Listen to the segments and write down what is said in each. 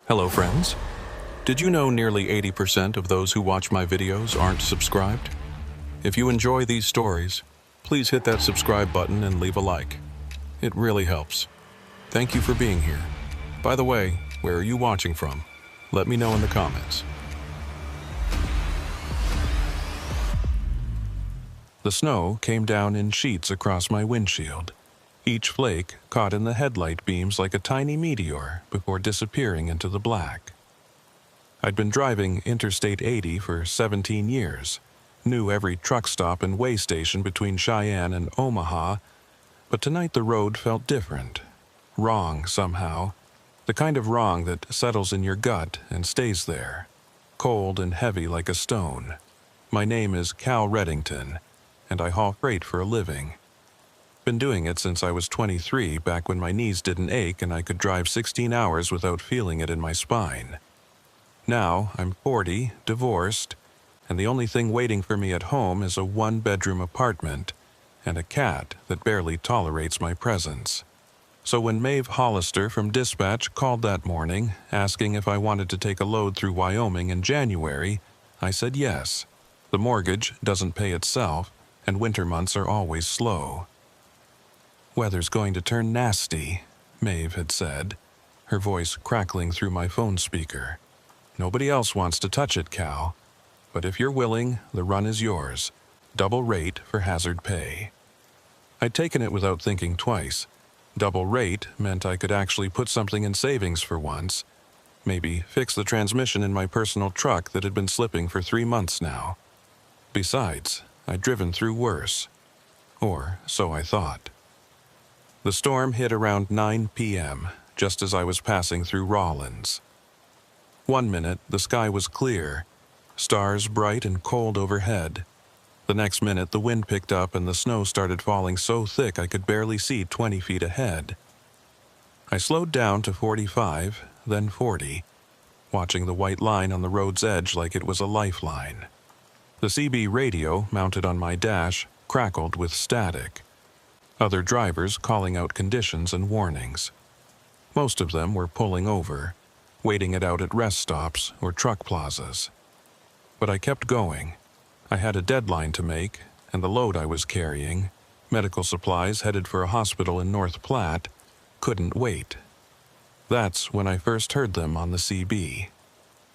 Hello friends. Did you know nearly 80% of those who watch my videos aren't subscribed? If you enjoy these stories, please hit that subscribe button and leave a like. It really helps. Thank you for being here. By the way, where are you watching from? Let me know in the comments. The snow came down in sheets across my windshield. Each flake caught in the headlight beams like a tiny meteor before disappearing into the black. I'd been driving Interstate 80 for 17 years, knew every truck stop and way station between Cheyenne and Omaha, but tonight the road felt different. Wrong somehow. The kind of wrong that settles in your gut and stays there, cold and heavy like a stone. My name is Cal Reddington, and I haul freight for a living. Been doing it since I was 23, back when my knees didn't ache and I could drive 16 hours without feeling it in my spine. Now I'm 40, divorced, and the only thing waiting for me at home is a one-bedroom apartment and a cat that barely tolerates my presence. So when Maeve Hollister from Dispatch called that morning, asking if I wanted to take a load through Wyoming in January, I said yes. The mortgage doesn't pay itself, and winter months are always slow. "Weather's going to turn nasty," Maeve had said, her voice crackling through my phone speaker. "Nobody else wants to touch it, Cal. But if you're willing, the run is yours. Double rate for hazard pay." I'd taken it without thinking twice. Double rate meant I could actually put something in savings for once. Maybe fix the transmission in my personal truck that had been slipping for 3 months now. Besides, I'd driven through worse. Or so I thought. The storm hit around 9 p.m., just as I was passing through Rawlins. 1 minute, the sky was clear, stars bright and cold overhead. The next minute, the wind picked up and the snow started falling so thick I could barely see 20 feet ahead. I slowed down to 45, then 40, watching the white line on the road's edge like it was a lifeline. The CB radio, mounted on my dash, crackled with static. Other drivers calling out conditions and warnings. Most of them were pulling over, waiting it out at rest stops or truck plazas. But I kept going. I had a deadline to make, and the load I was carrying, medical supplies headed for a hospital in North Platte, couldn't wait. That's when I first heard them on the CB.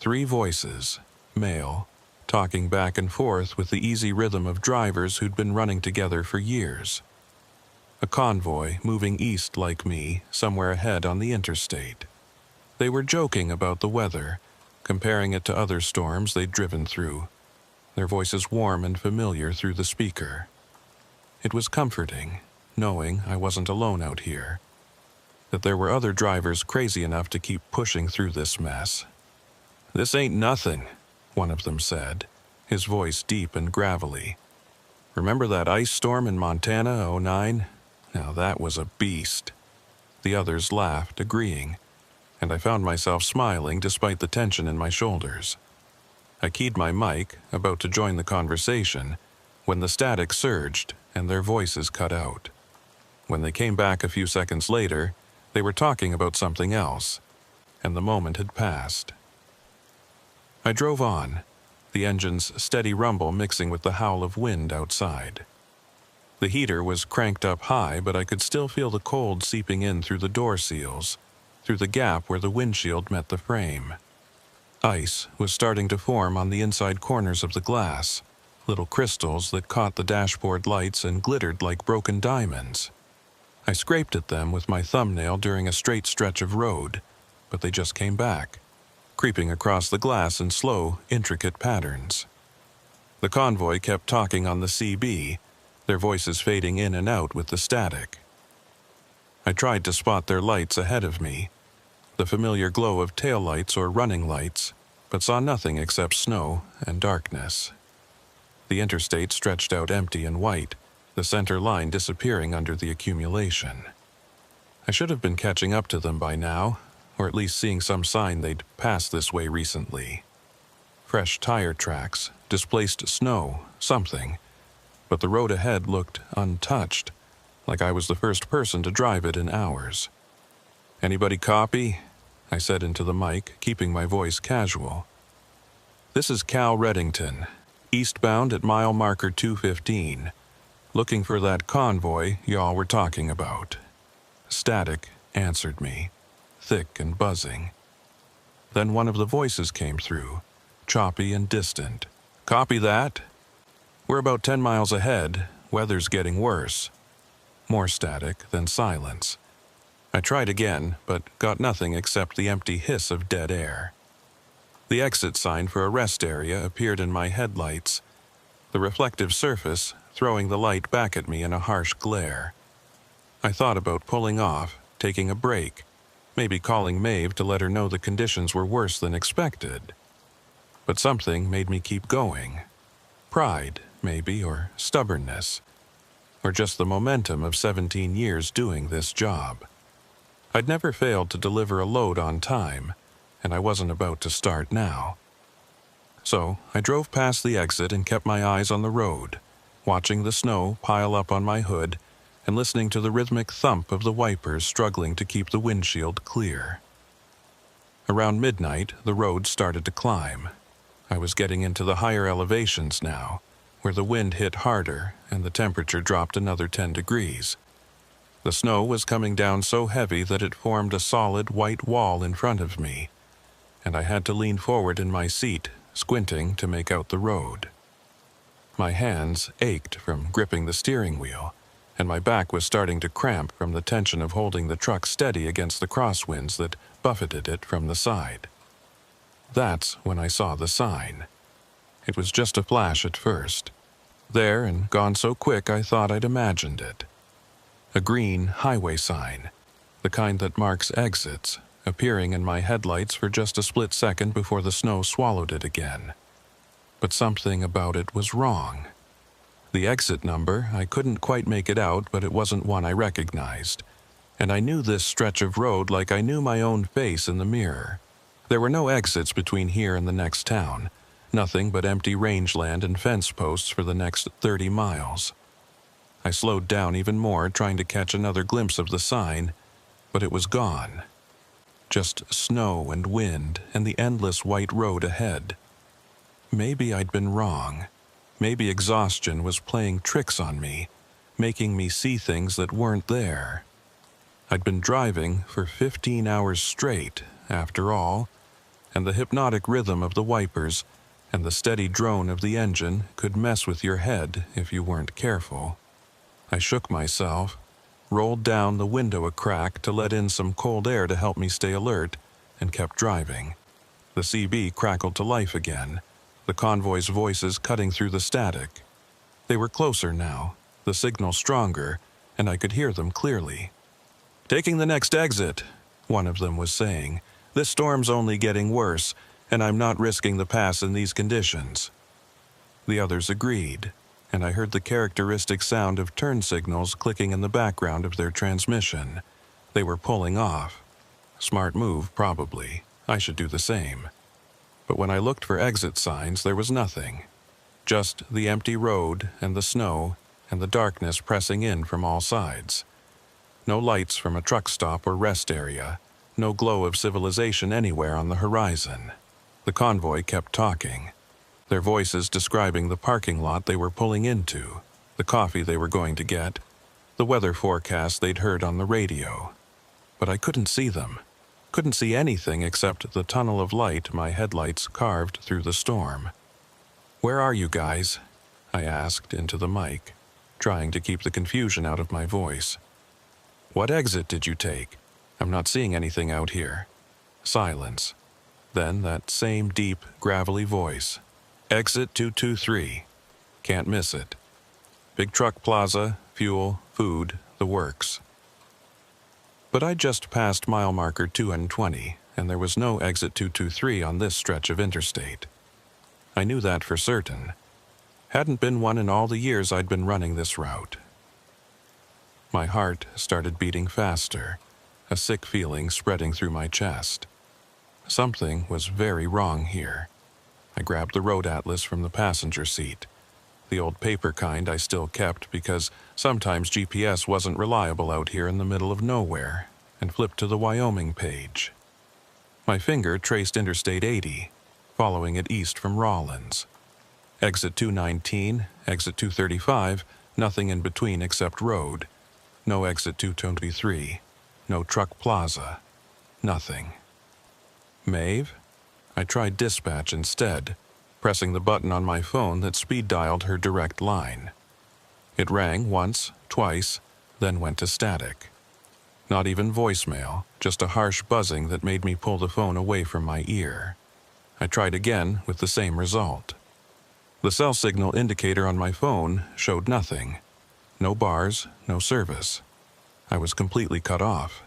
3 voices, male, talking back and forth with the easy rhythm of drivers who'd been running together for years. A convoy moving east like me, somewhere ahead on the interstate. They were joking about the weather, comparing it to other storms they'd driven through, their voices warm and familiar through the speaker. It was comforting, knowing I wasn't alone out here, that there were other drivers crazy enough to keep pushing through this mess. "This ain't nothing," one of them said, his voice deep and gravelly. "Remember that ice storm in Montana, '09? Now that was a beast." The others laughed, agreeing, and I found myself smiling despite the tension in my shoulders. I keyed my mic, about to join the conversation, when the static surged and their voices cut out. When they came back a few seconds later, they were talking about something else, and the moment had passed. I drove on, the engine's steady rumble mixing with the howl of wind outside. The heater was cranked up high, but I could still feel the cold seeping in through the door seals, through the gap where the windshield met the frame. Ice was starting to form on the inside corners of the glass, little crystals that caught the dashboard lights and glittered like broken diamonds. I scraped at them with my thumbnail during a straight stretch of road, but they just came back, creeping across the glass in slow, intricate patterns. The convoy kept talking on the CB, their voices fading in and out with the static. I tried to spot their lights ahead of me, the familiar glow of taillights or running lights, but saw nothing except snow and darkness. The interstate stretched out empty and white, the center line disappearing under the accumulation. I should have been catching up to them by now, or at least seeing some sign they'd passed this way recently. Fresh tire tracks, displaced snow, something. But the road ahead looked untouched, like I was the first person to drive it in hours. "Anybody copy?" I said into the mic, keeping my voice casual. "This is Cal Reddington, eastbound at mile marker 215, looking for that convoy y'all were talking about." Static answered me, thick and buzzing. Then one of the voices came through, choppy and distant. "Copy that. We're about 10 miles ahead. Weather's getting worse." More static, then silence. I tried again, but got nothing except the empty hiss of dead air. The exit sign for a rest area appeared in my headlights, the reflective surface throwing the light back at me in a harsh glare. I thought about pulling off, taking a break, maybe calling Maeve to let her know the conditions were worse than expected. But something made me keep going. Pride, maybe, or stubbornness, or just the momentum of 17 years doing this job. I'd never failed to deliver a load on time, and I wasn't about to start now. So I drove past the exit and kept my eyes on the road, watching the snow pile up on my hood and listening to the rhythmic thump of the wipers struggling to keep the windshield clear. Around midnight, the road started to climb. I was getting into the higher elevations now, where the wind hit harder and the temperature dropped another 10 degrees. The snow was coming down so heavy that it formed a solid white wall in front of me, and I had to lean forward in my seat, squinting to make out the road. My hands ached from gripping the steering wheel, and my back was starting to cramp from the tension of holding the truck steady against the crosswinds that buffeted it from the side. That's when I saw the sign. It was just a flash at first. There and gone so quick I thought I'd imagined it. A green highway sign, the kind that marks exits, appearing in my headlights for just a split second before the snow swallowed it again. But something about it was wrong. The exit number, I couldn't quite make it out, but it wasn't one I recognized. And I knew this stretch of road like I knew my own face in the mirror. There were no exits between here and the next town, nothing but empty rangeland and fence posts for the next 30 miles. I slowed down even more, trying to catch another glimpse of the sign, but it was gone. Just snow and wind and the endless white road ahead. Maybe I'd been wrong. Maybe exhaustion was playing tricks on me, making me see things that weren't there. I'd been driving for 15 hours straight, after all, and the hypnotic rhythm of the wipers and the steady drone of the engine could mess with your head if you weren't careful. I shook myself, rolled down the window a crack to let in some cold air to help me stay alert, and kept driving. The CB crackled to life again, the convoy's voices cutting through the static. They were closer now, the signal stronger, and I could hear them clearly. "Taking the next exit," one of them was saying. "This storm's only getting worse, and I'm not risking the pass in these conditions." The others agreed, and I heard the characteristic sound of turn signals clicking in the background of their transmission. They were pulling off. Smart move, probably. I should do the same. But when I looked for exit signs, there was nothing. Just the empty road and the snow and the darkness pressing in from all sides. No lights from a truck stop or rest area. No glow of civilization anywhere on the horizon. The convoy kept talking, their voices describing the parking lot they were pulling into, the coffee they were going to get, the weather forecast they'd heard on the radio. But I couldn't see them. Couldn't see anything except the tunnel of light my headlights carved through the storm. "Where are you guys?" I asked into the mic, trying to keep the confusion out of my voice. "What exit did you take? I'm not seeing anything out here." Silence. Then that same deep, gravelly voice. "Exit 223. Can't miss it. Big truck plaza, fuel, food, the works." But I just passed mile marker 220, and there was no exit 223 on this stretch of interstate. I knew that for certain. Hadn't been one in all the years I'd been running this route. My heart started beating faster, a sick feeling spreading through my chest. Something was very wrong here. I grabbed the road atlas from the passenger seat, the old paper kind I still kept because sometimes GPS wasn't reliable out here in the middle of nowhere, and flipped to the Wyoming page. My finger traced Interstate 80, following it east from Rawlins. Exit 219, exit 235, nothing in between except road. No exit 223, no truck plaza, nothing. Maeve? I tried dispatch instead, pressing the button on my phone that speed-dialed her direct line. It rang once, twice, then went to static. Not even voicemail, just a harsh buzzing that made me pull the phone away from my ear. I tried again with the same result. The cell signal indicator on my phone showed nothing. No bars, no service. I was completely cut off.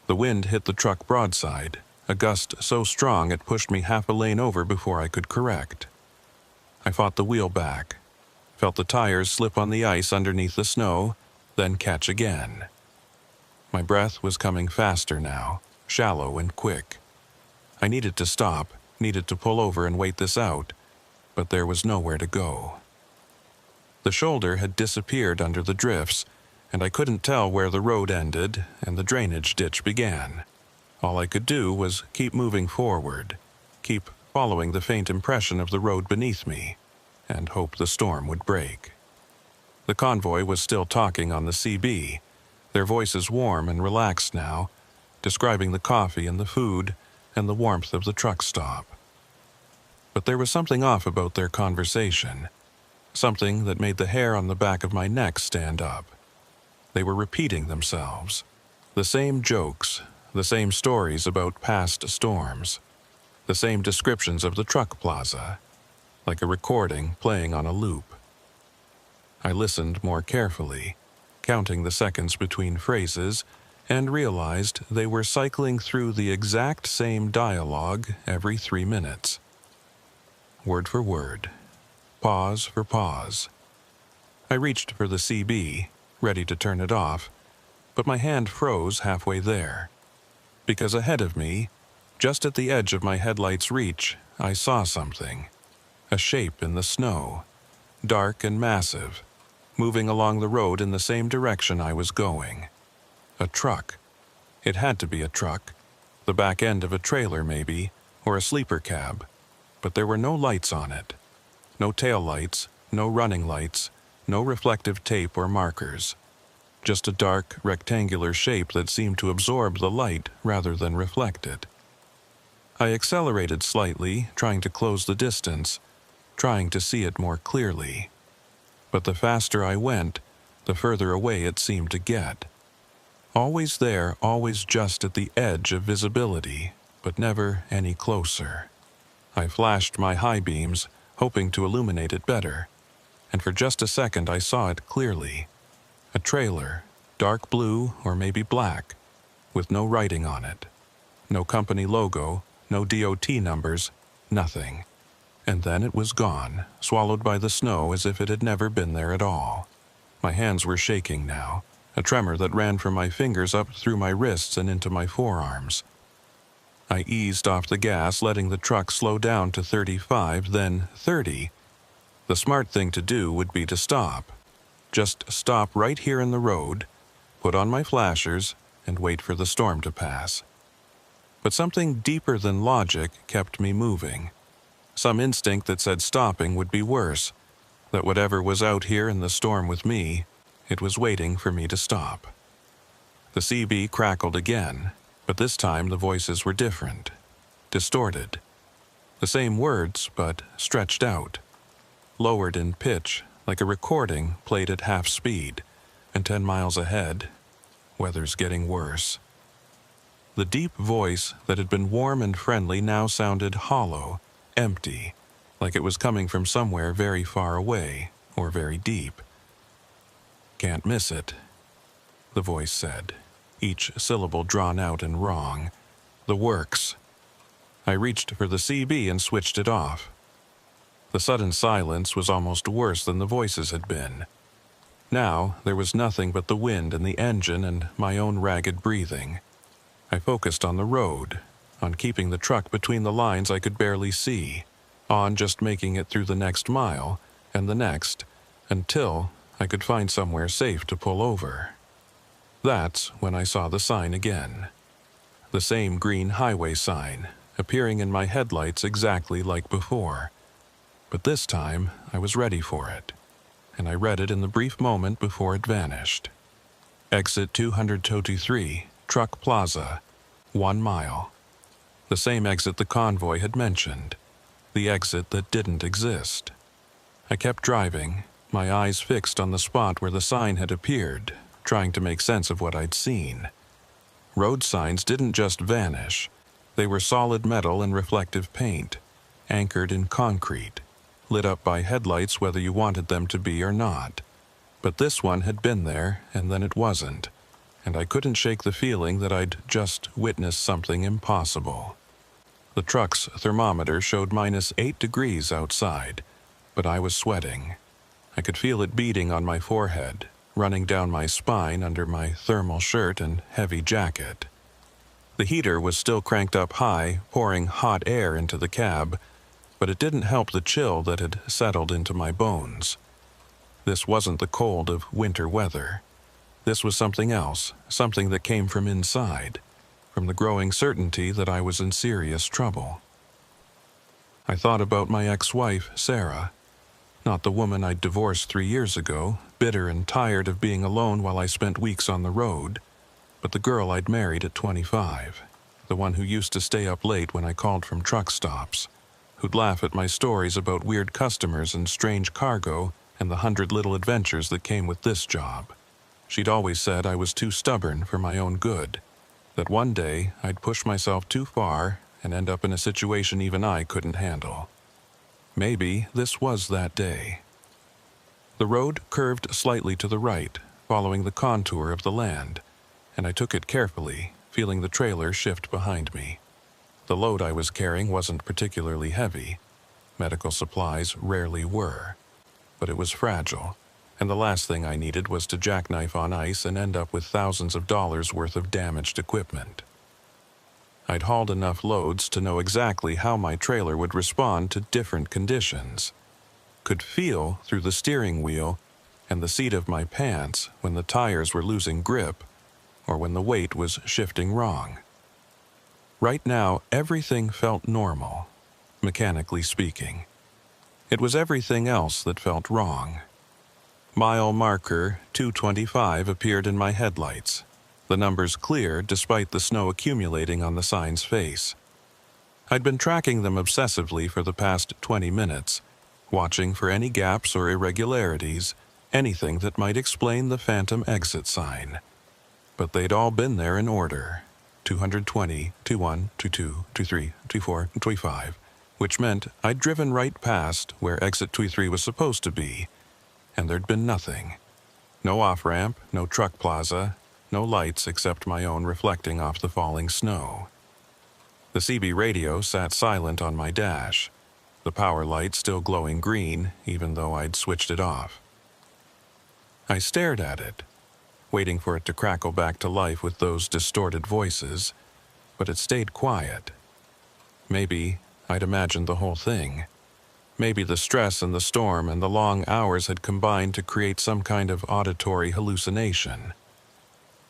The wind hit the truck broadside, a gust so strong it pushed me half a lane over before I could correct. I fought the wheel back, felt the tires slip on the ice underneath the snow, then catch again. My breath was coming faster now, shallow and quick. I needed to stop, needed to pull over and wait this out, but there was nowhere to go. The shoulder had disappeared under the drifts, and I couldn't tell where the road ended and the drainage ditch began. All I could do was keep moving forward, keep following the faint impression of the road beneath me, and hope the storm would break. The convoy was still talking on the CB, their voices warm and relaxed now, describing the coffee and the food and the warmth of the truck stop. But there was something off about their conversation, something that made the hair on the back of my neck stand up. They were repeating themselves, the same jokes, the same stories about past storms, the same descriptions of the truck plaza, like a recording playing on a loop. I listened more carefully, counting the seconds between phrases, and realized they were cycling through the exact same dialogue every 3 minutes. Word for word, pause for pause. I reached for the CB, ready to turn it off, but my hand froze halfway there. Because ahead of me, just at the edge of my headlight's reach, I saw something. A shape in the snow, dark and massive, moving along the road in the same direction I was going. A truck. It had to be a truck. The back end of a trailer, maybe, or a sleeper cab. But there were no lights on it. No taillights, no running lights, no reflective tape or markers. Just a dark, rectangular shape that seemed to absorb the light rather than reflect it. I accelerated slightly, trying to close the distance, trying to see it more clearly. But the faster I went, the further away it seemed to get. Always there, always just at the edge of visibility, but never any closer. I flashed my high beams, hoping to illuminate it better, and for just a second I saw it clearly. A trailer, dark blue or maybe black, with no writing on it. No company logo, no DOT numbers, nothing. And then it was gone, swallowed by the snow as if it had never been there at all. My hands were shaking now, a tremor that ran from my fingers up through my wrists and into my forearms. I eased off the gas, letting the truck slow down to 35, then 30. The smart thing to do would be to stop. Just stop right here in the road, put on my flashers, and wait for the storm to pass. But something deeper than logic kept me moving. Some instinct that said stopping would be worse, that whatever was out here in the storm with me, it was waiting for me to stop. The CB crackled again, but this time the voices were different, distorted. The same words, but stretched out, lowered in pitch, like a recording played at half speed, and 10 miles ahead, weather's getting worse. The deep voice that had been warm and friendly now sounded hollow, empty, like it was coming from somewhere very far away or very deep. "Can't miss it," the voice said, each syllable drawn out and wrong. "The works." I reached for the CB and switched it off. The sudden silence was almost worse than the voices had been. Now there was nothing but the wind and the engine and my own ragged breathing. I focused on the road, on keeping the truck between the lines I could barely see, on just making it through the next mile and the next, until I could find somewhere safe to pull over. That's when I saw the sign again. The same green highway sign, appearing in my headlights exactly like before. But this time, I was ready for it, and I read it in the brief moment before it vanished. Exit 223, Truck Plaza, 1 mile. The same exit the convoy had mentioned, the exit that didn't exist. I kept driving, my eyes fixed on the spot where the sign had appeared, trying to make sense of what I'd seen. Road signs didn't just vanish. They were solid metal and reflective paint, anchored in concrete, lit up by headlights whether you wanted them to be or not. But this one had been there, and then it wasn't, and I couldn't shake the feeling that I'd just witnessed something impossible. The truck's thermometer showed -8 degrees outside, but I was sweating. I could feel it beating on my forehead, running down my spine under my thermal shirt and heavy jacket. The heater was still cranked up high, pouring hot air into the cab, but it didn't help the chill that had settled into my bones. This wasn't the cold of winter weather. This was something else, something that came from inside, from the growing certainty that I was in serious trouble. I thought about my ex-wife, Sarah. Not the woman I'd divorced 3 years ago, bitter and tired of being alone while I spent weeks on the road, but the girl I'd married at 25, the one who used to stay up late when I called from truck stops, who'd laugh at my stories about weird customers and strange cargo and the 100 little adventures that came with this job. She'd always said I was too stubborn for my own good, that one day I'd push myself too far and end up in a situation even I couldn't handle. Maybe this was that day. The road curved slightly to the right, following the contour of the land, and I took it carefully, feeling the trailer shift behind me. The load I was carrying wasn't particularly heavy. Medical supplies rarely were. But it was fragile, and the last thing I needed was to jackknife on ice and end up with thousands of dollars worth of damaged equipment. I'd hauled enough loads to know exactly how my trailer would respond to different conditions. Could feel through the steering wheel and the seat of my pants when the tires were losing grip or when the weight was shifting wrong. Right now, everything felt normal, mechanically speaking. It was everything else that felt wrong. Mile marker 225 appeared in my headlights, the numbers clear despite the snow accumulating on the sign's face. I'd been tracking them obsessively for the past 20 minutes, watching for any gaps or irregularities, anything that might explain the phantom exit sign. But they'd all been there in order: 220, 21, 22, 23, 24, 25, which meant I'd driven right past where exit 23 was supposed to be, and there'd been nothing. No off-ramp, no truck plaza, no lights except my own reflecting off the falling snow. The CB radio sat silent on my dash, the power light still glowing green even though I'd switched it off. I stared at it, waiting for it to crackle back to life with those distorted voices, but it stayed quiet. Maybe I'd imagined the whole thing. Maybe the stress and the storm and the long hours had combined to create some kind of auditory hallucination.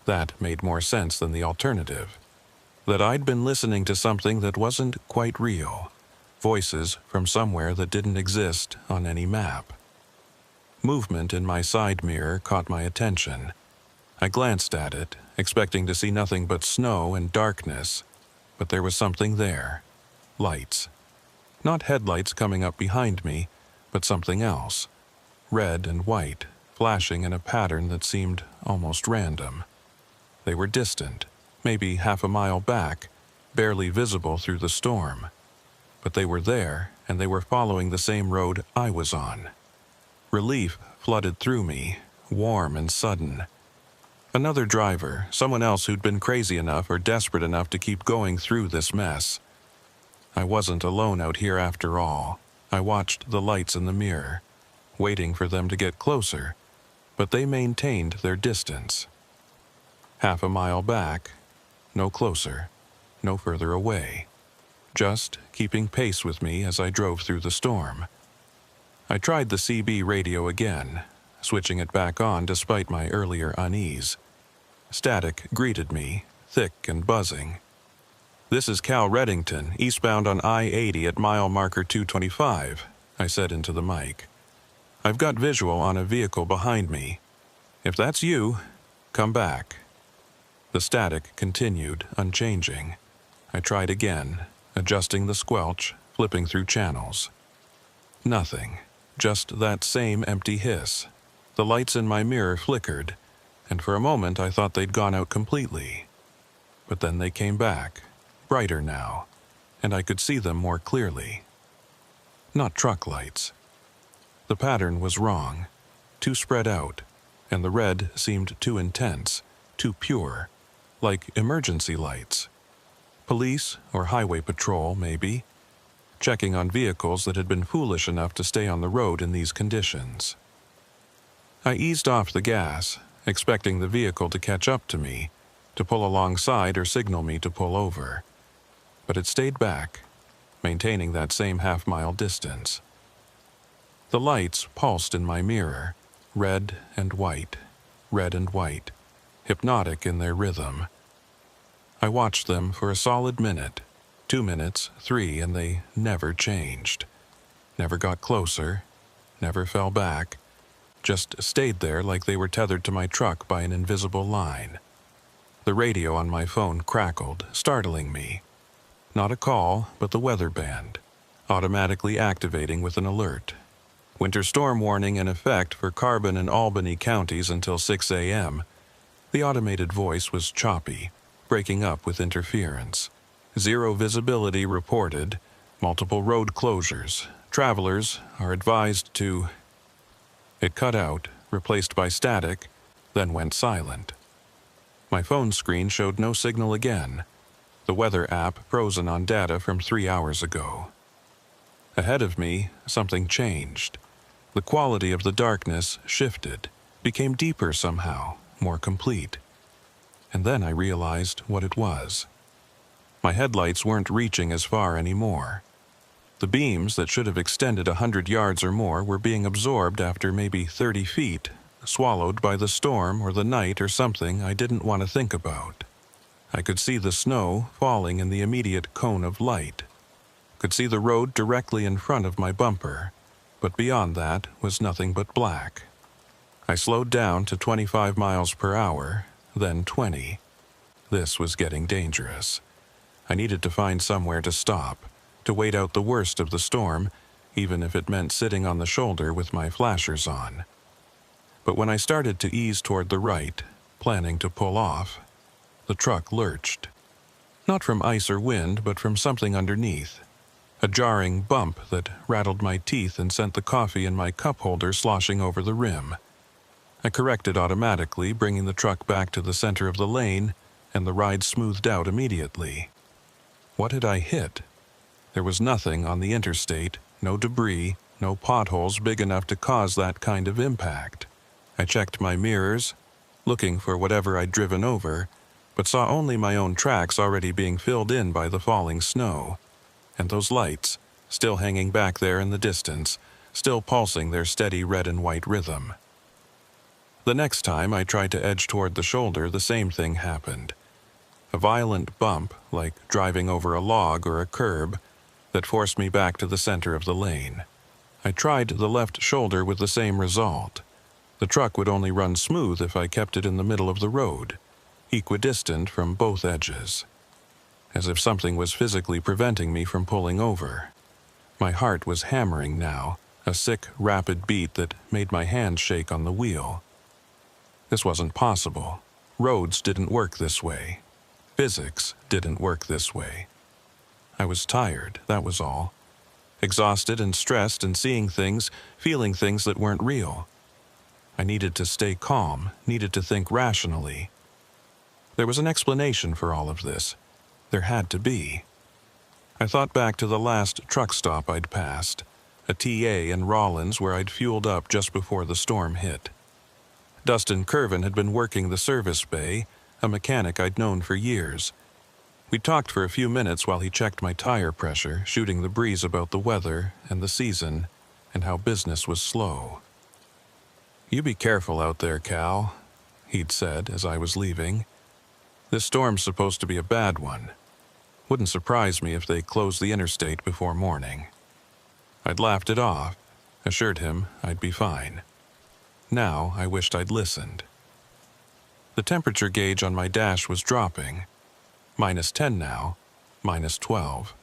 That made more sense than the alternative. That I'd been listening to something that wasn't quite real. Voices from somewhere that didn't exist on any map. Movement in my side mirror caught my attention. I glanced at it, expecting to see nothing but snow and darkness, but there was something there. Lights. Not headlights coming up behind me, but something else. Red and white, flashing in a pattern that seemed almost random. They were distant, maybe half a mile back, barely visible through the storm. But they were there, and they were following the same road I was on. Relief flooded through me, warm and sudden. Another driver, someone else who'd been crazy enough or desperate enough to keep going through this mess. I wasn't alone out here after all. I watched the lights in the mirror, waiting for them to get closer, but they maintained their distance. Half a mile back, no closer, no further away, just keeping pace with me as I drove through the storm. I tried the CB radio again, switching it back on despite my earlier unease. Static greeted me, thick and buzzing. "This is Cal Reddington, eastbound on I-80 at mile marker 225, I said into the mic. "I've got visual on a vehicle behind me. If that's you, come back." The static continued, unchanging. I tried again, adjusting the squelch, flipping through channels. Nothing, just that same empty hiss. The lights in my mirror flickered, and for a moment I thought they'd gone out completely. But then they came back, brighter now, and I could see them more clearly. Not truck lights. The pattern was wrong, too spread out, and the red seemed too intense, too pure, like emergency lights. Police or highway patrol, maybe, checking on vehicles that had been foolish enough to stay on the road in these conditions. I eased off the gas, expecting the vehicle to catch up to me, to pull alongside or signal me to pull over. But it stayed back, maintaining that same half-mile distance. The lights pulsed in my mirror, red and white, hypnotic in their rhythm. I watched them for a solid minute, 2 minutes, 3, and they never changed. Never got closer, never fell back, just stayed there like they were tethered to my truck by an invisible line. The radio on my phone crackled, startling me. Not a call, but the weather band, automatically activating with an alert. Winter storm warning in effect for Carbon and Albany counties until 6 a.m. The automated voice was choppy, breaking up with interference. Zero visibility reported, multiple road closures. Travelers are advised to... It cut out, replaced by static, then went silent. My phone screen showed no signal again. The weather app frozen on data from 3 hours ago. Ahead of me, something changed. The quality of the darkness shifted, became deeper somehow, more complete. And then I realized what it was. My headlights weren't reaching as far anymore. The beams that should have extended 100 yards or more were being absorbed after maybe 30 feet, swallowed by the storm or the night or something I didn't want to think about. I could see the snow falling in the immediate cone of light. Could see the road directly in front of my bumper, but beyond that was nothing but black. I slowed down to 25 miles per hour, then 20. This was getting dangerous. I needed to find somewhere to stop, to wait out the worst of the storm, even if it meant sitting on the shoulder with my flashers on. But when I started to ease toward the right, planning to pull off, the truck lurched. Not from ice or wind, but from something underneath. A jarring bump that rattled my teeth and sent the coffee in my cup holder sloshing over the rim. I corrected automatically, bringing the truck back to the center of the lane, and the ride smoothed out immediately. What had I hit? There was nothing on the interstate, no debris, no potholes big enough to cause that kind of impact. I checked my mirrors, looking for whatever I'd driven over, but saw only my own tracks already being filled in by the falling snow. And those lights, still hanging back there in the distance, still pulsing their steady red and white rhythm. The next time I tried to edge toward the shoulder, the same thing happened. A violent bump, like driving over a log or a curb, that forced me back to the center of the lane. I tried the left shoulder with the same result. The truck would only run smooth if I kept it in the middle of the road, equidistant from both edges. As if something was physically preventing me from pulling over. My heart was hammering now, a sick, rapid beat that made my hands shake on the wheel. This wasn't possible. Roads didn't work this way. Physics didn't work this way. I was tired, that was all. Exhausted and stressed and seeing things, feeling things that weren't real. I needed to stay calm, needed to think rationally. There was an explanation for all of this. There had to be. I thought back to the last truck stop I'd passed, a TA in Rollins where I'd fueled up just before the storm hit. Dustin Curvin had been working the service bay, a mechanic I'd known for years. We talked for a few minutes while he checked my tire pressure, shooting the breeze about the weather and the season, and how business was slow. "You be careful out there, Cal," he'd said as I was leaving. "This storm's supposed to be a bad one." Wouldn't surprise me if they closed the interstate before morning. I'd laughed it off, assured him I'd be fine. Now I wished I'd listened. The temperature gauge on my dash was dropping. -10 now, -12.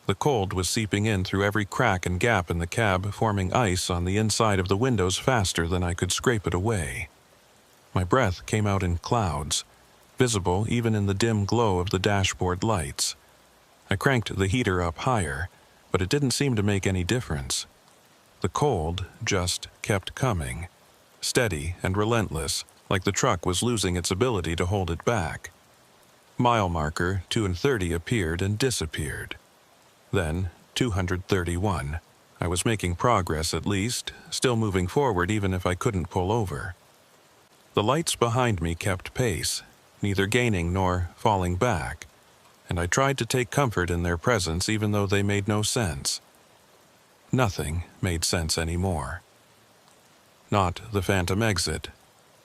The cold was seeping in through every crack and gap in the cab, forming ice on the inside of the windows faster than I could scrape it away. My breath came out in clouds, visible even in the dim glow of the dashboard lights. I cranked the heater up higher, but it didn't seem to make any difference. The cold just kept coming, steady and relentless, like the truck was losing its ability to hold it back. Mile marker 230 appeared and disappeared. Then 231. I was making progress at least, still moving forward even if I couldn't pull over. The lights behind me kept pace, neither gaining nor falling back, and I tried to take comfort in their presence even though they made no sense. Nothing made sense anymore. Not the phantom exit,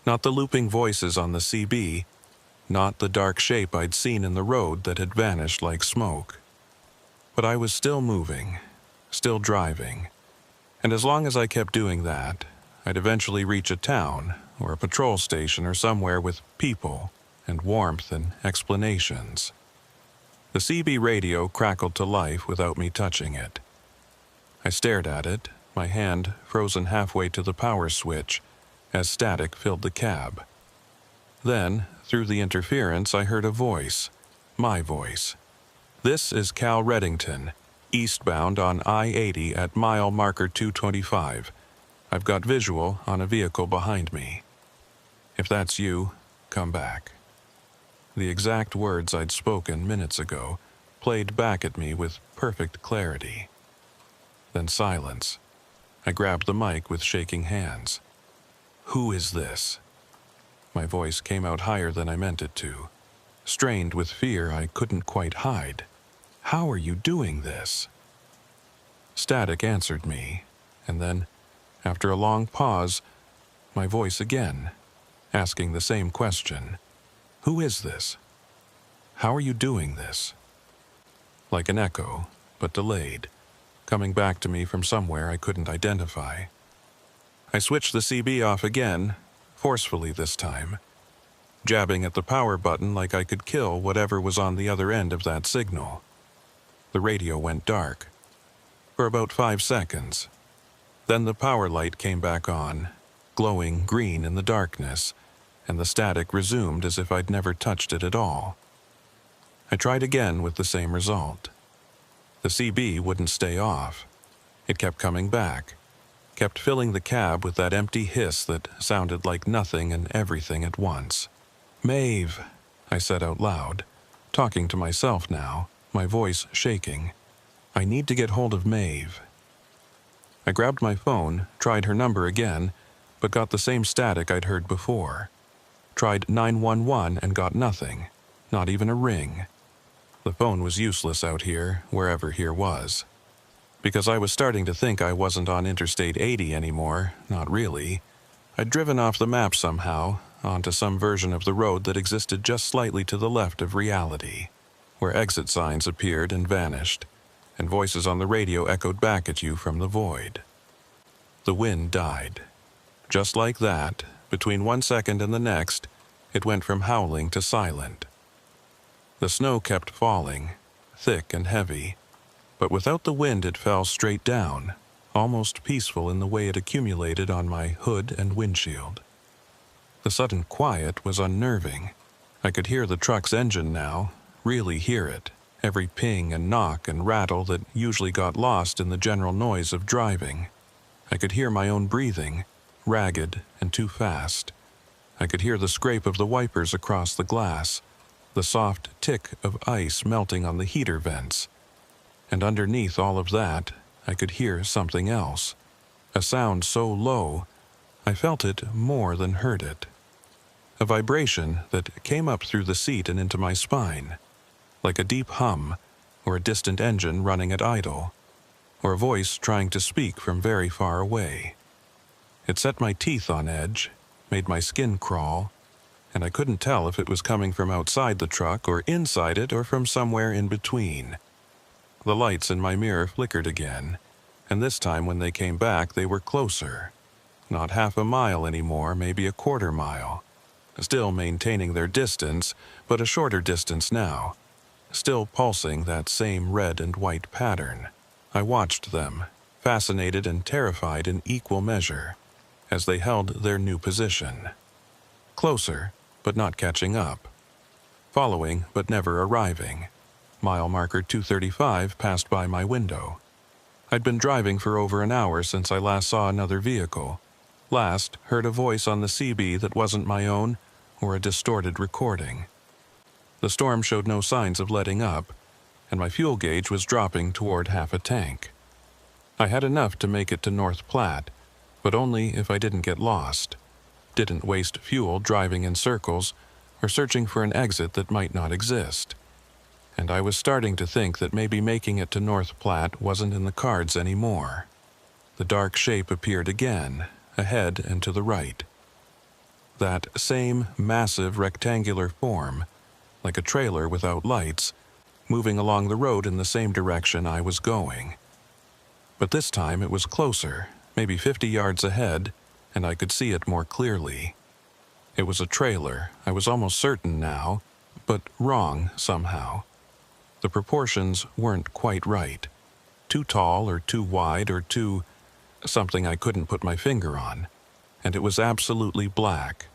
not the looping voices on the CB, not the dark shape I'd seen in the road that had vanished like smoke. But I was still moving, still driving, and as long as I kept doing that, I'd eventually reach a town or a patrol station or somewhere with people and warmth and explanations. The CB radio crackled to life without me touching it. I stared at it, my hand frozen halfway to the power switch, as static filled the cab. Then, through the interference, I heard a voice, my voice. "This is Cal Reddington, eastbound on I-80 at mile marker 225. I've got visual on a vehicle behind me. If that's you, come back." The exact words I'd spoken minutes ago played back at me with perfect clarity. Then silence. I grabbed the mic with shaking hands. "Who is this?" My voice came out higher than I meant it to, strained with fear I couldn't quite hide. "How are you doing this?" Static answered me, and then, after a long pause, my voice again, asking the same question. "Who is this? How are you doing this?" Like an echo, but delayed, coming back to me from somewhere I couldn't identify. I switched the CB off again, forcefully this time, jabbing at the power button like I could kill whatever was on the other end of that signal. The radio went dark. For about 5 seconds. Then the power light came back on, glowing green in the darkness, and the static resumed as if I'd never touched it at all. I tried again with the same result. The CB wouldn't stay off. It kept coming back, kept filling the cab with that empty hiss that sounded like nothing and everything at once. "Maeve," I said out loud, talking to myself now, my voice shaking. "I need to get hold of Maeve." I grabbed my phone, tried her number again, but got the same static I'd heard before. Tried 911 and got nothing, not even a ring. The phone was useless out here, wherever here was. Because I was starting to think I wasn't on Interstate 80 anymore, not really. I'd driven off the map somehow, onto some version of the road that existed just slightly to the left of reality, where exit signs appeared and vanished, and voices on the radio echoed back at you from the void. The wind died. Just like that, between 1 second and the next, it went from howling to silent. The snow kept falling, thick and heavy, but without the wind it fell straight down, almost peaceful in the way it accumulated on my hood and windshield. The sudden quiet was unnerving. I could hear the truck's engine now, really hear it, every ping and knock and rattle that usually got lost in the general noise of driving. I could hear my own breathing, ragged and too fast. I could hear the scrape of the wipers across the glass, the soft tick of ice melting on the heater vents. And underneath all of that, I could hear something else, a sound so low, I felt it more than heard it. A vibration that came up through the seat and into my spine, like a deep hum, or a distant engine running at idle, or a voice trying to speak from very far away. It set my teeth on edge, made my skin crawl, and I couldn't tell if it was coming from outside the truck or inside it or from somewhere in between. The lights in my mirror flickered again, and this time when they came back they were closer. Not half a mile anymore, maybe a quarter mile. Still maintaining their distance, but a shorter distance now. Still pulsing that same red and white pattern. I watched them, fascinated and terrified in equal measure, as they held their new position. Closer, but not catching up. Following, but never arriving. Mile marker 235 passed by my window. I'd been driving for over an hour since I last saw another vehicle. Last, heard a voice on the CB that wasn't my own, or a distorted recording. The storm showed no signs of letting up, and my fuel gauge was dropping toward half a tank. I had enough to make it to North Platte, but only if I didn't get lost, didn't waste fuel driving in circles, or searching for an exit that might not exist. And I was starting to think that maybe making it to North Platte wasn't in the cards anymore. The dark shape appeared again, ahead and to the right. That same massive rectangular form, like a trailer without lights, moving along the road in the same direction I was going. But this time it was closer, maybe 50 yards ahead, and I could see it more clearly. It was a trailer, I was almost certain now, but wrong somehow. The proportions weren't quite right. Too tall or too wide or too... something I couldn't put my finger on. And it was absolutely black.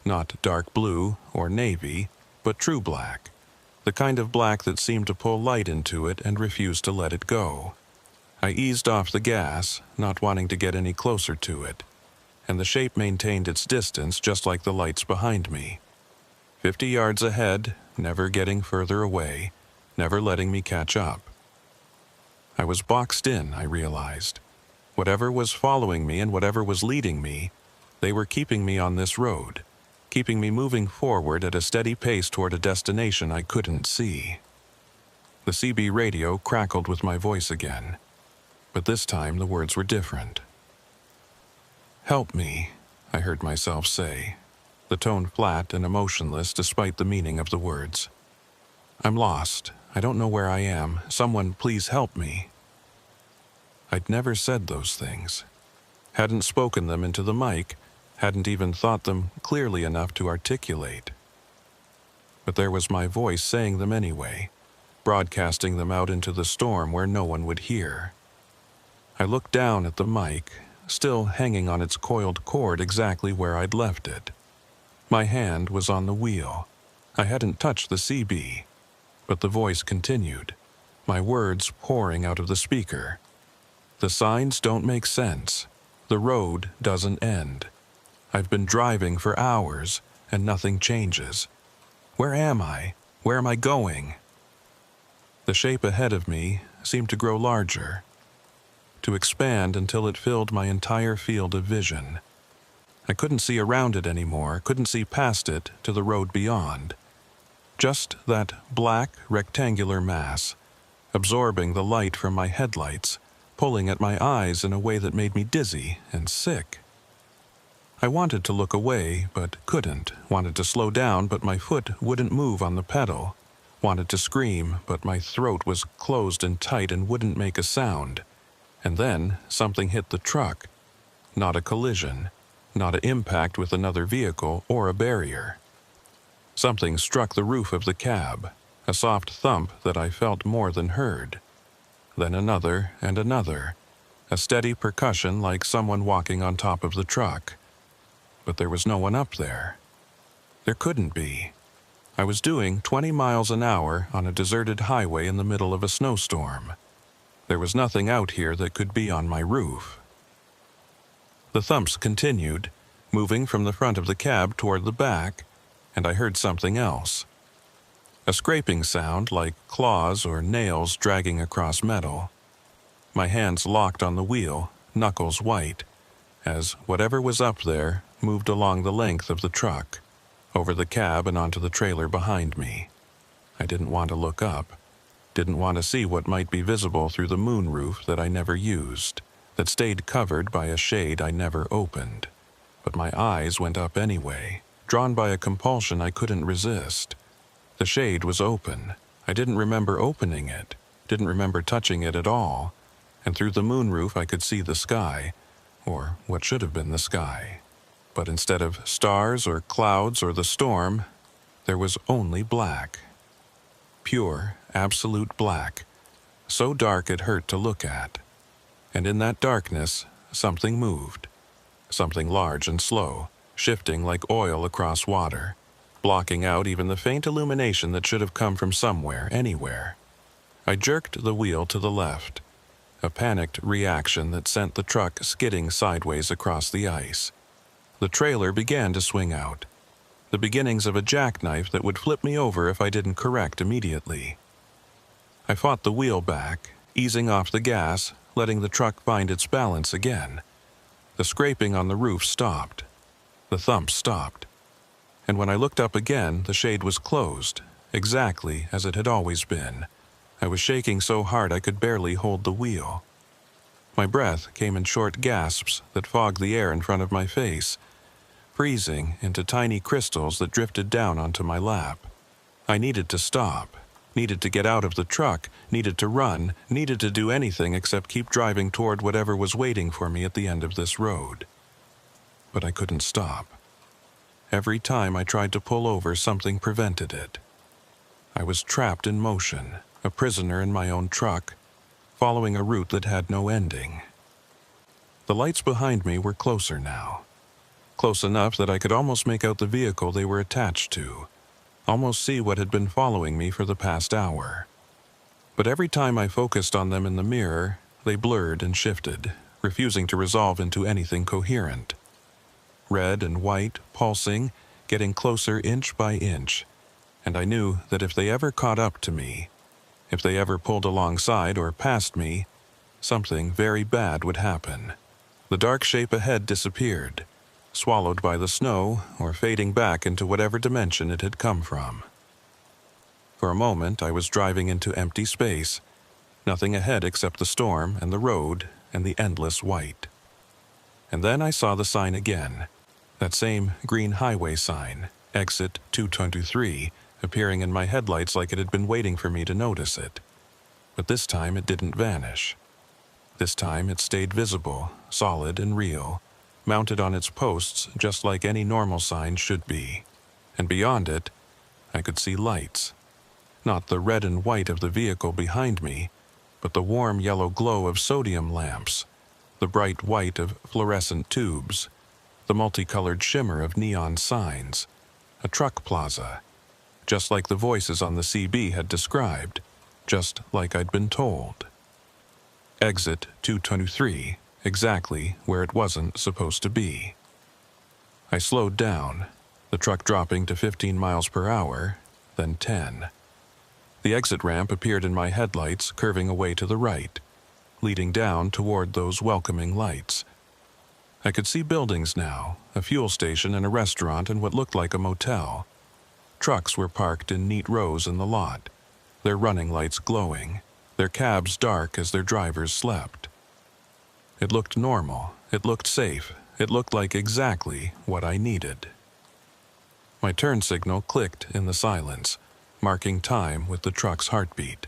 Not dark blue or navy, but true black. The kind of black that seemed to pull light into it and refused to let it go. I eased off the gas, not wanting to get any closer to it, and the shape maintained its distance just like the lights behind me. 50 yards ahead, never getting further away, never letting me catch up. I was boxed in, I realized. Whatever was following me and whatever was leading me, they were keeping me on this road, keeping me moving forward at a steady pace toward a destination I couldn't see. The CB radio crackled with my voice again, but this time the words were different. "Help me," I heard myself say, the tone flat and emotionless despite the meaning of the words. "I'm lost. I don't know where I am. Someone please help me." I'd never said those things. Hadn't spoken them into the mic, hadn't even thought them clearly enough to articulate. But there was my voice saying them anyway, broadcasting them out into the storm where no one would hear. I looked down at the mic, still hanging on its coiled cord exactly where I'd left it. My hand was on the wheel. I hadn't touched the CB, but the voice continued, my words pouring out of the speaker. "The signs don't make sense. The road doesn't end. I've been driving for hours, and nothing changes. Where am I? Where am I going?" The shape ahead of me seemed to grow larger, to expand until it filled my entire field of vision. I couldn't see around it anymore, couldn't see past it to the road beyond. Just that black, rectangular mass, absorbing the light from my headlights, pulling at my eyes in a way that made me dizzy and sick. I wanted to look away, but couldn't, wanted to slow down, but my foot wouldn't move on the pedal, wanted to scream, but my throat was closed and tight and wouldn't make a sound. And then something hit the truck. Not a collision, not an impact with another vehicle or a barrier. Something struck the roof of the cab, a soft thump that I felt more than heard. Then another and another, a steady percussion like someone walking on top of the truck. But there was no one up there. There couldn't be. I was doing 20 miles an hour on a deserted highway in the middle of a snowstorm. There was nothing out here that could be on my roof. The thumps continued, moving from the front of the cab toward the back, and I heard something else. A scraping sound like claws or nails dragging across metal. My hands locked on the wheel, knuckles white, as whatever was up there moved along the length of the truck, over the cab and onto the trailer behind me. I didn't want to look up, didn't want to see what might be visible through the moonroof that I never used, that stayed covered by a shade I never opened. But my eyes went up anyway, drawn by a compulsion I couldn't resist. The shade was open. I didn't remember opening it, didn't remember touching it at all, and through the moonroof I could see the sky, or what should have been the sky. But instead of stars or clouds or the storm, there was only black. Pure, absolute black, so dark it hurt to look at. And in that darkness, something moved. Something large and slow, shifting like oil across water, blocking out even the faint illumination that should have come from somewhere, anywhere. I jerked the wheel to the left, a panicked reaction that sent the truck skidding sideways across the ice. The trailer began to swing out, the beginnings of a jackknife that would flip me over if I didn't correct immediately. I fought the wheel back, easing off the gas, letting the truck find its balance again. The scraping on the roof stopped. The thump stopped. And when I looked up again, the shade was closed, exactly as it had always been. I was shaking so hard I could barely hold the wheel. My breath came in short gasps that fogged the air in front of my face, freezing into tiny crystals that drifted down onto my lap. I needed to stop, needed to get out of the truck, needed to run, needed to do anything except keep driving toward whatever was waiting for me at the end of this road. But I couldn't stop. Every time I tried to pull over, something prevented it. I was trapped in motion, a prisoner in my own truck, following a route that had no ending. The lights behind me were closer now. Close enough that I could almost make out the vehicle they were attached to, almost see what had been following me for the past hour. But every time I focused on them in the mirror, they blurred and shifted, refusing to resolve into anything coherent. Red and white, pulsing, getting closer inch by inch, and I knew that if they ever caught up to me, if they ever pulled alongside or past me, something very bad would happen. The dark shape ahead disappeared, swallowed by the snow or fading back into whatever dimension it had come from. For a moment I was driving into empty space, nothing ahead except the storm and the road and the endless white. And then I saw the sign again, that same green highway sign, exit 223, appearing in my headlights like it had been waiting for me to notice it. But this time it didn't vanish. This time it stayed visible, solid and real, mounted on its posts just like any normal sign should be. And beyond it, I could see lights. Not the red and white of the vehicle behind me, but the warm yellow glow of sodium lamps, the bright white of fluorescent tubes, the multicolored shimmer of neon signs, a truck plaza, just like the voices on the CB had described, just like I'd been told. Exit 223, exactly where it wasn't supposed to be. I slowed down, the truck dropping to 15 miles per hour, then 10. The exit ramp appeared in my headlights, curving away to the right, leading down toward those welcoming lights. I could see buildings now, a fuel station and a restaurant and what looked like a motel. Trucks were parked in neat rows in the lot, their running lights glowing, their cabs dark as their drivers slept. It looked normal, it looked safe, it looked like exactly what I needed. My turn signal clicked in the silence, marking time with the truck's heartbeat.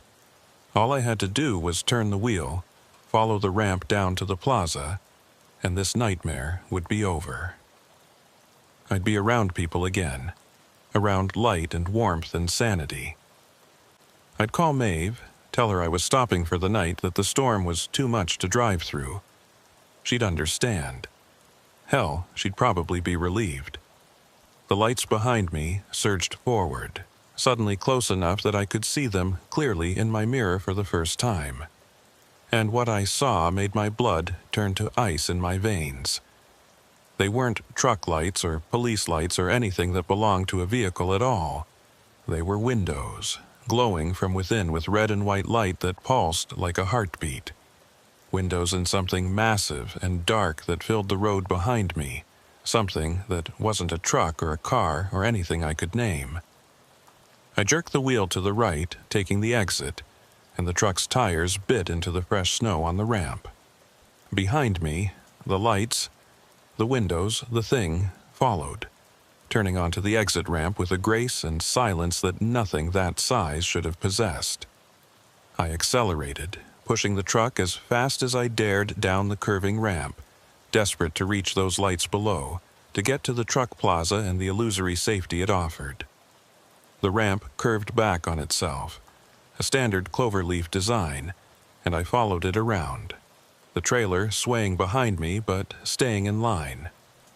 All I had to do was turn the wheel, follow the ramp down to the plaza, and this nightmare would be over. I'd be around people again, around light and warmth and sanity. I'd call Maeve, tell her I was stopping for the night, that the storm was too much to drive through. She'd understand. Hell, she'd probably be relieved. The lights behind me surged forward, suddenly close enough that I could see them clearly in my mirror for the first time. And what I saw made my blood turn to ice in my veins. They weren't truck lights or police lights or anything that belonged to a vehicle at all. They were windows, glowing from within with red and white light that pulsed like a heartbeat. Windows in something massive and dark that filled the road behind me, something that wasn't a truck or a car or anything I could name. I jerked the wheel to the right, taking the exit, and the truck's tires bit into the fresh snow on the ramp. Behind me, the lights, the windows, the thing, followed. turning onto the exit ramp with a grace and silence that nothing that size should have possessed. I accelerated, pushing the truck as fast as I dared down the curving ramp, desperate to reach those lights below, to get to the truck plaza and the illusory safety it offered. The ramp curved back on itself, a standard cloverleaf design, and I followed it around, the trailer swaying behind me but staying in line.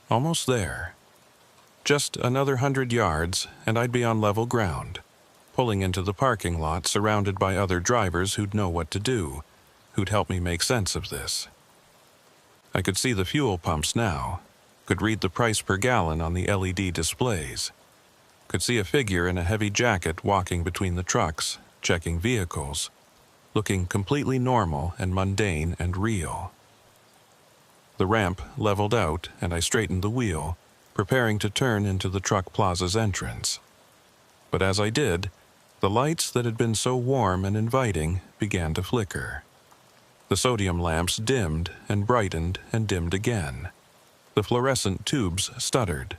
Almost there. Just another 100 yards, and I'd be on level ground, pulling into the parking lot surrounded by other drivers who'd know what to do, who'd help me make sense of this. I could see the fuel pumps now, could read the price per gallon on the LED displays, could see a figure in a heavy jacket walking between the trucks, checking vehicles, looking completely normal and mundane and real. The ramp leveled out and I straightened the wheel, preparing to turn into the truck plaza's entrance. But as I did, the lights that had been so warm and inviting began to flicker. The sodium lamps dimmed and brightened and dimmed again. The fluorescent tubes stuttered.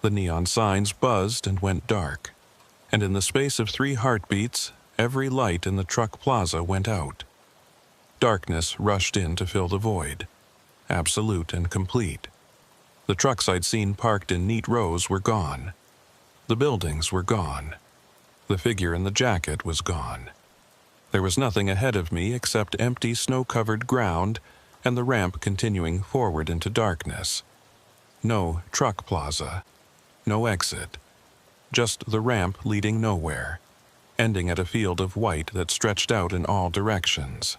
The neon signs buzzed and went dark. And in the space of 3 heartbeats, every light in the truck plaza went out. Darkness rushed in to fill the void, absolute and complete. The trucks I'd seen parked in neat rows were gone. The buildings were gone. The figure in the jacket was gone. There was nothing ahead of me except empty snow-covered ground and the ramp continuing forward into darkness. No truck plaza. No exit. Just the ramp leading nowhere, ending at a field of white that stretched out in all directions.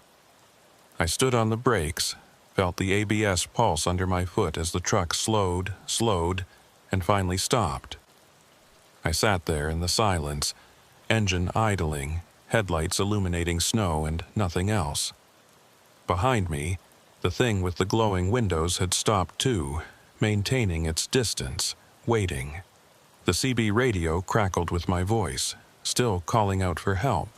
I stood on the brakes, felt the ABS pulse under my foot as the truck slowed, and finally stopped. I sat there in the silence, engine idling, headlights illuminating snow and nothing else. Behind me, the thing with the glowing windows had stopped too, maintaining its distance, waiting. The CB radio crackled with my voice, still calling out for help,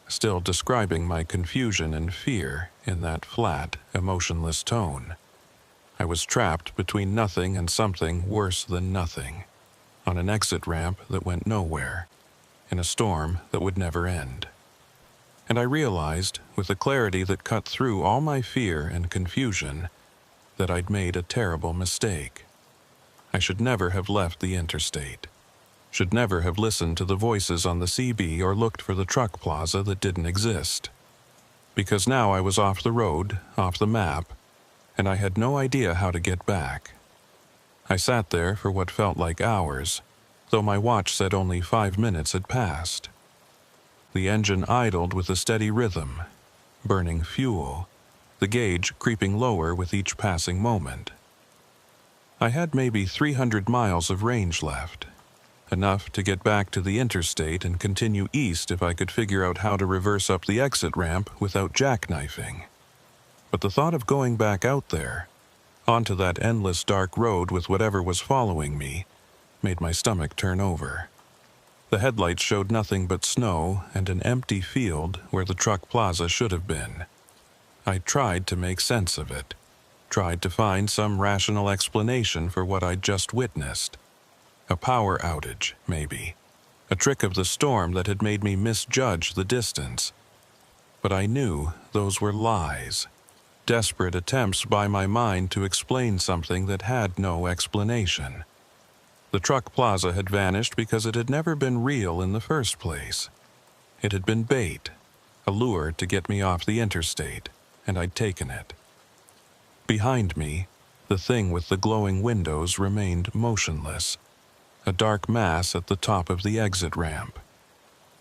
still describing my confusion and fear in that flat, emotionless tone. I was trapped between nothing and something worse than nothing, on an exit ramp that went nowhere, in a storm that would never end. And I realized, with a clarity that cut through all my fear and confusion, that I'd made a terrible mistake. I should never have left the interstate, should never have listened to the voices on the CB or looked for the truck plaza that didn't exist. Because now I was off the road, off the map, and I had no idea how to get back. I sat there for what felt like hours, though my watch said only 5 minutes had passed. The engine idled with a steady rhythm, burning fuel, the gauge creeping lower with each passing moment. I had maybe 300 miles of range left, enough to get back to the interstate and continue east if I could figure out how to reverse up the exit ramp without jackknifing. But the thought of going back out there, onto that endless dark road with whatever was following me, made my stomach turn over. The headlights showed nothing but snow and an empty field where the truck plaza should have been. I tried to make sense of it, tried to find some rational explanation for what I'd just witnessed. A power outage, maybe. A trick of the storm that had made me misjudge the distance. But I knew those were lies. Desperate attempts by my mind to explain something that had no explanation. The truck plaza had vanished because it had never been real in the first place. It had been bait, a lure to get me off the interstate, and I'd taken it. Behind me, the thing with the glowing windows remained motionless, a dark mass at the top of the exit ramp.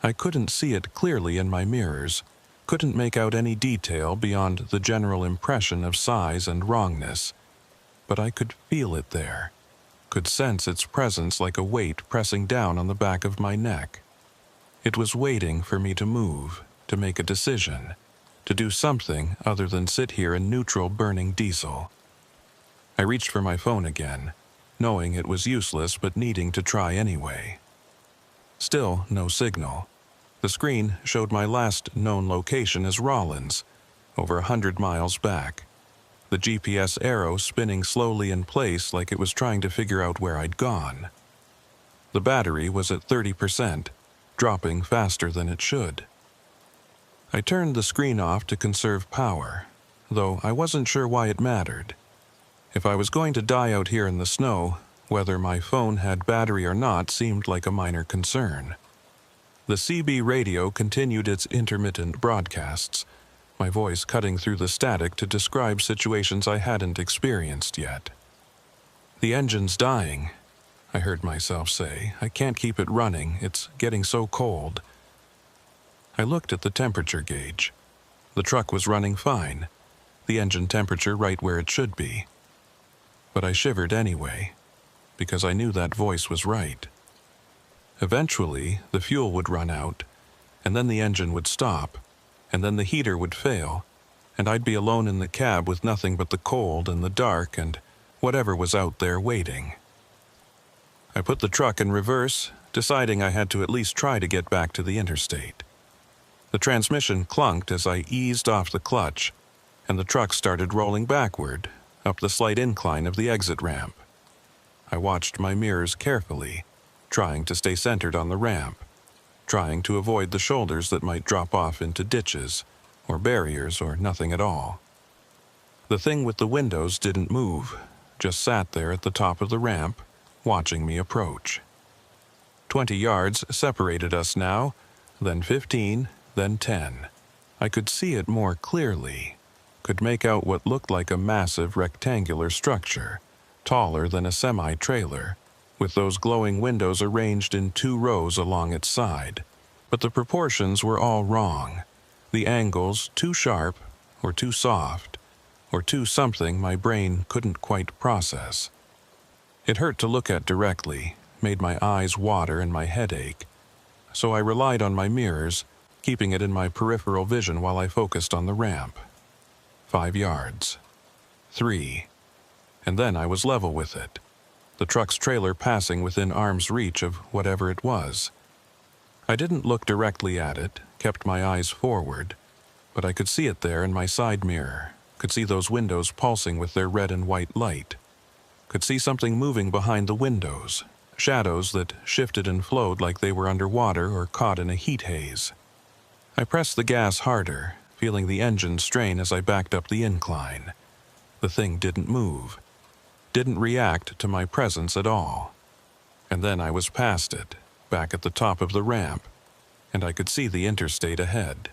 I couldn't see it clearly in my mirrors, couldn't make out any detail beyond the general impression of size and wrongness, but I could feel it there, could sense its presence like a weight pressing down on the back of my neck. It was waiting for me to move, to make a decision, to do something other than sit here in neutral burning diesel. I reached for my phone again, knowing it was useless but needing to try anyway. Still no signal. The screen showed my last known location as Rollins, over 100 miles back, the GPS arrow spinning slowly in place like it was trying to figure out where I'd gone. The battery was at 30%, dropping faster than it should. I turned the screen off to conserve power, though I wasn't sure why it mattered. If I was going to die out here in the snow, whether my phone had battery or not seemed like a minor concern. The CB radio continued its intermittent broadcasts, my voice cutting through the static to describe situations I hadn't experienced yet. "The engine's dying," I heard myself say. "I can't keep it running. It's getting so cold." I looked at the temperature gauge. The truck was running fine, the engine temperature right where it should be. But I shivered anyway, because I knew that voice was right. Eventually, the fuel would run out, and then the engine would stop, and then the heater would fail, and I'd be alone in the cab with nothing but the cold and the dark and whatever was out there waiting. I put the truck in reverse, deciding I had to at least try to get back to the interstate. The transmission clunked as I eased off the clutch, and the truck started rolling backward, up the slight incline of the exit ramp. I watched my mirrors carefully, trying to stay centered on the ramp, trying to avoid the shoulders that might drop off into ditches, or barriers, or nothing at all. The thing with the windows didn't move, just sat there at the top of the ramp, watching me approach. 20 yards separated us now, then 15, then 10. I could see it more clearly, could make out what looked like a massive rectangular structure, taller than a semi-trailer, with those glowing windows arranged in 2 rows along its side. But the proportions were all wrong. The angles too sharp, or too soft, or too something my brain couldn't quite process. It hurt to look at directly, made my eyes water and my head ache, so I relied on my mirrors, keeping it in my peripheral vision while I focused on the ramp. 5 yards. 3. And then I was level with it, the truck's trailer passing within arm's reach of whatever it was. I didn't look directly at it, kept my eyes forward, but I could see it there in my side mirror, could see those windows pulsing with their red and white light, could see something moving behind the windows, shadows that shifted and flowed like they were underwater or caught in a heat haze. I pressed the gas harder, feeling the engine strain as I backed up the incline. The thing didn't move, didn't react to my presence at all. And then I was past it, back at the top of the ramp, and I could see the interstate ahead.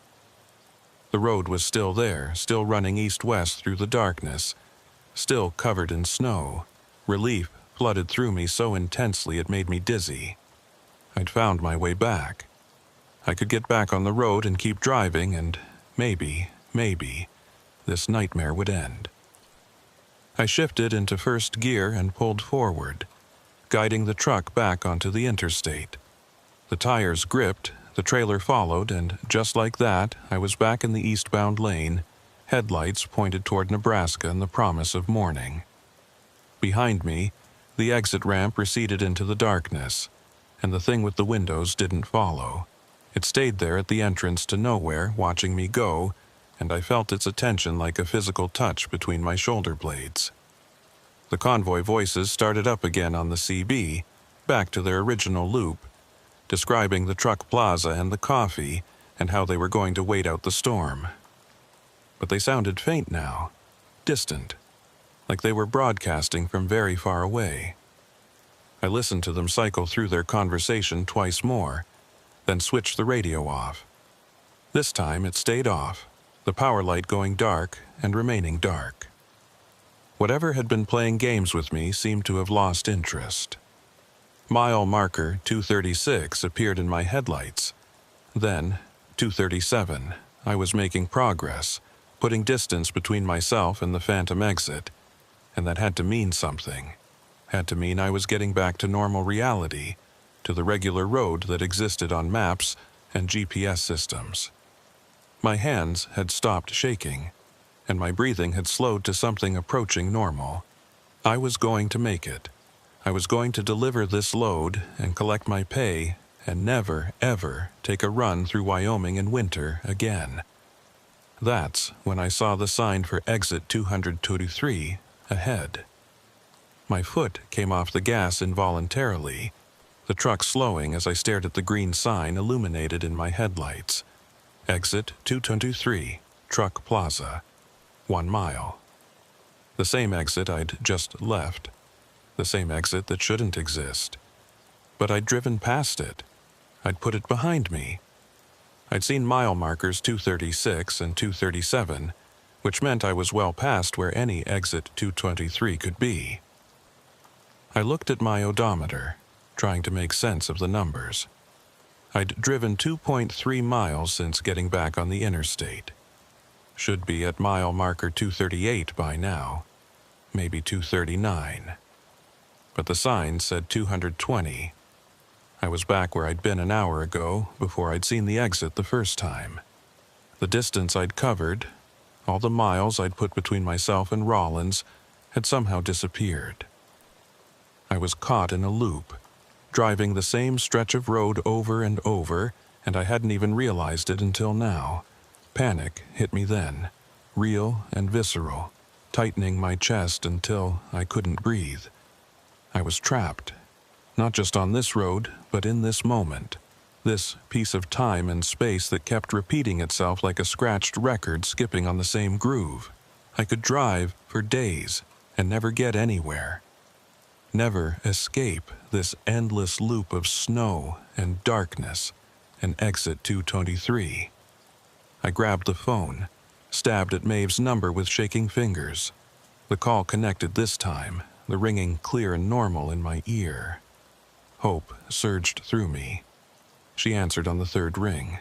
The road was still there, still running east-west through the darkness, still covered in snow. Relief flooded through me so intensely it made me dizzy. I'd found my way back. I could get back on the road and keep driving, and maybe, this nightmare would end. I shifted into first gear and pulled forward, guiding the truck back onto the interstate. The tires gripped, the trailer followed, and just like that, I was back in the eastbound lane, headlights pointed toward Nebraska and the promise of morning. Behind me, the exit ramp receded into the darkness, and the thing with the windows didn't follow. It stayed there at the entrance to nowhere, watching me go, and I felt its attention like a physical touch between my shoulder blades. The convoy voices started up again on the CB, back to their original loop, describing the truck plaza and the coffee and how they were going to wait out the storm. But they sounded faint now, distant, like they were broadcasting from very far away. I listened to them cycle through their conversation twice more, then switched the radio off. This time it stayed off, the power light going dark and remaining dark. Whatever had been playing games with me seemed to have lost interest. Mile marker 236 appeared in my headlights. Then, 237, I was making progress, putting distance between myself and the phantom exit, and that had to mean something. Had to mean I was getting back to normal reality, to the regular road that existed on maps and GPS systems. My hands had stopped shaking, and my breathing had slowed to something approaching normal. I was going to make it. I was going to deliver this load and collect my pay and never, ever take a run through Wyoming in winter again. That's when I saw the sign for exit 223 ahead. My foot came off the gas involuntarily, the truck slowing as I stared at the green sign illuminated in my headlights. Exit 223, Truck Plaza, 1 mile. The same exit I'd just left. The same exit that shouldn't exist. But I'd driven past it. I'd put it behind me. I'd seen mile markers 236 and 237, which meant I was well past where any exit 223 could be. I looked at my odometer, trying to make sense of the numbers. I'd driven 2.3 miles since getting back on the interstate. Should be at mile marker 238 by now, maybe 239. But the sign said 220. I was back where I'd been an hour ago before I'd seen the exit the first time. The distance I'd covered, all the miles I'd put between myself and Rollins, had somehow disappeared. I was caught in a loop, driving the same stretch of road over and over, and I hadn't even realized it until now. Panic hit me then, real and visceral, tightening my chest until I couldn't breathe. I was trapped, not just on this road, but in this moment, this piece of time and space that kept repeating itself like a scratched record skipping on the same groove. I could drive for days and never get anywhere. Never escape this endless loop of snow and darkness and exit 223. I grabbed the phone, stabbed at Maeve's number with shaking fingers. The call connected this time, the ringing clear and normal in my ear. Hope surged through me. She answered on the third ring.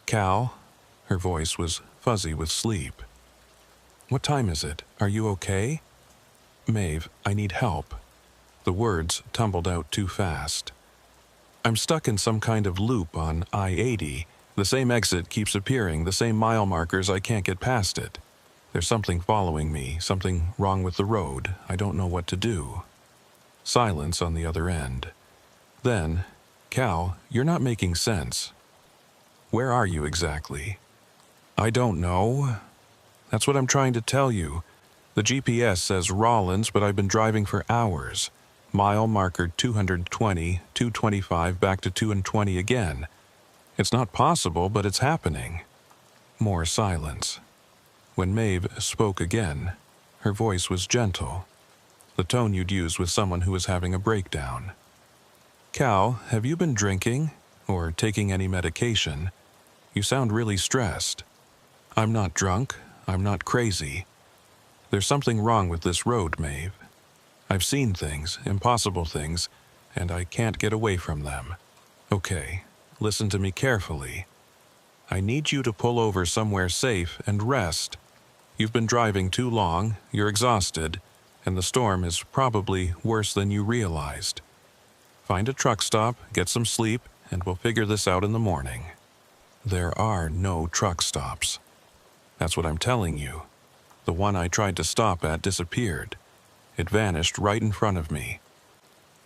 "Cal?" Her voice was fuzzy with sleep. "What time is it? Are you okay?" "Maeve, I need help." The words tumbled out too fast. "I'm stuck in some kind of loop on I-80. The same exit keeps appearing, the same mile markers, I can't get past it. There's something following me, something wrong with the road. I don't know what to do." Silence on the other end. Then, "Cal, you're not making sense. Where are you exactly?" "I don't know. That's what I'm trying to tell you. The GPS says Rollins, but I've been driving for hours. Mile marker 220, 225, back to 220 again. It's not possible, but it's happening." More silence. When Maeve spoke again, her voice was gentle, the tone you'd use with someone who was having a breakdown. "Cal, have you been drinking or taking any medication? You sound really stressed." "I'm not drunk. I'm not crazy. There's something wrong with this road, Maeve. I've seen things, impossible things, and I can't get away from them. Okay, listen to me carefully. I need you to pull over somewhere safe and rest. You've been driving too long, you're exhausted, and the storm is probably worse than you realized. Find a truck stop, get some sleep, and we'll figure this out in the morning." There are no truck stops. That's what I'm telling you. The one I tried to stop at disappeared. It vanished right in front of me.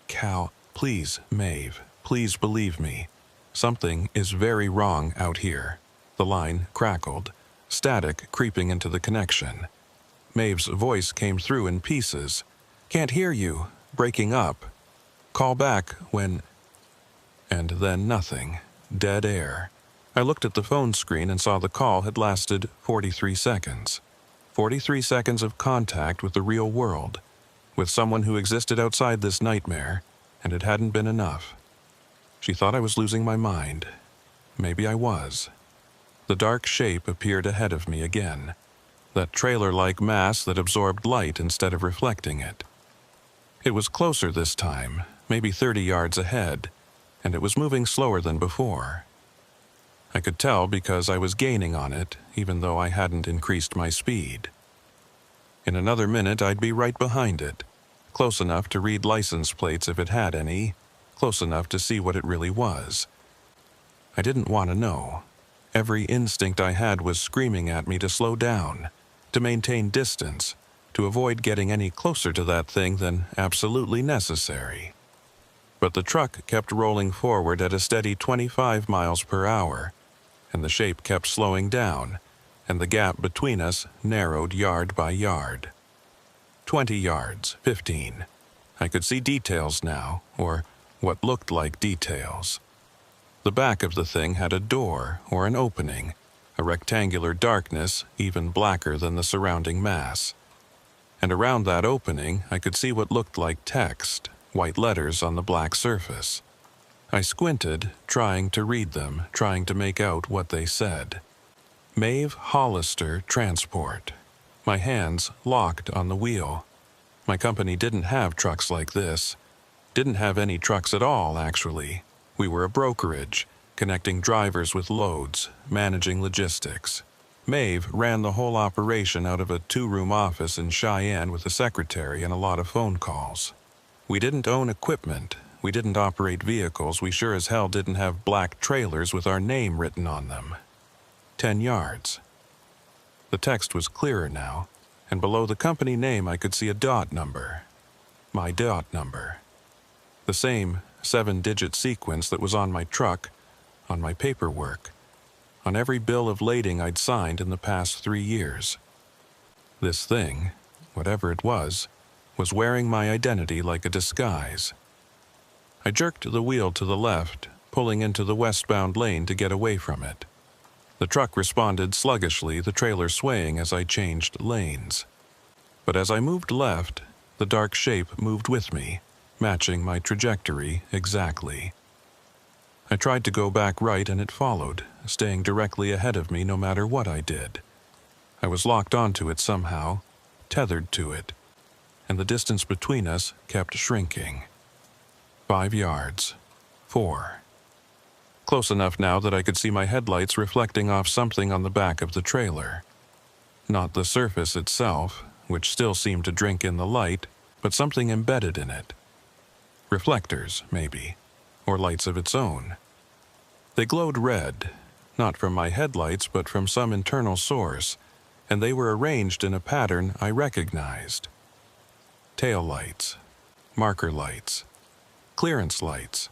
"Cal, please, Maeve, please believe me. Something is very wrong out here." The line crackled, static creeping into the connection. Maeve's voice came through in pieces. "Can't hear you, breaking up. Call back when..." And then nothing. Dead air. I looked at the phone screen and saw the call had lasted 43 seconds. 43 seconds of contact with the real world, with someone who existed outside this nightmare, and it hadn't been enough. She thought I was losing my mind. Maybe I was. The dark shape appeared ahead of me again, that trailer-like mass that absorbed light instead of reflecting it. It was closer this time, maybe 30 yards ahead, and it was moving slower than before. I could tell because I was gaining on it, even though I hadn't increased my speed. In another minute, I'd be right behind it, close enough to read license plates if it had any, close enough to see what it really was. I didn't want to know. Every instinct I had was screaming at me to slow down, to maintain distance, to avoid getting any closer to that thing than absolutely necessary. But the truck kept rolling forward at a steady 25 miles per hour, and the shape kept slowing down, and the gap between us narrowed yard by yard. 20 yards, 15. I could see details now, or what looked like details. The back of the thing had a door or an opening, a rectangular darkness even blacker than the surrounding mass. And around that opening, I could see what looked like text, white letters on the black surface. I squinted, trying to read them, trying to make out what they said. Maeve Hollister Transport. My hands locked on the wheel. My company didn't have trucks like this. Didn't have any trucks at all, actually. We were a brokerage, connecting drivers with loads, managing logistics. Maeve ran the whole operation out of a 2-room office in Cheyenne with a secretary and a lot of phone calls. We didn't own equipment. We didn't operate vehicles. We sure as hell didn't have black trailers with our name written on them. 10 yards. The text was clearer now, and below the company name I could see a dot number. My dot number. The same 7-digit sequence that was on my truck, on my paperwork, on every bill of lading I'd signed in the past 3 years. This thing, whatever it was wearing my identity like a disguise. I jerked the wheel to the left, pulling into the westbound lane to get away from it. The truck responded sluggishly, the trailer swaying as I changed lanes. But as I moved left, the dark shape moved with me, matching my trajectory exactly. I tried to go back right and it followed, staying directly ahead of me no matter what I did. I was locked onto it somehow, tethered to it, and the distance between us kept shrinking. 5 yards. 4. Close enough now that I could see my headlights reflecting off something on the back of the trailer. Not the surface itself, which still seemed to drink in the light, but something embedded in it. Reflectors, maybe, or lights of its own. They glowed red, not from my headlights but from some internal source, and they were arranged in a pattern I recognized. Tail lights, marker lights, clearance lights,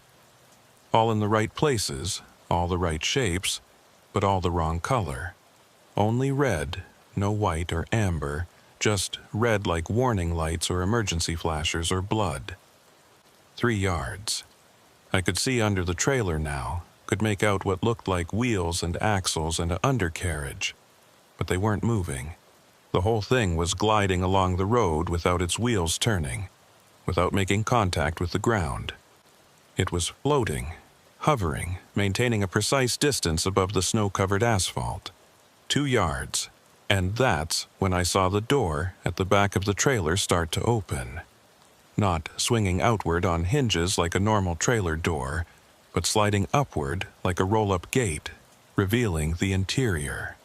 all in the right places, all the right shapes, but all the wrong color. Only red, no white or amber, just red like warning lights or emergency flashers or blood. 3 yards. I could see under the trailer now, could make out what looked like wheels and axles and an undercarriage, but they weren't moving. The whole thing was gliding along the road without its wheels turning, without making contact with the ground. It was floating, hovering, maintaining a precise distance above the snow-covered asphalt. 2 yards. And that's when I saw the door at the back of the trailer start to open. Not swinging outward on hinges like a normal trailer door, but sliding upward like a roll-up gate, revealing the interior.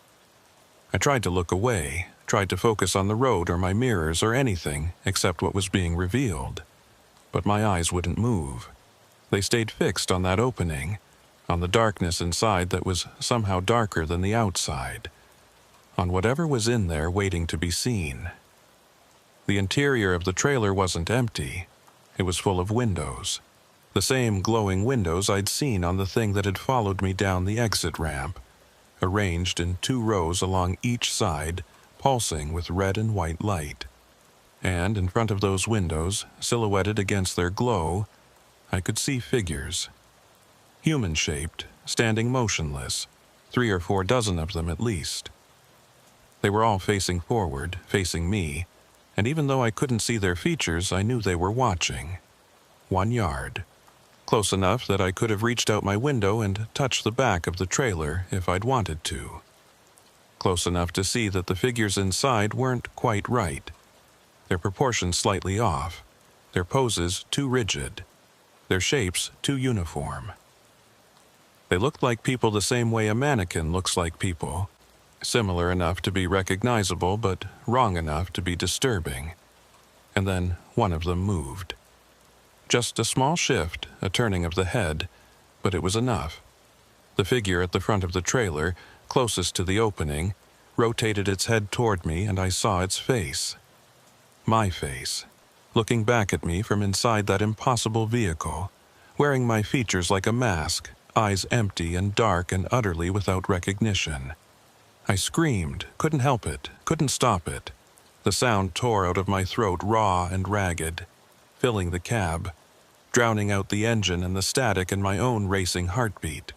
I tried to look away, tried to focus on the road or my mirrors or anything except what was being revealed. But my eyes wouldn't move. They stayed fixed on that opening, on the darkness inside that was somehow darker than the outside, on whatever was in there waiting to be seen. The interior of the trailer wasn't empty. It was full of windows. The same glowing windows I'd seen on the thing that had followed me down the exit ramp, arranged in 2 rows along each side, pulsing with red and white light. And in front of those windows, silhouetted against their glow, I could see figures. Human-shaped, standing motionless, 3 or 4 dozen of them at least. They were all facing forward, facing me, and even though I couldn't see their features, I knew they were watching. 1 yard. Close enough that I could have reached out my window and touched the back of the trailer if I'd wanted to. Close enough to see that the figures inside weren't quite right. Their proportions slightly off, their poses too rigid, their shapes too uniform. They looked like people the same way a mannequin looks like people. Similar enough to be recognizable, but wrong enough to be disturbing. And then one of them moved. Just a small shift, a turning of the head, but it was enough. The figure at the front of the trailer, closest to the opening, rotated its head toward me and I saw its face. My face, looking back at me from inside that impossible vehicle, wearing my features like a mask, eyes empty and dark and utterly without recognition. I screamed, couldn't help it, couldn't stop it. The sound tore out of my throat raw and ragged, filling the cab, drowning out the engine and the static in my own racing heartbeat.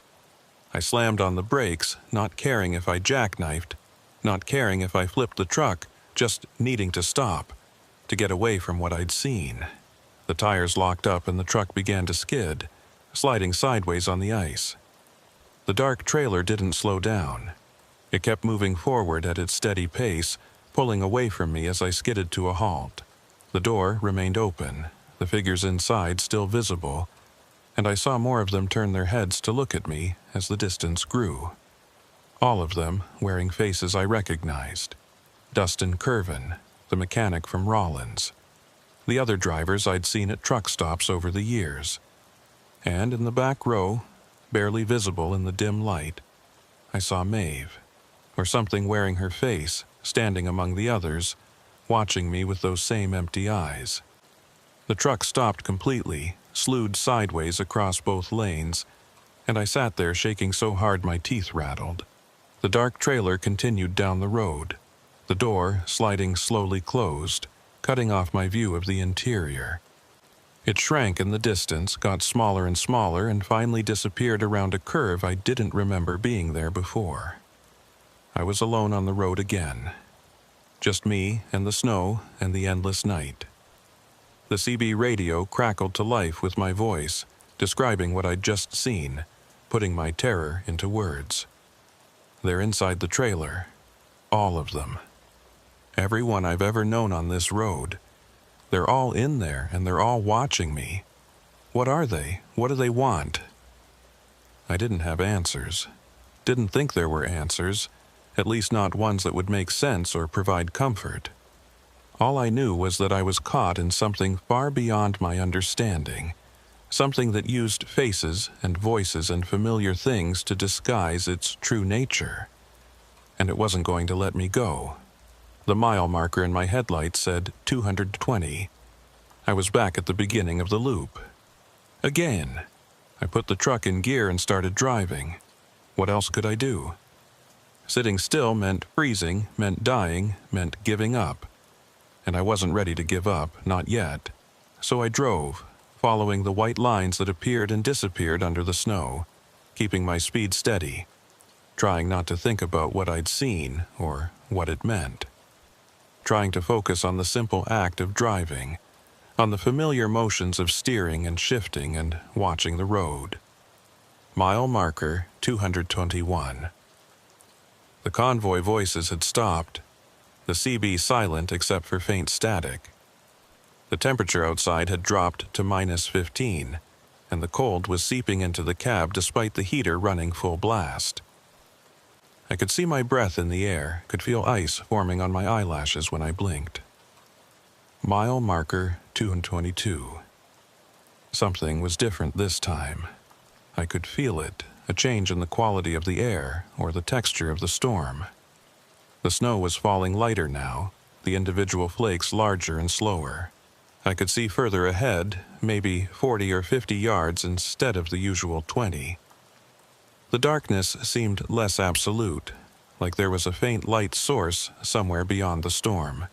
I slammed on the brakes, not caring if I jackknifed, not caring if I flipped the truck, just needing to stop, to get away from what I'd seen. The tires locked up and the truck began to skid, sliding sideways on the ice. The dark trailer didn't slow down. It kept moving forward at its steady pace, pulling away from me as I skidded to a halt. The door remained open, the figures inside still visible, and I saw more of them turn their heads to look at me as the distance grew. All of them wearing faces I recognized. Dustin Curvin, the mechanic from Rollins. The other drivers I'd seen at truck stops over the years. And in the back row, barely visible in the dim light, I saw Maeve, or something wearing her face, standing among the others, watching me with those same empty eyes. The truck stopped completely, slewed sideways across both lanes, and I sat there shaking so hard my teeth rattled. The dark trailer continued down the road, the door sliding slowly closed, cutting off my view of the interior. It shrank in the distance, got smaller and smaller, and finally disappeared around a curve I didn't remember being there before. I was alone on the road again. Just me and the snow and the endless night. The CB radio crackled to life with my voice, describing what I'd just seen, putting my terror into words. They're inside the trailer. All of them. Everyone I've ever known on this road. They're all in there, and they're all watching me. What are they? What do they want? I didn't have answers. Didn't think there were answers, at least not ones that would make sense or provide comfort. All I knew was that I was caught in something far beyond my understanding, something that used faces and voices and familiar things to disguise its true nature. And it wasn't going to let me go. The mile marker in my headlight said 220. I was back at the beginning of the loop. Again. I put the truck in gear and started driving. What else could I do? Sitting still meant freezing, meant dying, meant giving up. And I wasn't ready to give up, not yet. So I drove, following the white lines that appeared and disappeared under the snow, keeping my speed steady, trying not to think about what I'd seen or what it meant. Trying to focus on the simple act of driving, on the familiar motions of steering and shifting and watching the road. Mile marker 221. The convoy voices had stopped, the CB silent except for faint static. The temperature outside had dropped to -15, and the cold was seeping into the cab despite the heater running full blast. I could see my breath in the air, could feel ice forming on my eyelashes when I blinked. Mile marker 222. Something was different this time. I could feel it, a change in the quality of the air or the texture of the storm. The snow was falling lighter now, the individual flakes larger and slower. I could see further ahead, maybe 40 or 50 yards instead of the usual 20. The darkness seemed less absolute, like there was a faint light source somewhere beyond the storm.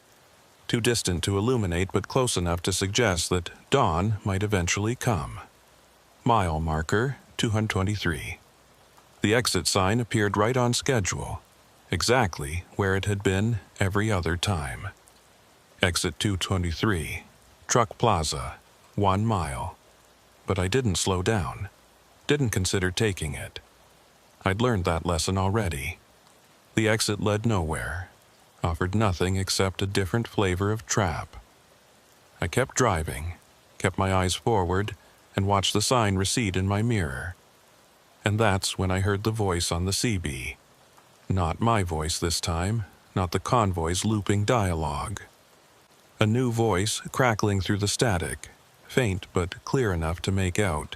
Too distant to illuminate but close enough to suggest that dawn might eventually come. Mile marker 223. The exit sign appeared right on schedule, exactly where it had been every other time. Exit 223, Truck Plaza, 1 mile. But I didn't slow down, didn't consider taking it. I'd learned that lesson already. The exit led nowhere, offered nothing except a different flavor of trap. I kept driving, kept my eyes forward, and watched the sign recede in my mirror. And that's when I heard the voice on the CB. Not my voice this time, not the convoy's looping dialogue. A new voice crackling through the static, faint but clear enough to make out.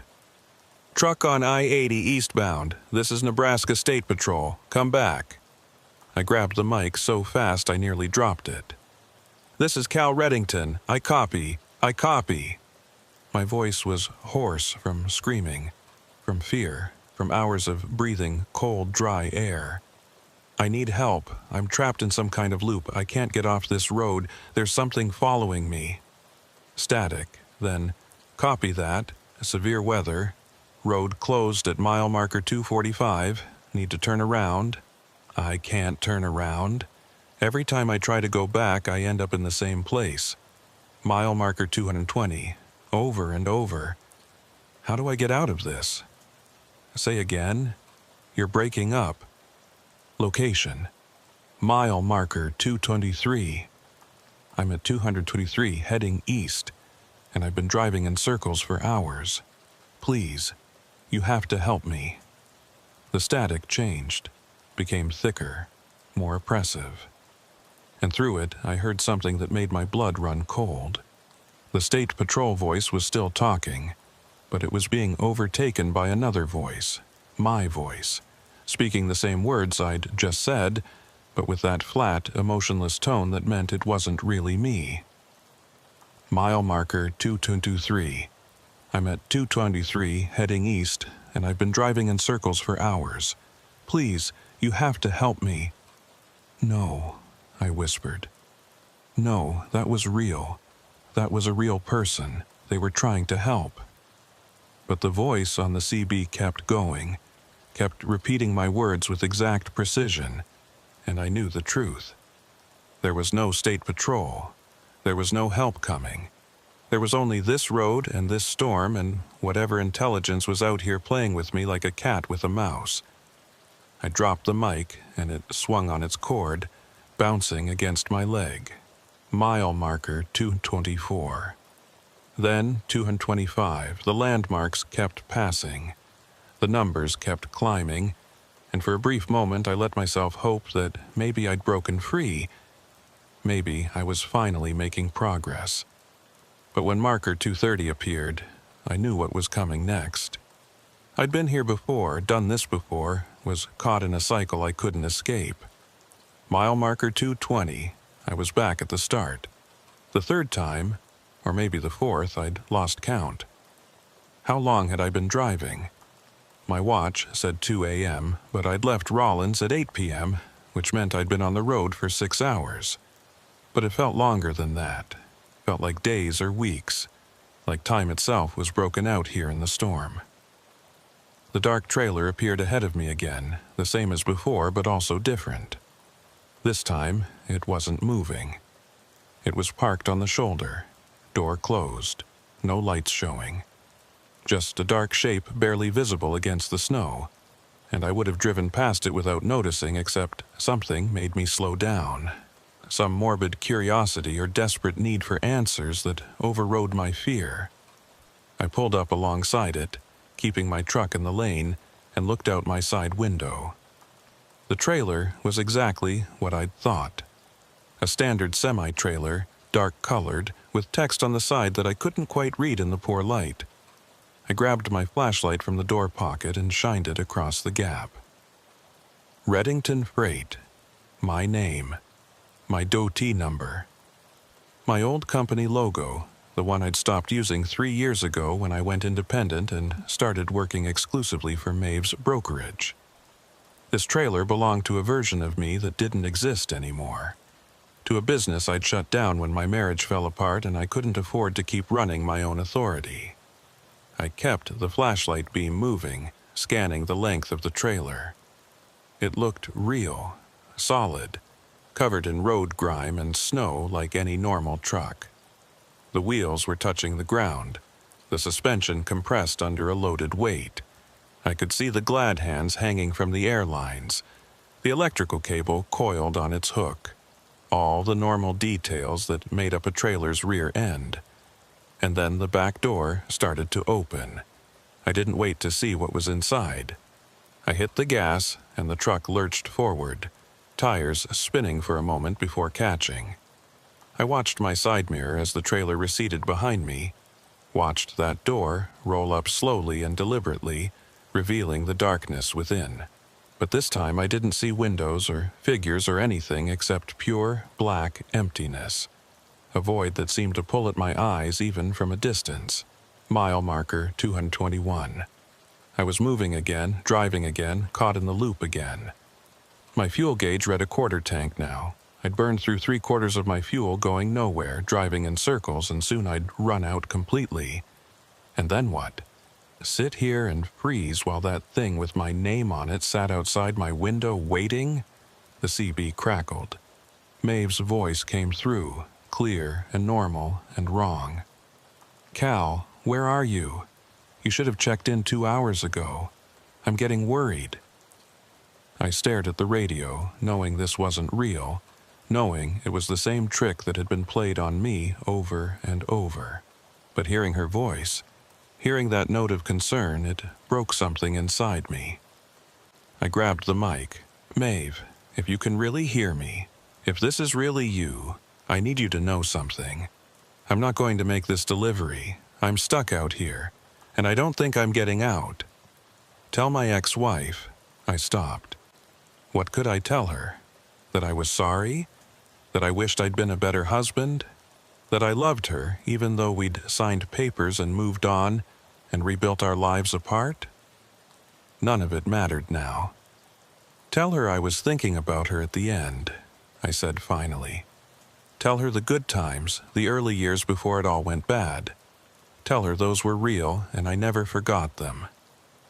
Truck on I-80 eastbound. This is Nebraska State Patrol. Come back. I grabbed the mic so fast I nearly dropped it. This is Cal Reddington. I copy. I copy. My voice was hoarse from screaming, from fear, from hours of breathing cold, dry air. I need help. I'm trapped in some kind of loop. I can't get off this road. There's something following me. Static. Then, copy that. severe weather, road closed at mile marker 245, need to turn around. I can't turn around. Every time I try to go back, I end up in the same place. Mile marker 220, over and over. How do I get out of this? Say again. You're breaking up. Location. Mile marker 223. I'm at 223 heading east, and I've been driving in circles for hours. Please, you have to help me. The static changed, became thicker, more oppressive. And through it, I heard something that made my blood run cold. The state patrol voice was still talking, but it was being overtaken by another voice, my voice, speaking the same words I'd just said, but with that flat, emotionless tone that meant it wasn't really me. Mile marker 223. I'm at 223 heading east, and I've been driving in circles for hours. Please, you have to help me. No, I whispered. No, that was real. That was a real person. They were trying to help. But the voice on the CB kept going, kept repeating my words with exact precision, and I knew the truth. There was no state patrol. There was no help coming. There was only this road and this storm and whatever intelligence was out here playing with me like a cat with a mouse. I dropped the mic, and it swung on its cord, bouncing against my leg. Mile marker 224. Then 225. The landmarks kept passing. The numbers kept climbing, and for a brief moment I let myself hope that maybe I'd broken free. Maybe I was finally making progress. But when marker 230 appeared, I knew what was coming next. I'd been here before, done this before, was caught in a cycle I couldn't escape. Mile marker 220, I was back at the start. The third time, or maybe the fourth, I'd lost count. How long had I been driving? My watch said 2 a.m., but I'd left Rollins at 8 p.m., which meant I'd been on the road for 6 hours. But it felt longer than that. Felt like days or weeks, like time itself was broken out here in the storm. The dark trailer appeared ahead of me again, the same as before, but also different. This time, it wasn't moving. It was parked on the shoulder, door closed, no lights showing. Just a dark shape barely visible against the snow, and I would have driven past it without noticing, except something made me slow down. Some morbid curiosity or desperate need for answers that overrode my fear. I pulled up alongside it, keeping my truck in the lane, and looked out my side window. The trailer was exactly what I'd thought. A standard semi-trailer, dark-colored, with text on the side that I couldn't quite read in the poor light. I grabbed my flashlight from the door pocket and shined it across the gap. Reddington Freight. My name. My DOT number. My old company logo, the one I'd stopped using 3 years ago when I went independent and started working exclusively for Maeve's brokerage. This trailer belonged to a version of me that didn't exist anymore. To a business I'd shut down when my marriage fell apart and I couldn't afford to keep running my own authority. I kept the flashlight beam moving, scanning the length of the trailer. It looked real, solid, covered in road grime and snow like any normal truck. The wheels were touching the ground, the suspension compressed under a loaded weight. I could see the glad hands hanging from the airlines, the electrical cable coiled on its hook, all the normal details that made up a trailer's rear end. And then the back door started to open. I didn't wait to see what was inside. I hit the gas and the truck lurched forward, tires spinning for a moment before catching. I watched my side mirror as the trailer receded behind me, watched that door roll up slowly and deliberately, revealing the darkness within. But this time I didn't see windows or figures or anything except pure, black emptiness. A void that seemed to pull at my eyes even from a distance. Mile marker 221. I was moving again, driving again, caught in the loop again. My fuel gauge read a quarter tank now. I'd burned through 3/4 of my fuel going nowhere, driving in circles, and soon I'd run out completely. And then what? Sit here and freeze while that thing with my name on it sat outside my window waiting? The CB crackled. Maeve's voice came through, clear and normal and wrong. Cal, where are you? You should have checked in 2 hours ago. I'm getting worried. I stared at the radio, knowing this wasn't real, knowing it was the same trick that had been played on me over and over. But hearing her voice, hearing that note of concern, it broke something inside me. I grabbed the mic. Maeve, if you can really hear me, if this is really you, I need you to know something. I'm not going to make this delivery. I'm stuck out here, and I don't think I'm getting out. Tell my ex-wife. I stopped. What could I tell her? That I was sorry? That I wished I'd been a better husband? That I loved her even though we'd signed papers and moved on and rebuilt our lives apart? None of it mattered now. Tell her I was thinking about her at the end, I said finally. Tell her the good times, the early years before it all went bad. Tell her those were real and I never forgot them.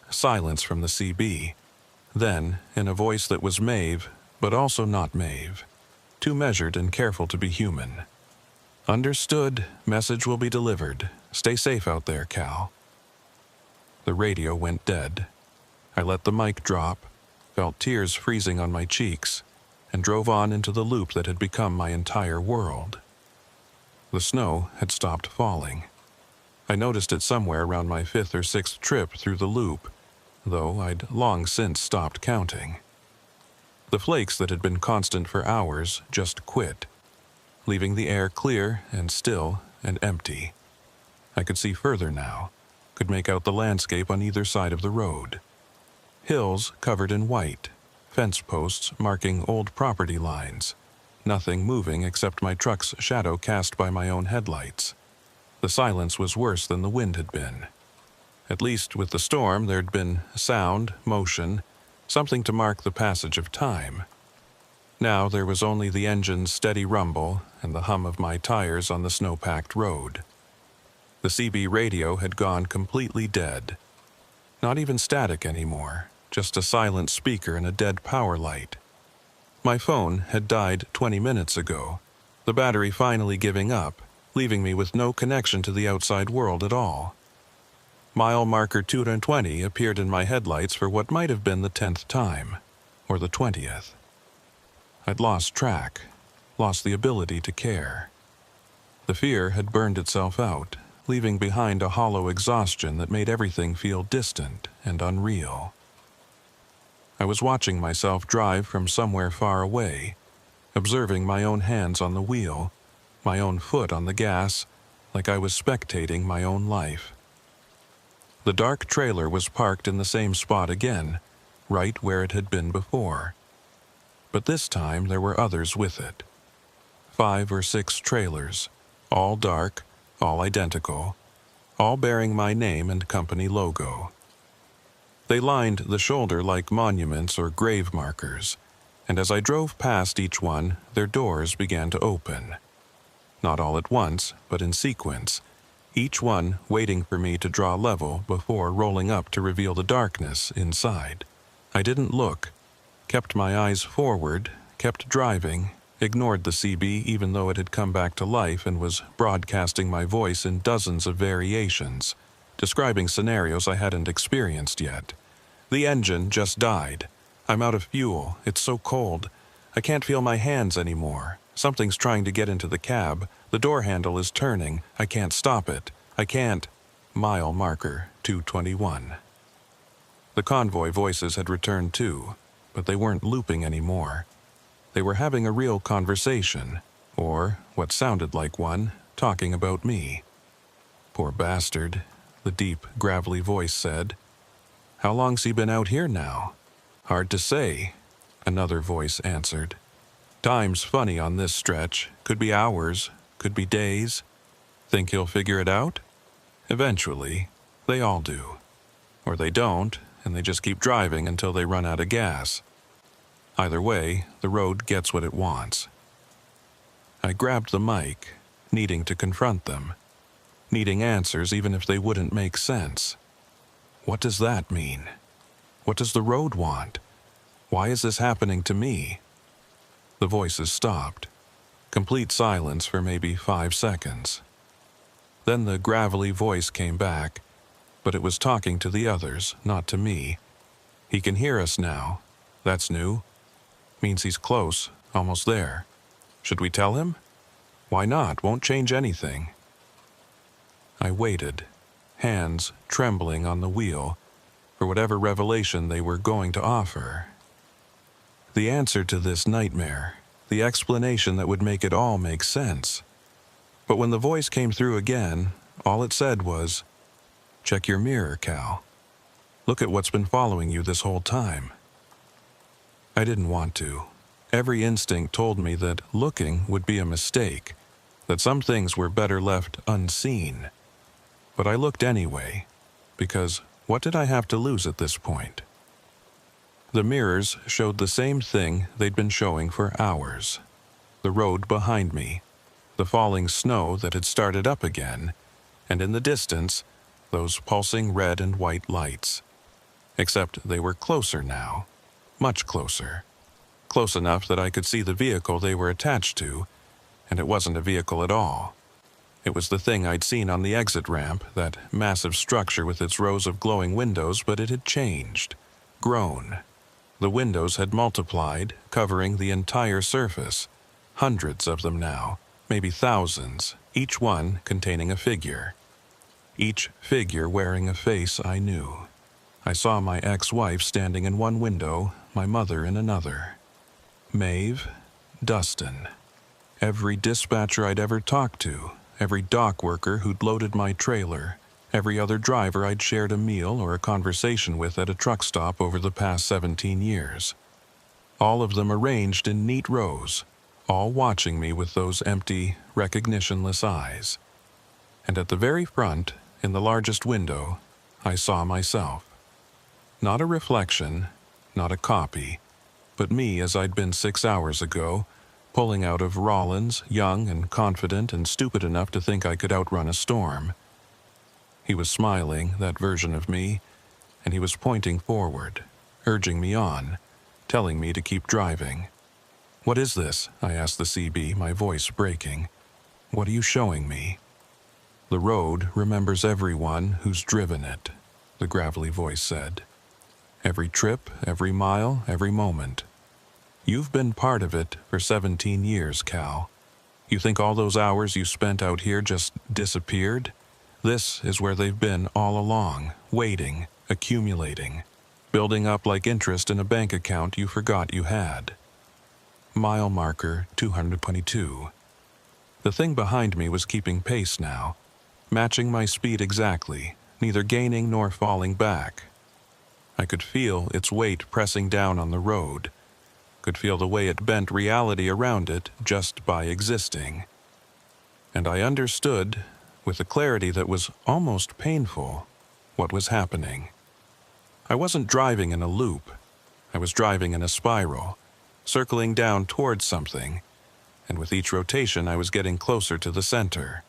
Silence from the CB. Then, in a voice that was Maeve, but also not Maeve. Too measured and careful to be human. Understood. Message will be delivered. Stay safe out there, Cal. The radio went dead. I let the mic drop, felt tears freezing on my cheeks, and drove on into the loop that had become my entire world. The snow had stopped falling. I noticed it somewhere around my 5th or 6th trip through the loop, though I'd long since stopped counting. The flakes that had been constant for hours just quit, leaving the air clear and still and empty. I could see further now, could make out the landscape on either side of the road. Hills covered in white, fence posts marking old property lines, nothing moving except my truck's shadow cast by my own headlights. The silence was worse than the wind had been. At least with the storm there'd been sound, motion, something to mark the passage of time. Now there was only the engine's steady rumble and the hum of my tires on the snow-packed road. The CB radio had gone completely dead. Not even static anymore, just a silent speaker and a dead power light. My phone had died 20 minutes ago, the battery finally giving up, leaving me with no connection to the outside world at all. Mile marker 220 appeared in my headlights for what might have been the 10th time, or the 20th. I'd lost track, lost the ability to care. The fear had burned itself out, leaving behind a hollow exhaustion that made everything feel distant and unreal. I was watching myself drive from somewhere far away, observing my own hands on the wheel, my own foot on the gas, like I was spectating my own life. The dark trailer was parked in the same spot again, right where it had been before. But this time there were others with it. 5 or 6 trailers, all dark, all identical, all bearing my name and company logo. They lined the shoulder like monuments or grave markers, and as I drove past each one, their doors began to open. Not all at once, but in sequence, each one waiting for me to draw level before rolling up to reveal the darkness inside. I didn't look, kept my eyes forward, kept driving, ignored the CB even though it had come back to life and was broadcasting my voice in dozens of variations, describing scenarios I hadn't experienced yet. The engine just died. I'm out of fuel. It's so cold. I can't feel my hands anymore. Something's trying to get into the cab. The door handle is turning. I can't stop it. I can't. Mile marker 221. The convoy voices had returned too, but they weren't looping anymore. They were having a real conversation, or what sounded like one, talking about me. Poor bastard, the deep, gravelly voice said. How long's he been out here now? Hard to say, another voice answered. Time's funny on this stretch. Could be hours, could be days. Think he'll figure it out? Eventually. They all do. Or they don't, and they just keep driving until they run out of gas. Either way, the road gets what it wants. I grabbed the mic, needing to confront them, needing answers even if they wouldn't make sense. What does that mean? What does the road want? Why is this happening to me? The voices stopped. Complete silence for maybe 5 seconds. Then the gravelly voice came back, but it was talking to the others, not to me. He can hear us now. That's new. Means he's close, almost there. Should we tell him? Why not? Won't change anything. I waited, hands trembling on the wheel, for whatever revelation they were going to offer. The answer to this nightmare, the explanation that would make it all make sense. But when the voice came through again, all it said was, "Check your mirror, Cal. Look at what's been following you this whole time." I didn't want to. Every instinct told me that looking would be a mistake, that some things were better left unseen. But I looked anyway, because what did I have to lose at this point? The mirrors showed the same thing they'd been showing for hours. The road behind me, the falling snow that had started up again, and in the distance, those pulsing red and white lights. Except they were closer now, much closer. Close enough that I could see the vehicle they were attached to, and it wasn't a vehicle at all. It was the thing I'd seen on the exit ramp, that massive structure with its rows of glowing windows, but it had changed, grown. The windows had multiplied, covering the entire surface. Hundreds of them now, maybe thousands, each one containing a figure. Each figure wearing a face I knew. I saw my ex-wife standing in one window, my mother in another. Maeve, Dustin. Every dispatcher I'd ever talked to, every dock worker who'd loaded my trailer, every other driver I'd shared a meal or a conversation with at a truck stop over the past 17 years. All of them arranged in neat rows, all watching me with those empty, recognitionless eyes. And at the very front, in the largest window, I saw myself. Not a reflection, not a copy, but me as I'd been 6 hours ago, pulling out of Rollins, young and confident and stupid enough to think I could outrun a storm. He was smiling, that version of me, and he was pointing forward, urging me on, telling me to keep driving. "What is this?" I asked the CB, my voice breaking. "What are you showing me?" "The road remembers everyone who's driven it," the gravelly voice said. "Every trip, every mile, every moment. You've been part of it for 17 years, Cal. You think all those hours you spent out here just disappeared? This is where they've been all along, waiting, accumulating, building up like interest in a bank account you forgot you had." Mile marker 222. The thing behind me was keeping pace now, matching my speed exactly, neither gaining nor falling back. I could feel its weight pressing down on the road, could feel the way it bent reality around it just by existing. And I understood, with a clarity that was almost painful, what was happening. I wasn't driving in a loop. I was driving in a spiral, circling down towards something, and with each rotation I was getting closer to the center,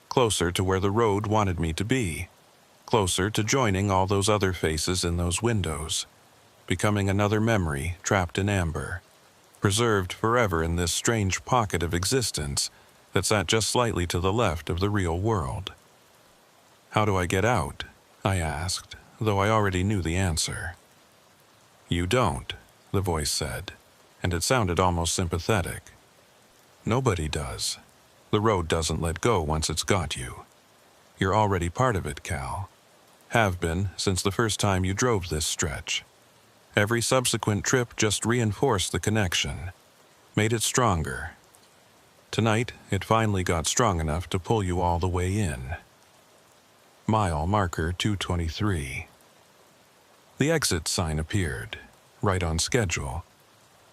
closer to where the road wanted me to be, closer to joining all those other faces in those windows, becoming another memory trapped in amber, preserved forever in this strange pocket of existence that sat just slightly to the left of the real world. "How do I get out?" I asked, though I already knew the answer. "You don't," the voice said, and it sounded almost sympathetic. "Nobody does. The road doesn't let go once it's got you. You're already part of it, Cal. Have been since the first time you drove this stretch. Every subsequent trip just reinforced the connection, made it stronger. Tonight, it finally got strong enough to pull you all the way in." Mile marker 223. The exit sign appeared, right on schedule,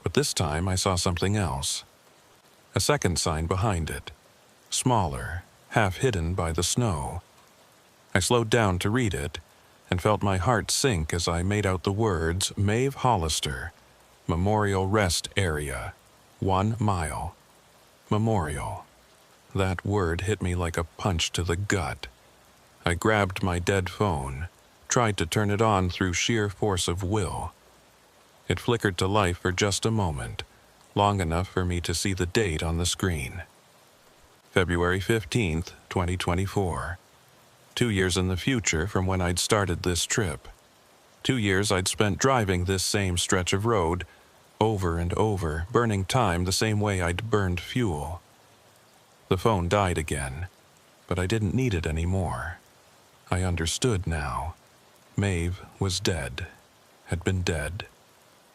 but this time I saw something else. A second sign behind it, smaller, half hidden by the snow. I slowed down to read it, and felt my heart sink as I made out the words Maeve Hollister, Memorial Rest Area, 1 mile. Memorial. That word hit me like a punch to the gut. I grabbed my dead phone, tried to turn it on through sheer force of will. It flickered to life for just a moment, long enough for me to see the date on the screen. February 15th, 2024. 2 years in the future from when I'd started this trip. 2 years I'd spent driving this same stretch of road, over and over, burning time the same way I'd burned fuel. The phone died again, but I didn't need it anymore. I understood now. Maeve was dead, had been dead,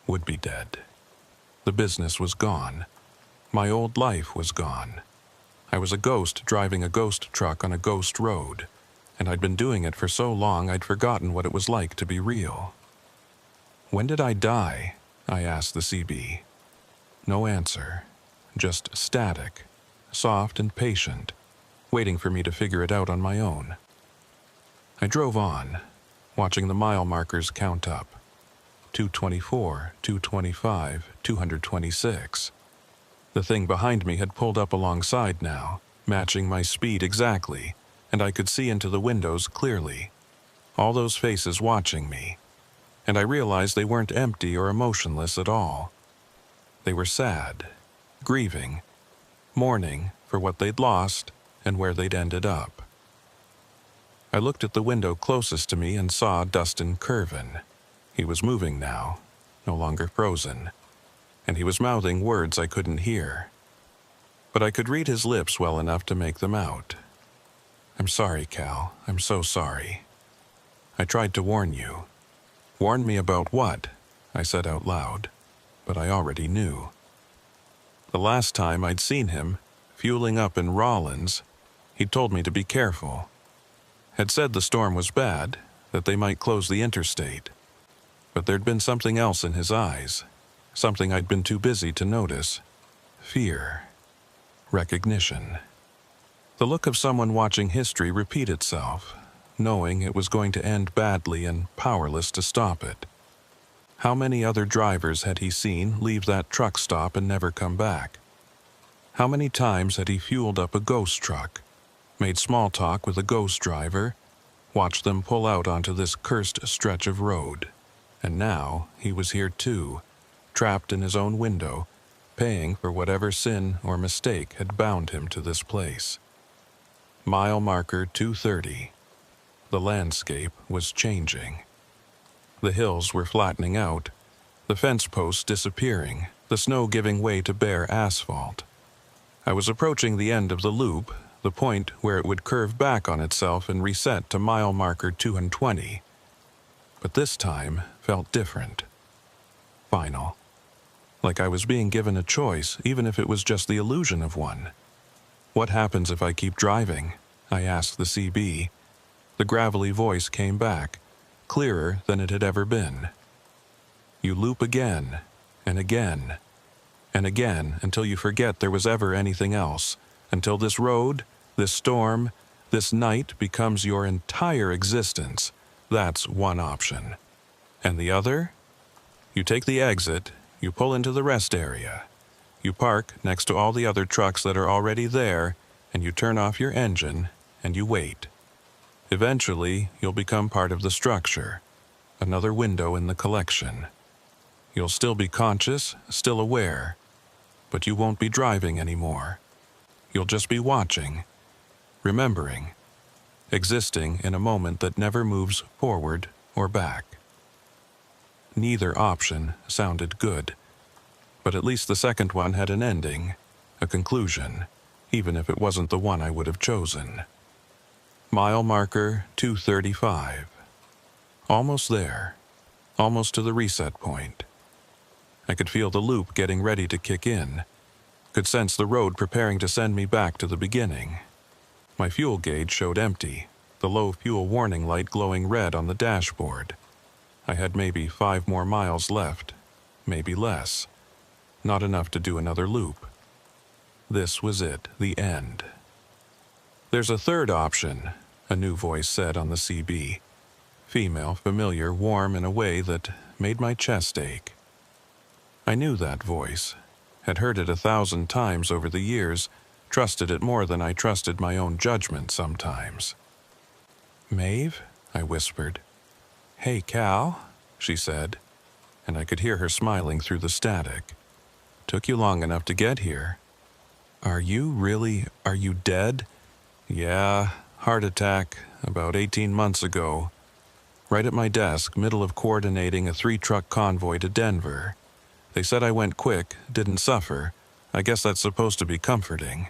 would be dead. The business was gone. My old life was gone. I was a ghost driving a ghost truck on a ghost road, and I'd been doing it for so long I'd forgotten what it was like to be real. When did I die? I asked the CB. No answer, just static, soft and patient, waiting for me to figure it out on my own. I drove on, watching the mile markers count up. 224, 225, 226. The thing behind me had pulled up alongside now, matching my speed exactly, and I could see into the windows clearly. All those faces watching me. And I realized they weren't empty or emotionless at all. They were sad, grieving, mourning for what they'd lost and where they'd ended up. I looked at the window closest to me and saw Dustin Curvin. He was moving now, no longer frozen, and he was mouthing words I couldn't hear. But I could read his lips well enough to make them out. I'm sorry, Cal. I'm so sorry. I tried to warn you. Warn me about what? I said out loud, but I already knew. The last time I'd seen him, fueling up in Rollins, he'd told me to be careful. Had said the storm was bad, that they might close the interstate. But there'd been something else in his eyes, something I'd been too busy to notice. Fear. Recognition. The look of someone watching history repeat itself, knowing it was going to end badly and powerless to stop it. How many other drivers had he seen leave that truck stop and never come back? How many times had he fueled up a ghost truck, made small talk with a ghost driver, watched them pull out onto this cursed stretch of road? And now he was here too, trapped in his own window, paying for whatever sin or mistake had bound him to this place. Mile marker 230. The landscape was changing. The hills were flattening out, the fence posts disappearing, the snow giving way to bare asphalt. I was approaching the end of the loop, the point where it would curve back on itself and reset to mile marker 220. But this time felt different. Final. Like I was being given a choice, even if it was just the illusion of one. What happens if I keep driving? I asked the CB. The gravelly voice came back, clearer than it had ever been. You loop again, and again, and again until you forget there was ever anything else, until this road, this storm, this night becomes your entire existence. That's one option. And the other? You take the exit, you pull into the rest area. You park next to all the other trucks that are already there, and you turn off your engine, and you wait. Eventually, you'll become part of the structure, another window in the collection. You'll still be conscious, still aware, but you won't be driving anymore. You'll just be watching, remembering, existing in a moment that never moves forward or back. Neither option sounded good, but at least the second one had an ending, a conclusion, even if it wasn't the one I would have chosen. Mile marker 235. Almost there, almost to the reset point. I could feel the loop getting ready to kick in, could sense the road preparing to send me back to the beginning. My fuel gauge showed empty, the low fuel warning light glowing red on the dashboard. I had maybe 5 more miles left, maybe less. Not enough to do another loop. This was it, the end. There's a third option, a new voice said on the CB. Female, familiar, warm in a way that made my chest ache. I knew that voice, had heard it 1,000 times over the years, trusted it more than I trusted my own judgment sometimes. Maeve? I whispered. "Hey, Cal," she said, and I could hear her smiling through the static. "Took you long enough to get here. Are you dead?" "Yeah, heart attack, about 18 months ago. Right at my desk, middle of coordinating a 3-truck convoy to Denver. They said I went quick, didn't suffer. I guess that's supposed to be comforting."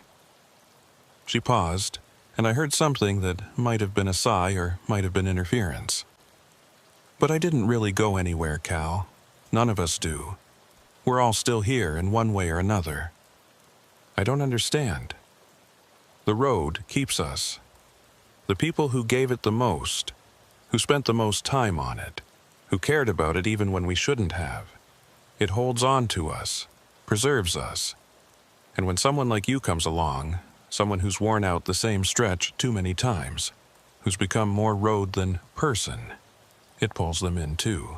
She paused, and I heard something that might have been a sigh or might have been interference. "But I didn't really go anywhere, Cal. None of us do. We're all still here in one way or another." "I don't understand." "The road keeps us. The people who gave it the most, who spent the most time on it, who cared about it even when we shouldn't have. It holds on to us, preserves us. And when someone like you comes along, someone who's worn out the same stretch too many times, who's become more road than person, it pulls them in too."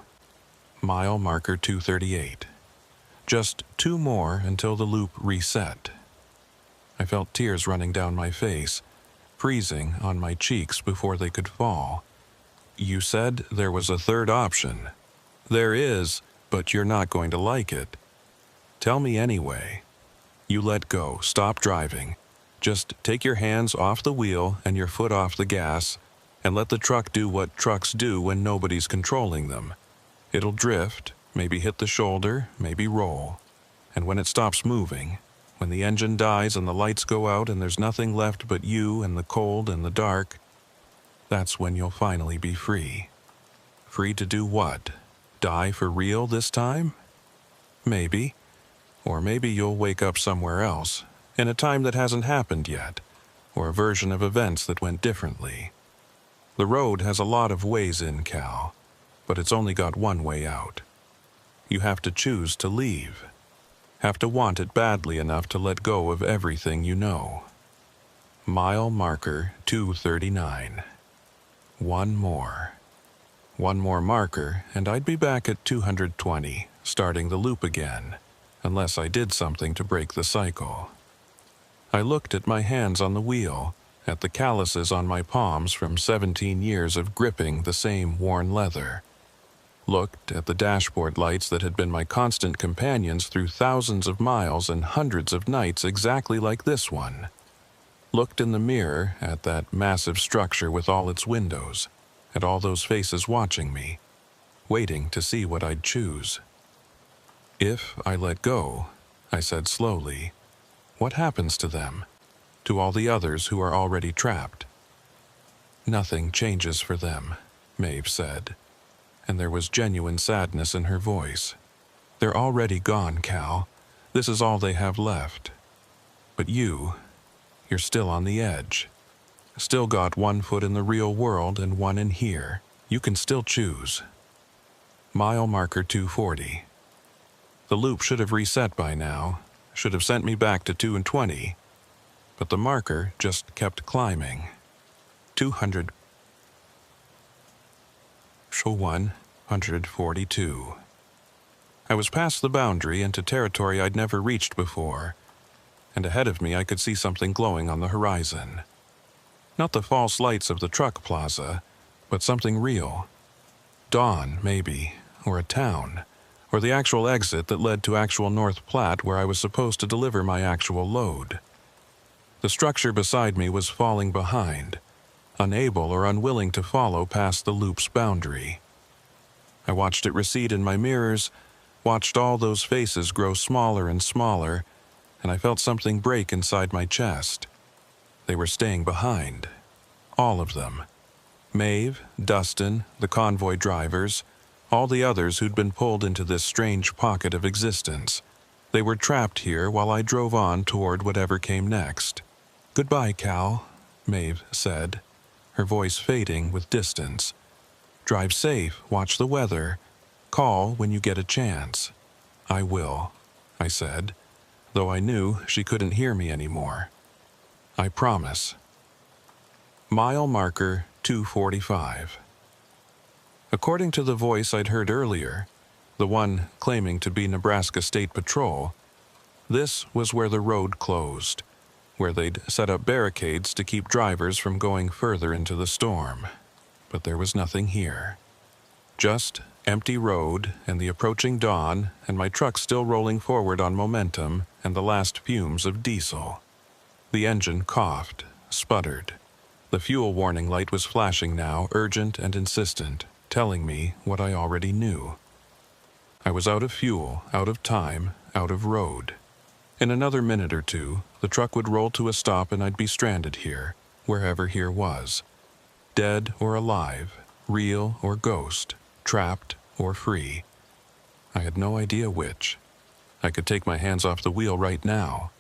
Mile marker 238. Just 2 more until the loop reset. I felt tears running down my face, freezing on my cheeks before they could fall. "You said there was a third option." "There is, but you're not going to like it." "Tell me anyway." "You let go, stop driving. Just take your hands off the wheel and your foot off the gas, and let the truck do what trucks do when nobody's controlling them. It'll drift, maybe hit the shoulder, maybe roll. And when it stops moving, when the engine dies and the lights go out and there's nothing left but you and the cold and the dark, that's when you'll finally be free." "Free to do what? Die for real this time?" "Maybe. Or maybe you'll wake up somewhere else, in a time that hasn't happened yet, or a version of events that went differently. The road has a lot of ways in, Cal, but it's only got one way out. You have to choose to leave. Have to want it badly enough to let go of everything you know." Mile marker 239. One more. One more marker, and I'd be back at 220, starting the loop again, unless I did something to break the cycle. I looked at my hands on the wheel, at the calluses on my palms from 17 years of gripping the same worn leather. Looked at the dashboard lights that had been my constant companions through thousands of miles and hundreds of nights exactly like this one. Looked in the mirror at that massive structure with all its windows, at all those faces watching me, waiting to see what I'd choose. "If I let go," I said slowly, "what happens to them? To all the others who are already trapped?" "Nothing changes for them," Maeve said, and there was genuine sadness in her voice. "They're already gone, Cal. This is all they have left. But you're still on the edge. Still got one foot in the real world and one in here. You can still choose." Mile marker 240. The loop should have reset by now, should have sent me back to 220, but the marker just kept climbing. 200. Show 142. I was past the boundary into territory I'd never reached before, and ahead of me I could see something glowing on the horizon. Not the false lights of the truck plaza, but something real. Dawn, maybe, or a town, or the actual exit that led to actual North Platte where I was supposed to deliver my actual load. The structure beside me was falling behind, unable or unwilling to follow past the loop's boundary. I watched it recede in my mirrors, watched all those faces grow smaller and smaller, and I felt something break inside my chest. They were staying behind. All of them. Maeve, Dustin, the convoy drivers, all the others who'd been pulled into this strange pocket of existence. They were trapped here while I drove on toward whatever came next. "Goodbye, Cal," Maeve said, her voice fading with distance. "Drive safe, watch the weather. Call when you get a chance." "I will," I said, though I knew she couldn't hear me anymore. "I promise." Mile marker 245. According to the voice I'd heard earlier, the one claiming to be Nebraska State Patrol, this was where the road closed, where they'd set up barricades to keep drivers from going further into the storm. But there was nothing here. Just empty road and the approaching dawn, and my truck still rolling forward on momentum and the last fumes of diesel. The engine coughed, sputtered. The fuel warning light was flashing now, urgent and insistent, telling me what I already knew. I was out of fuel, out of time, out of road. In another minute or two, the truck would roll to a stop and I'd be stranded here, wherever here was. Dead or alive, real or ghost, trapped or free. I had no idea which. I could take my hands off the wheel right now.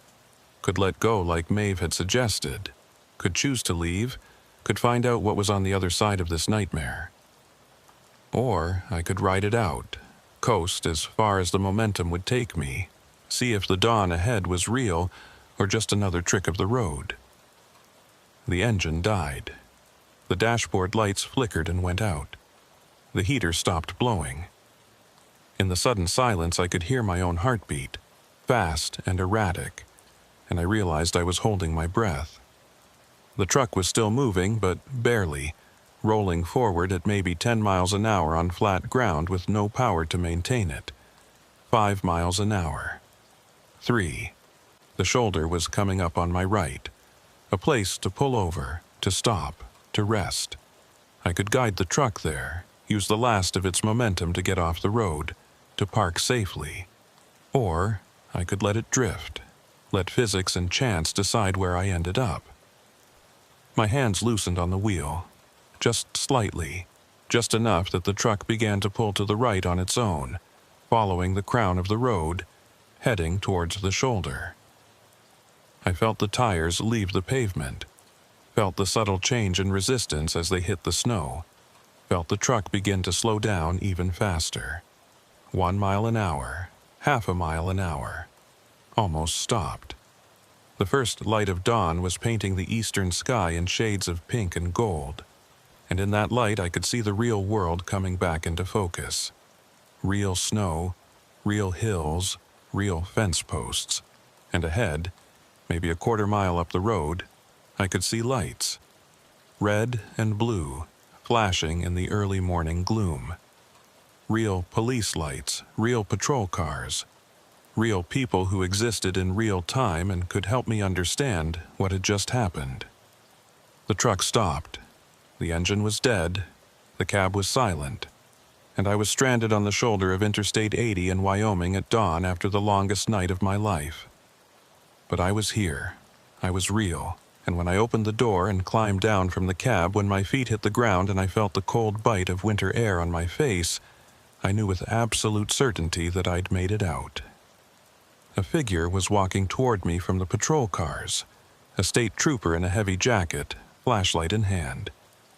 Could let go like Maeve had suggested. Could choose to leave. Could find out what was on the other side of this nightmare. Or I could ride it out, coast as far as the momentum would take me, see if the dawn ahead was real or just another trick of the road. The engine died. The dashboard lights flickered and went out. The heater stopped blowing. In the sudden silence, I could hear my own heartbeat, fast and erratic, and I realized I was holding my breath. The truck was still moving, but barely, rolling forward at maybe 10 miles an hour on flat ground with no power to maintain it. 5 miles an hour. 3. The shoulder was coming up on my right. A place to pull over, to stop, to rest. I could guide the truck there, use the last of its momentum to get off the road, to park safely. Or I could let it drift, let physics and chance decide where I ended up. My hands loosened on the wheel, just slightly, just enough that the truck began to pull to the right on its own, following the crown of the road, heading towards the shoulder. I felt the tires leave the pavement, felt the subtle change in resistance as they hit the snow, felt the truck begin to slow down even faster. 1 mile an hour, half a mile an hour. Almost stopped. The first light of dawn was painting the eastern sky in shades of pink and gold, and in that light I could see the real world coming back into focus. Real snow, real hills, real fence posts, and ahead, maybe a quarter mile up the road, I could see lights, red and blue, flashing in the early morning gloom. Real police lights, real patrol cars, real people who existed in real time and could help me understand what had just happened. The truck stopped. The engine was dead. The cab was silent. And I was stranded on the shoulder of Interstate 80 in Wyoming at dawn after the longest night of my life. But I was here. I was real. And when I opened the door and climbed down from the cab, when my feet hit the ground and I felt the cold bite of winter air on my face, I knew with absolute certainty that I'd made it out. A figure was walking toward me from the patrol cars, a state trooper in a heavy jacket, flashlight in hand.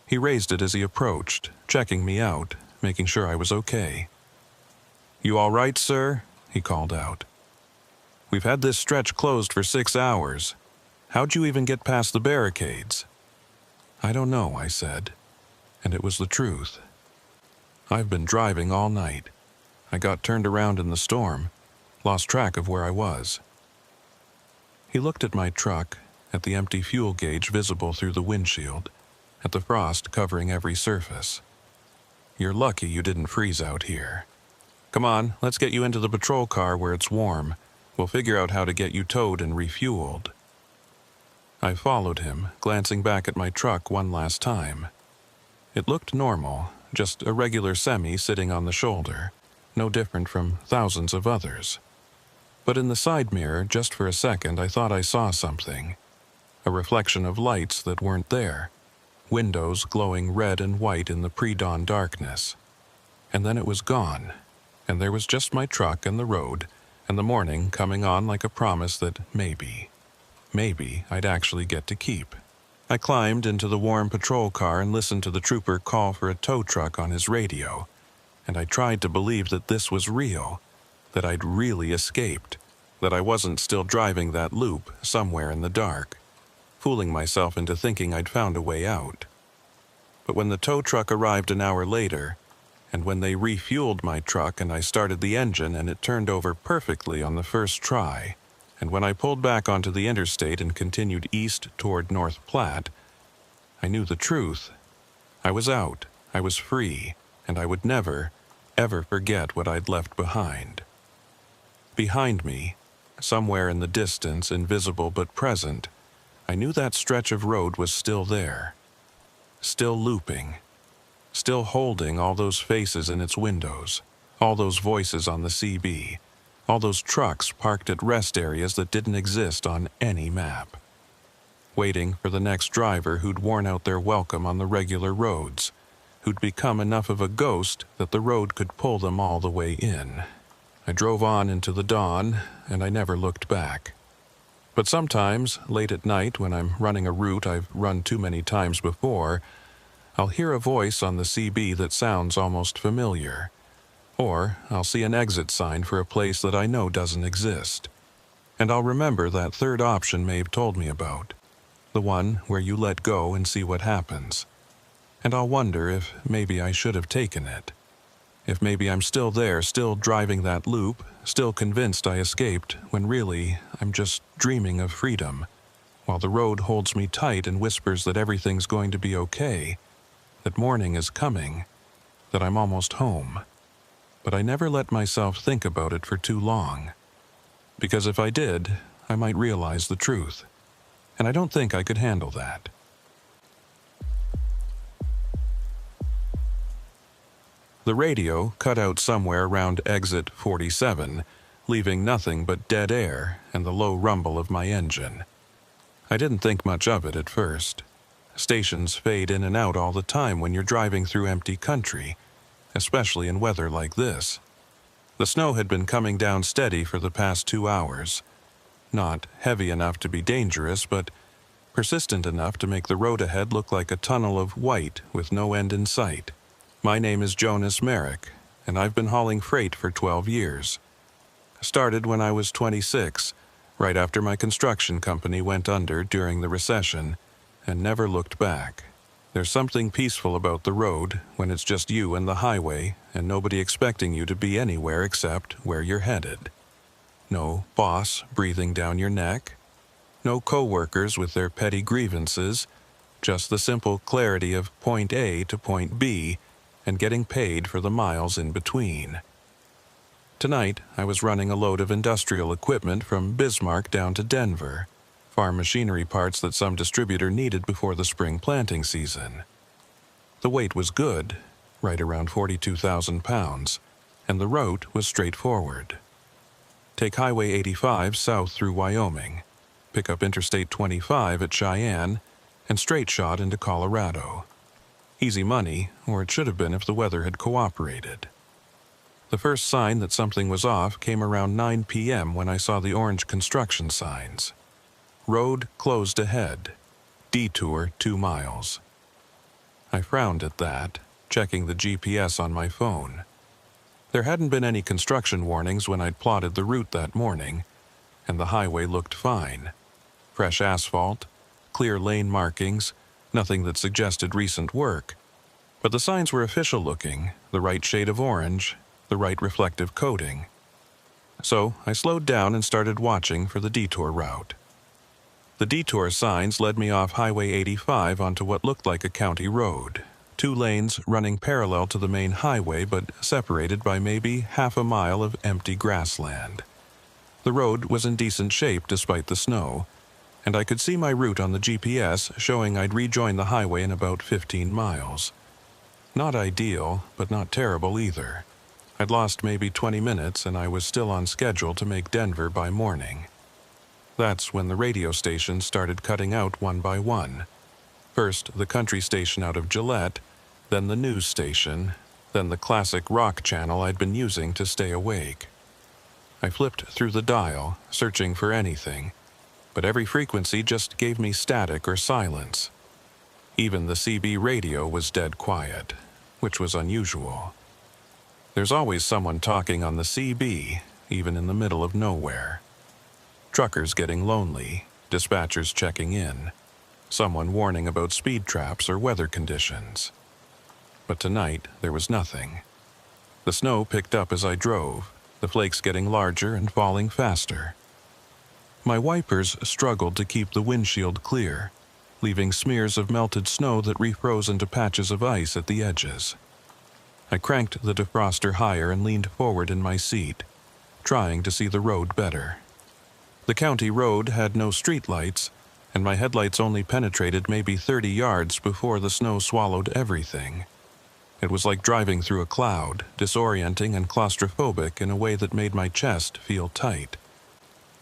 He raised it as he approached, checking me out, making sure I was okay. "You all right, sir?" he called out. "We've had this stretch closed for 6 hours. How'd you even get past the barricades?" "I don't know," I said, and it was the truth. "I've been driving all night. I got turned around in the storm, lost track of where I was." He looked at my truck, at the empty fuel gauge visible through the windshield, at the frost covering every surface. "You're lucky you didn't freeze out here. Come on, let's get you into the patrol car where it's warm. We'll figure out how to get you towed and refueled." I followed him, glancing back at my truck one last time. It looked normal, just a regular semi sitting on the shoulder, no different from thousands of others. But in the side mirror, just for a second, I thought I saw something. A reflection of lights that weren't there. Windows glowing red and white in the pre-dawn darkness. And then it was gone, and there was just my truck and the road, and the morning coming on like a promise that maybe I'd actually get to keep. I climbed into the warm patrol car and listened to the trooper call for a tow truck on his radio, and I tried to believe that this was real, that I'd really escaped, that I wasn't still driving that loop somewhere in the dark, fooling myself into thinking I'd found a way out. But when the tow truck arrived an hour later, and when they refueled my truck and I started the engine and it turned over perfectly on the first try, and when I pulled back onto the interstate and continued east toward North Platte, I knew the truth. I was out. I was free. and I would never, ever forget what I'd left behind. Behind me, somewhere in the distance, invisible but present, I knew that stretch of road was still there, still looping, still holding all those faces in its windows, all those voices on the CB, all those trucks parked at rest areas that didn't exist on any map, waiting for the next driver who'd worn out their welcome on the regular roads, who'd become enough of a ghost that the road could pull them all the way in. I drove on into the dawn, and I never looked back. But sometimes, late at night when I'm running a route I've run too many times before, I'll hear a voice on the CB that sounds almost familiar. Or I'll see an exit sign for a place that I know doesn't exist. And I'll remember that third option Maeve told me about, the one where you let go and see what happens. And I'll wonder if maybe I should have taken it. If maybe I'm still there, still driving that loop, still convinced I escaped, when really I'm just dreaming of freedom, while the road holds me tight and whispers that everything's going to be okay, that morning is coming, that I'm almost home. But I never let myself think about it for too long, because if I did, I might realize the truth, and I don't think I could handle that. The radio cut out somewhere around exit 47, leaving nothing but dead air and the low rumble of my engine. I didn't think much of it at first. Stations fade in and out all the time when you're driving through empty country, especially in weather like this. The snow had been coming down steady for the past 2 hours. Not heavy enough to be dangerous, but persistent enough to make the road ahead look like a tunnel of white with no end in sight. My name is Jonas Merrick, and I've been hauling freight for 12 years. Started when I was 26, right after my construction company went under during the recession, and never looked back. There's something peaceful about the road when it's just you and the highway and nobody expecting you to be anywhere except where you're headed. No boss breathing down your neck. No coworkers with their petty grievances. Just the simple clarity of point A to point B and getting paid for the miles in between. Tonight, I was running a load of industrial equipment from Bismarck down to Denver, farm machinery parts that some distributor needed before the spring planting season. The weight was good, right around 42,000 pounds, and the route was straightforward. Take Highway 85 south through Wyoming, pick up Interstate 25 at Cheyenne, and straight shot into Colorado. Easy money, or it should have been if the weather had cooperated. The first sign that something was off came around 9 p.m. when I saw the orange construction signs. Road closed ahead. Detour 2 miles. I frowned at that, checking the GPS on my phone. There hadn't been any construction warnings when I'd plotted the route that morning, and the highway looked fine. Fresh asphalt, clear lane markings, nothing that suggested recent work. But the signs were official looking, the right shade of orange, the right reflective coating. So I slowed down and started watching for the detour route. The detour signs led me off Highway 85 onto what looked like a county road, 2 lanes running parallel to the main highway but separated by maybe half a mile of empty grassland. The road was in decent shape despite the snow, and I could see my route on the GPS showing I'd rejoin the highway in about 15 miles. Not ideal, but not terrible either. I'd lost maybe 20 minutes and I was still on schedule to make Denver by morning. That's when the radio stations started cutting out one by one. First the country station out of Gillette, then the news station, then the classic rock channel I'd been using to stay awake. I flipped through the dial, searching for anything, but every frequency just gave me static or silence. Even the CB radio was dead quiet, which was unusual. There's always someone talking on the CB, even in the middle of nowhere. Truckers getting lonely, dispatchers checking in, someone warning about speed traps or weather conditions. But tonight, there was nothing. The snow picked up as I drove, the flakes getting larger and falling faster. My wipers struggled to keep the windshield clear, leaving smears of melted snow that refroze into patches of ice at the edges. I cranked the defroster higher and leaned forward in my seat, trying to see the road better. The county road had no streetlights, and my headlights only penetrated maybe 30 yards before the snow swallowed everything. It was like driving through a cloud, disorienting and claustrophobic in a way that made my chest feel tight.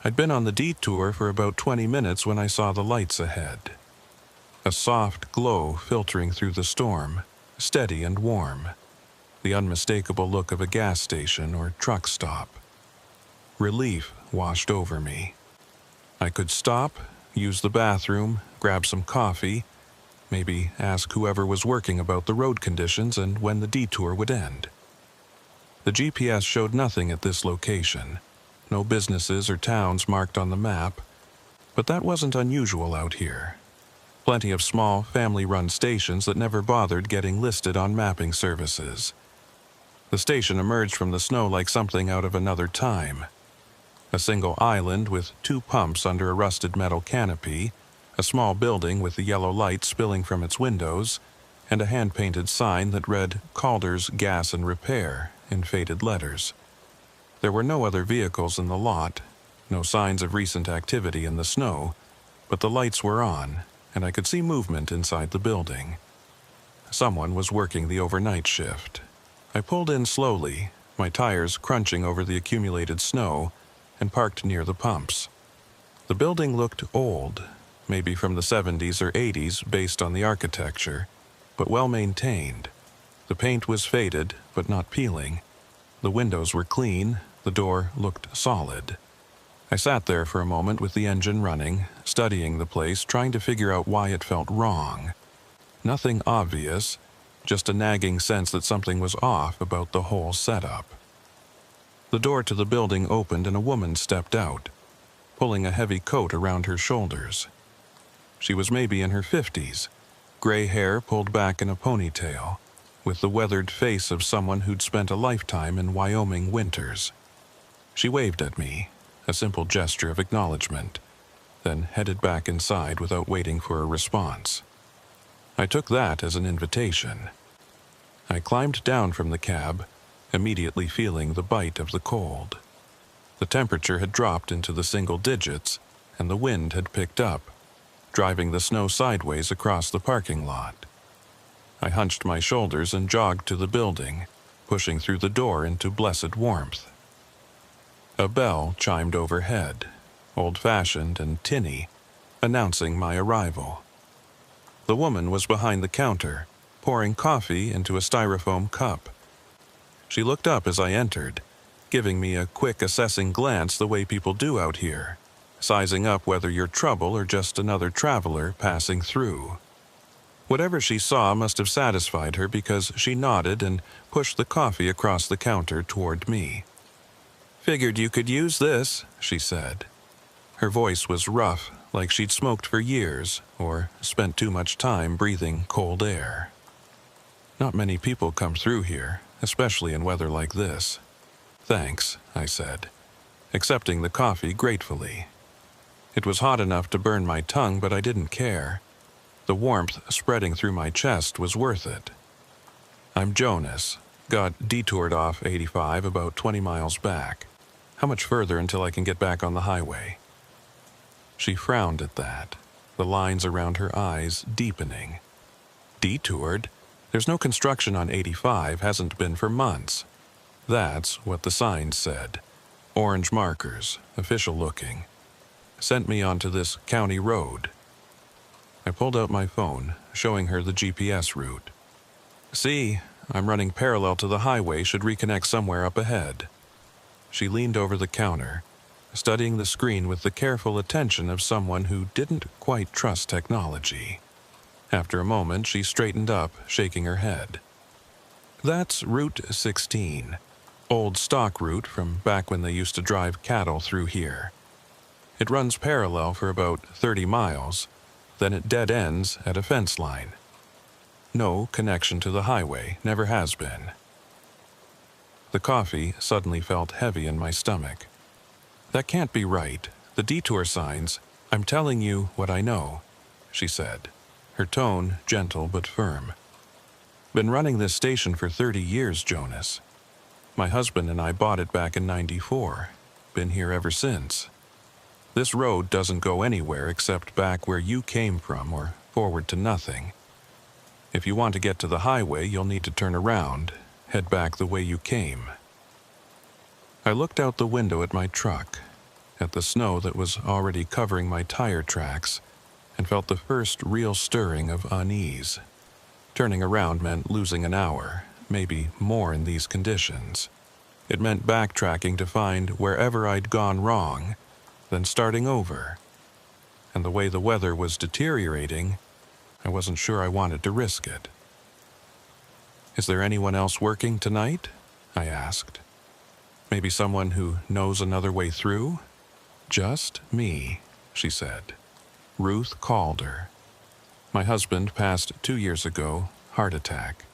I'd been on the detour for about 20 minutes when I saw the lights ahead. A soft glow filtering through the storm, steady and warm. The unmistakable look of a gas station or truck stop. Relief washed over me. I could stop, use the bathroom, grab some coffee, maybe ask whoever was working about the road conditions and when the detour would end. The GPS showed nothing at this location, no businesses or towns marked on the map, but that wasn't unusual out here. Plenty of small, family-run stations that never bothered getting listed on mapping services. The station emerged from the snow like something out of another time. A single island with 2 pumps under a rusted metal canopy, a small building with the yellow light spilling from its windows, and a hand-painted sign that read Calder's Gas and Repair in faded letters. There were no other vehicles in the lot, no signs of recent activity in the snow, but the lights were on, and I could see movement inside the building. Someone was working the overnight shift. I pulled in slowly, my tires crunching over the accumulated snow, and parked near the pumps. The building looked old, maybe from the 70s or 80s based on the architecture, but well maintained. The paint was faded, but not peeling. The windows were clean, the door looked solid. I sat there for a moment with the engine running, studying the place, trying to figure out why it felt wrong. Nothing obvious, just a nagging sense that something was off about the whole setup. The door to the building opened and a woman stepped out, pulling a heavy coat around her shoulders. She was maybe in her 50s, gray hair pulled back in a ponytail, with the weathered face of someone who'd spent a lifetime in Wyoming winters. She waved at me, a simple gesture of acknowledgement, then headed back inside without waiting for a response. I took that as an invitation. I climbed down from the cab, immediately feeling the bite of the cold. The temperature had dropped into the single digits, and the wind had picked up, driving the snow sideways across the parking lot. I hunched my shoulders and jogged to the building, pushing through the door into blessed warmth. A bell chimed overhead, old-fashioned and tinny, announcing my arrival. The woman was behind the counter, pouring coffee into a styrofoam cup. She looked up as I entered, giving me a quick assessing glance the way people do out here, sizing up whether you're trouble or just another traveler passing through. Whatever she saw must have satisfied her because she nodded and pushed the coffee across the counter toward me. "Figured you could use this," she said. Her voice was rough, like she'd smoked for years or spent too much time breathing cold air. Not many people come through here, especially in weather like this. "Thanks," I said, accepting the coffee gratefully. It was hot enough to burn my tongue, but I didn't care. The warmth spreading through my chest was worth it. "I'm Jonas. Got detoured off 85 about 20 miles back. How much further until I can get back on the highway?" She frowned at that, the lines around her eyes deepening. "Detoured? There's no construction on 85, hasn't been for months." That's what the signs said. Orange markers, official looking. Sent me onto this county road. I pulled out my phone, showing her the GPS route. "See, I'm running parallel to the highway, should reconnect somewhere up ahead." She leaned over the counter, studying the screen with the careful attention of someone who didn't quite trust technology. After a moment, she straightened up, shaking her head. "That's Route 16, old stock route from back when they used to drive cattle through here. It runs parallel for about 30 miles, then it dead ends at a fence line. No connection to the highway, never has been." The coffee suddenly felt heavy in my stomach. "That can't be right. The detour signs, I'm telling you what I know," she said, her tone gentle but firm. Been running this station for 30 years, Jonas. My husband and I bought it back in '94. Been here ever since. This road doesn't go anywhere except back where you came from or forward to nothing. If you want to get to the highway, you'll need to turn around, head back the way you came. I looked out the window at my truck, at the snow that was already covering my tire tracks, and felt the first real stirring of unease. Turning around meant losing an hour, maybe more in these conditions. It meant backtracking to find wherever I'd gone wrong, then starting over. And the way the weather was deteriorating, I wasn't sure I wanted to risk it. "Is there anyone else working tonight?" I asked. "Maybe someone who knows another way through?" "Just me," she said. Ruth Calder. My husband passed 2 years ago, heart attack.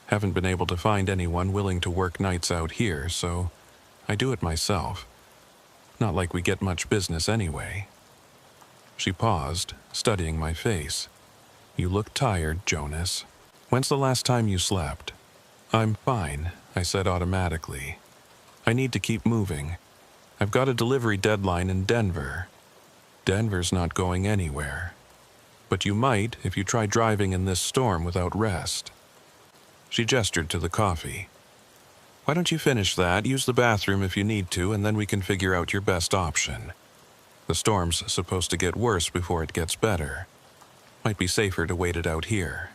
Haven't been able to find anyone willing to work nights out here, so I do it myself. Not like we get much business anyway. She paused, studying my face. "You look tired, Jonas. When's the last time you slept?" "I'm fine," I said automatically. "I need to keep moving. I've got a delivery deadline in Denver." "Denver's not going anywhere. But you might if you try driving in this storm without rest." She gestured to the coffee. "Why don't you finish that, use the bathroom if you need to, and then we can figure out your best option. The storm's supposed to get worse before it gets better. Might be safer to wait it out here."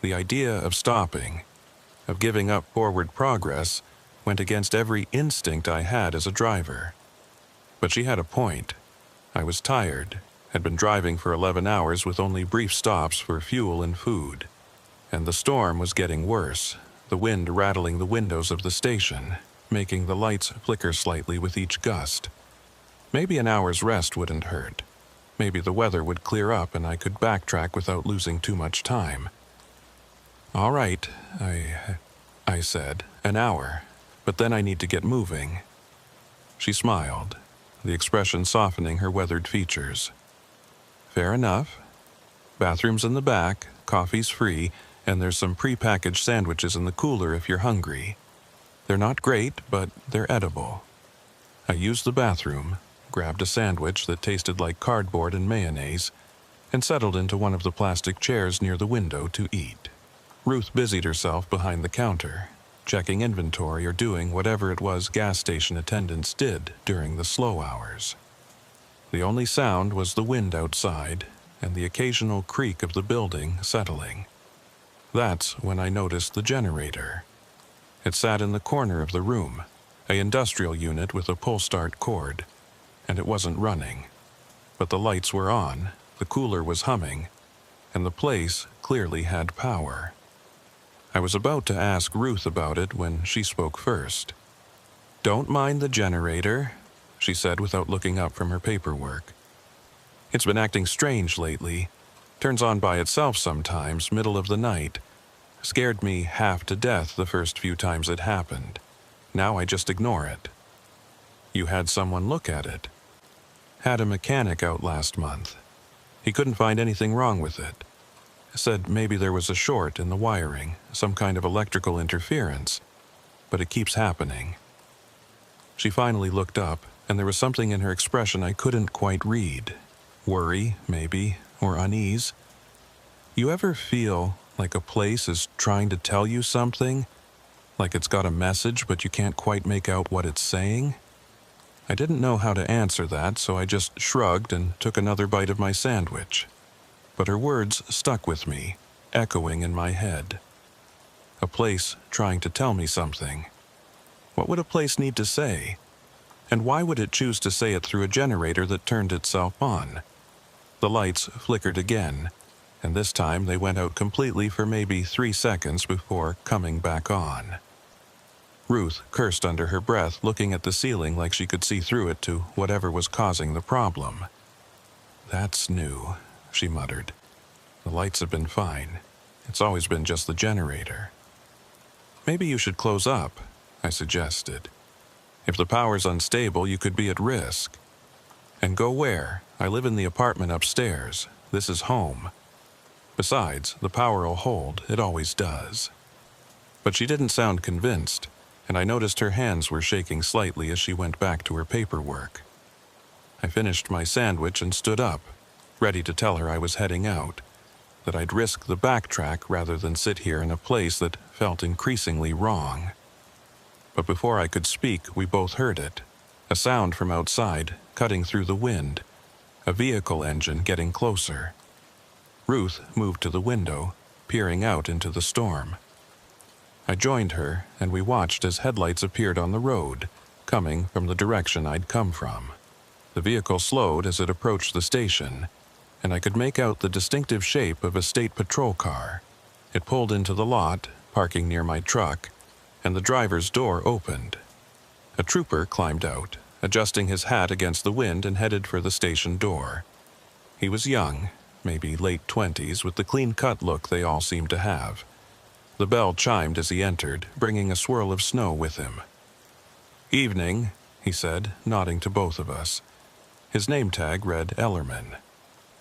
The idea of stopping, of giving up forward progress, went against every instinct I had as a driver. But she had a point. I was tired, had been driving for 11 hours with only brief stops for fuel and food. And the storm was getting worse, the wind rattling the windows of the station, making the lights flicker slightly with each gust. Maybe an hour's rest wouldn't hurt. Maybe the weather would clear up and I could backtrack without losing too much time. "All right," I said, "an hour, but then I need to get moving." She smiled, the expression softening her weathered features. "Fair enough. Bathroom's in the back, coffee's free, and there's some pre-packaged sandwiches in the cooler if you're hungry. They're not great, but they're edible." I used the bathroom, grabbed a sandwich that tasted like cardboard and mayonnaise, and settled into one of the plastic chairs near the window to eat. Ruth busied herself behind the counter, checking inventory or doing whatever it was gas station attendants did during the slow hours. The only sound was the wind outside and the occasional creak of the building settling. That's when I noticed the generator. It sat in the corner of the room, an industrial unit with a pull-start cord, and it wasn't running. But the lights were on, the cooler was humming, and the place clearly had power. I was about to ask Ruth about it when she spoke first. "Don't mind the generator," she said without looking up from her paperwork. "It's been acting strange lately. Turns on by itself sometimes, middle of the night. Scared me half to death the first few times it happened. Now I just ignore it." "You had someone look at it?" "Had a mechanic out last month. He couldn't find anything wrong with it. Said maybe there was a short in the wiring, some kind of electrical interference, but it keeps happening." She finally looked up, and there was something in her expression I couldn't quite read. Worry, maybe, or unease. You ever feel like a place is trying to tell you something? Like it's got a message, but you can't quite make out what it's saying? I didn't know how to answer that, so I just shrugged and took another bite of my sandwich. But her words stuck with me, echoing in my head. A place trying to tell me something. What would a place need to say? And why would it choose to say it through a generator that turned itself on? The lights flickered again, and this time they went out completely for maybe 3 seconds before coming back on. Ruth cursed under her breath, looking at the ceiling like she could see through it to whatever was causing the problem. "That's new," she muttered. "The lights have been fine. It's always been just the generator." "Maybe you should close up," I suggested. "If the power's unstable, you could be at risk." "And go where? I live in the apartment upstairs. This is home." Besides, the power'll hold, it always does. But she didn't sound convinced, and I noticed her hands were shaking slightly as she went back to her paperwork. I finished my sandwich and stood up, ready to tell her I was heading out, that I'd risk the backtrack rather than sit here in a place that felt increasingly wrong. But before I could speak, we both heard it, a sound from outside, cutting through the wind, a vehicle engine getting closer. Ruth moved to the window, peering out into the storm. I joined her, and we watched as headlights appeared on the road, coming from the direction I'd come from. The vehicle slowed as it approached the station, and I could make out the distinctive shape of a state patrol car. It pulled into the lot, parking near my truck, and the driver's door opened. A trooper climbed out, adjusting his hat against the wind, and headed for the station door. He was young, maybe late 20s, with the clean-cut look they all seemed to have. The bell chimed as he entered, bringing a swirl of snow with him. "Evening," he said, nodding to both of us. His name tag read Ellerman.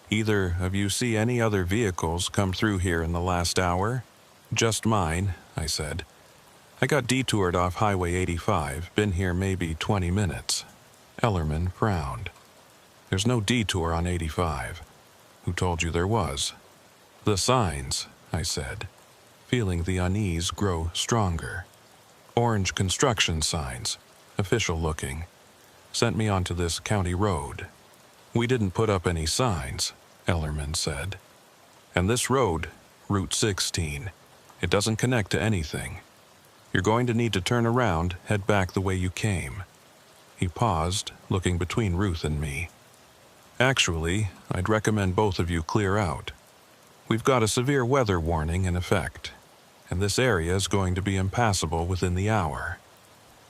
"Either of you see any other vehicles come through here in the last hour?" "Just mine," I said. "I got detoured off Highway 85, been here maybe 20 minutes. Ellerman frowned. "There's no detour on 85. "Who told you there was?" "The signs," I said, feeling the unease grow stronger. "Orange construction signs, official looking. Sent me onto this county road." "We didn't put up any signs," Ellerman said. "And this road, Route 16, it doesn't connect to anything. You're going to need to turn around, head back the way you came." He paused, looking between Ruth and me. "Actually, I'd recommend both of you clear out. We've got a severe weather warning in effect, and this area is going to be impassable within the hour.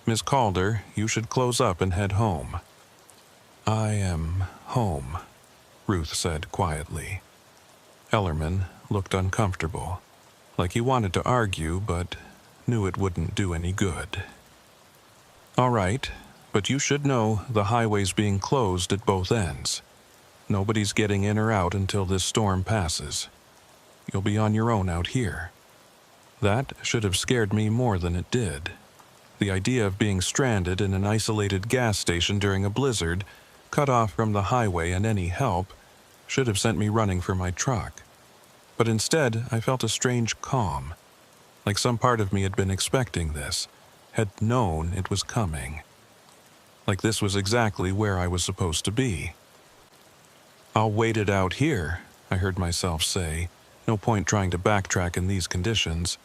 Miss Calder, you should close up and head home." "I am home," Ruth said quietly. Ellerman looked uncomfortable, like he wanted to argue but knew it wouldn't do any good. "All right, but you should know the highway's being closed at both ends. Nobody's getting in or out until this storm passes. You'll be on your own out here." That should have scared me more than it did. The idea of being stranded in an isolated gas station during a blizzard, cut off from the highway and any help, should have sent me running for my truck. But instead, I felt a strange calm, like some part of me had been expecting this, had known it was coming. Like this was exactly where I was supposed to be. "I'll wait it out here," I heard myself say. "No point trying to backtrack in these conditions.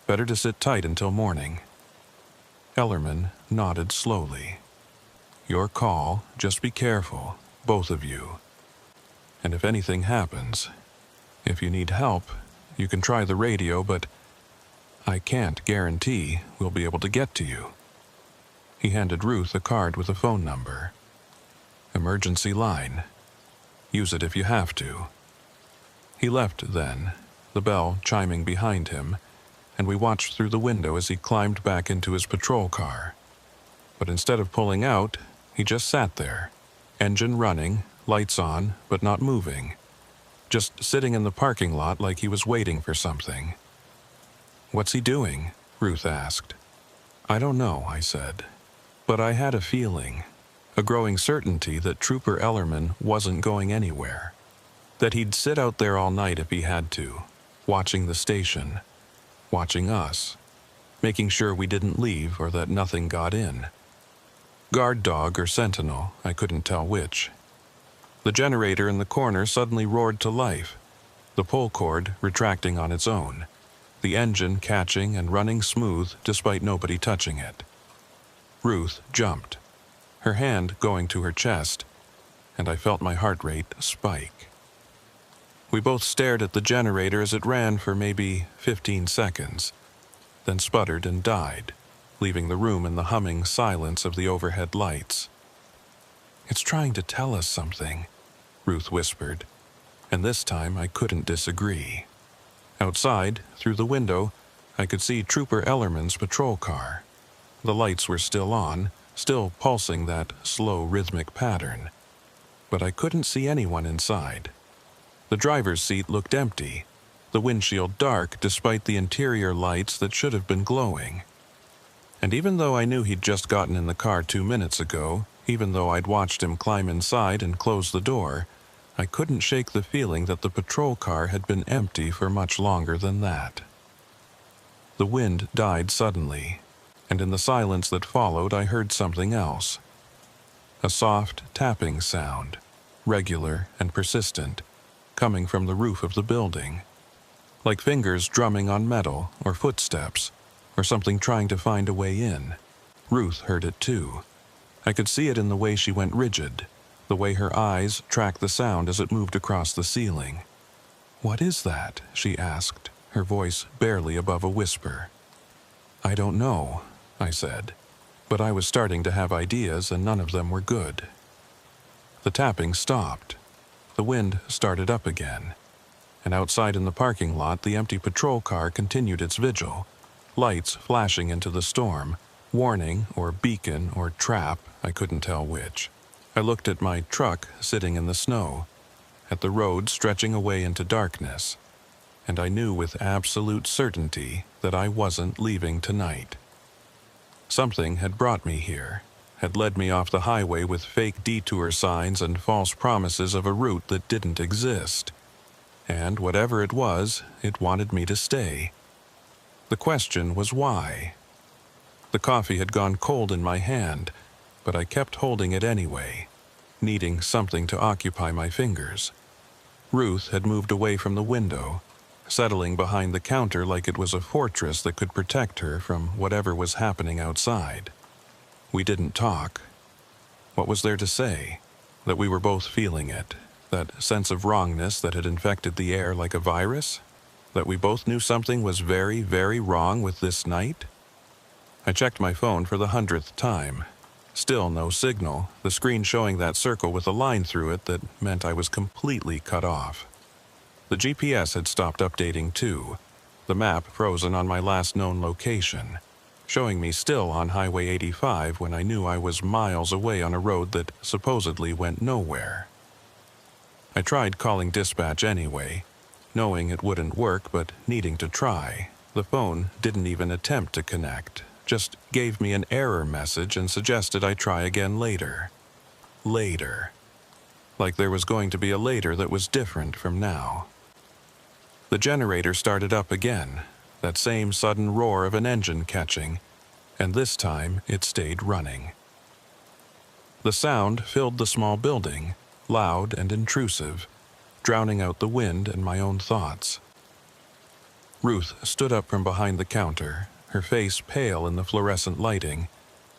Better to sit tight until morning." Ellerman nodded slowly. "Your call, just be careful, both of you. And if anything happens, if you need help, you can try the radio, but I can't guarantee we'll be able to get to you." He handed Ruth a card with a phone number. "Emergency line. Use it if you have to." He left then, the bell chiming behind him, and we watched through the window as he climbed back into his patrol car. But instead of pulling out, he just sat there, engine running, lights on, but not moving. Just sitting in the parking lot like he was waiting for something. "What's he doing?" Ruth asked. "I don't know," I said. But I had a feeling, a growing certainty that Trooper Ellerman wasn't going anywhere. That he'd sit out there all night if he had to, watching the station, watching us, making sure we didn't leave or that nothing got in. Guard dog or sentinel, I couldn't tell which. The generator in the corner suddenly roared to life, the pull cord retracting on its own, the engine catching and running smooth despite nobody touching it. Ruth jumped, her hand going to her chest, and I felt my heart rate spike. We both stared at the generator as it ran for maybe 15 seconds, then sputtered and died, leaving the room in the humming silence of the overhead lights. "It's trying to tell us something," Ruth whispered, and this time I couldn't disagree. Outside, through the window, I could see Trooper Ellerman's patrol car. The lights were still on, still pulsing that slow rhythmic pattern, but I couldn't see anyone inside. The driver's seat looked empty, the windshield dark despite the interior lights that should have been glowing. And even though I knew he'd just gotten in the car 2 minutes ago, even though I'd watched him climb inside and close the door, I couldn't shake the feeling that the patrol car had been empty for much longer than that. The wind died suddenly, and in the silence that followed I heard something else. A soft tapping sound, regular and persistent, coming from the roof of the building. Like fingers drumming on metal, or footsteps, or something trying to find a way in. Ruth heard it too. I could see it in the way she went rigid, the way her eyes tracked the sound as it moved across the ceiling. "What is that?" she asked, her voice barely above a whisper. "I don't know," I said, but I was starting to have ideas and none of them were good. The tapping stopped. The wind started up again, and outside in the parking lot the empty patrol car continued its vigil, lights flashing into the storm, warning or beacon or trap, I couldn't tell which. I looked at my truck sitting in the snow, at the road stretching away into darkness, and I knew with absolute certainty that I wasn't leaving tonight. Something had brought me here, had led me off the highway with fake detour signs and false promises of a route that didn't exist. And whatever it was, it wanted me to stay. The question was why? The coffee had gone cold in my hand, but I kept holding it anyway, needing something to occupy my fingers. Ruth had moved away from the window, settling behind the counter like it was a fortress that could protect her from whatever was happening outside. We didn't talk. What was there to say? That we were both feeling it, that sense of wrongness that had infected the air like a virus? That we both knew something was very, very wrong with this night? I checked my phone for the 100th time. Still no signal, the screen showing that circle with a line through it that meant I was completely cut off. The GPS had stopped updating too, the map frozen on my last known location, showing me still on Highway 85 when I knew I was miles away on a road that supposedly went nowhere. I tried calling dispatch anyway, knowing it wouldn't work but needing to try. The phone didn't even attempt to connect, just gave me an error message and suggested I try again later. Later. Like there was going to be a later that was different from now. The generator started up again, that same sudden roar of an engine catching, and this time it stayed running. The sound filled the small building, loud and intrusive, drowning out the wind and my own thoughts. Ruth stood up from behind the counter, her face pale in the fluorescent lighting,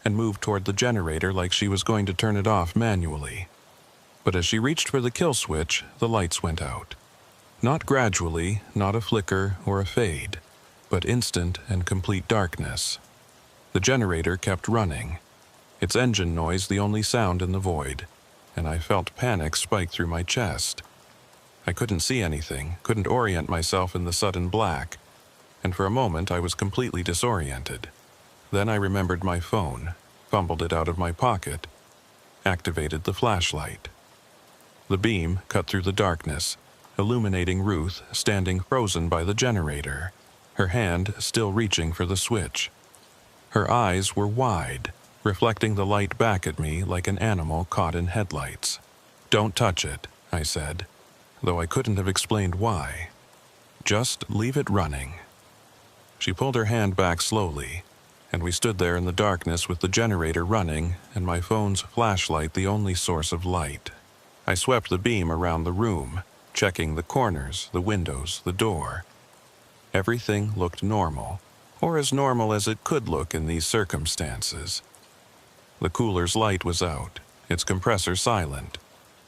and moved toward the generator like she was going to turn it off manually. But as she reached for the kill switch, the lights went out. Not gradually, not a flicker or a fade, but instant and complete darkness. The generator kept running, its engine noise the only sound in the void, and I felt panic spike through my chest. I couldn't see anything, couldn't orient myself in the sudden black, and for a moment I was completely disoriented. Then I remembered my phone, fumbled it out of my pocket, activated the flashlight. The beam cut through the darkness, illuminating Ruth standing frozen by the generator, her hand still reaching for the switch. Her eyes were wide, reflecting the light back at me like an animal caught in headlights. "Don't touch it," I said, though I couldn't have explained why. "Just leave it running." She pulled her hand back slowly, and we stood there in the darkness with the generator running and my phone's flashlight the only source of light. I swept the beam around the room, checking the corners, the windows, the door. Everything looked normal, or as normal as it could look in these circumstances. The cooler's light was out, its compressor silent.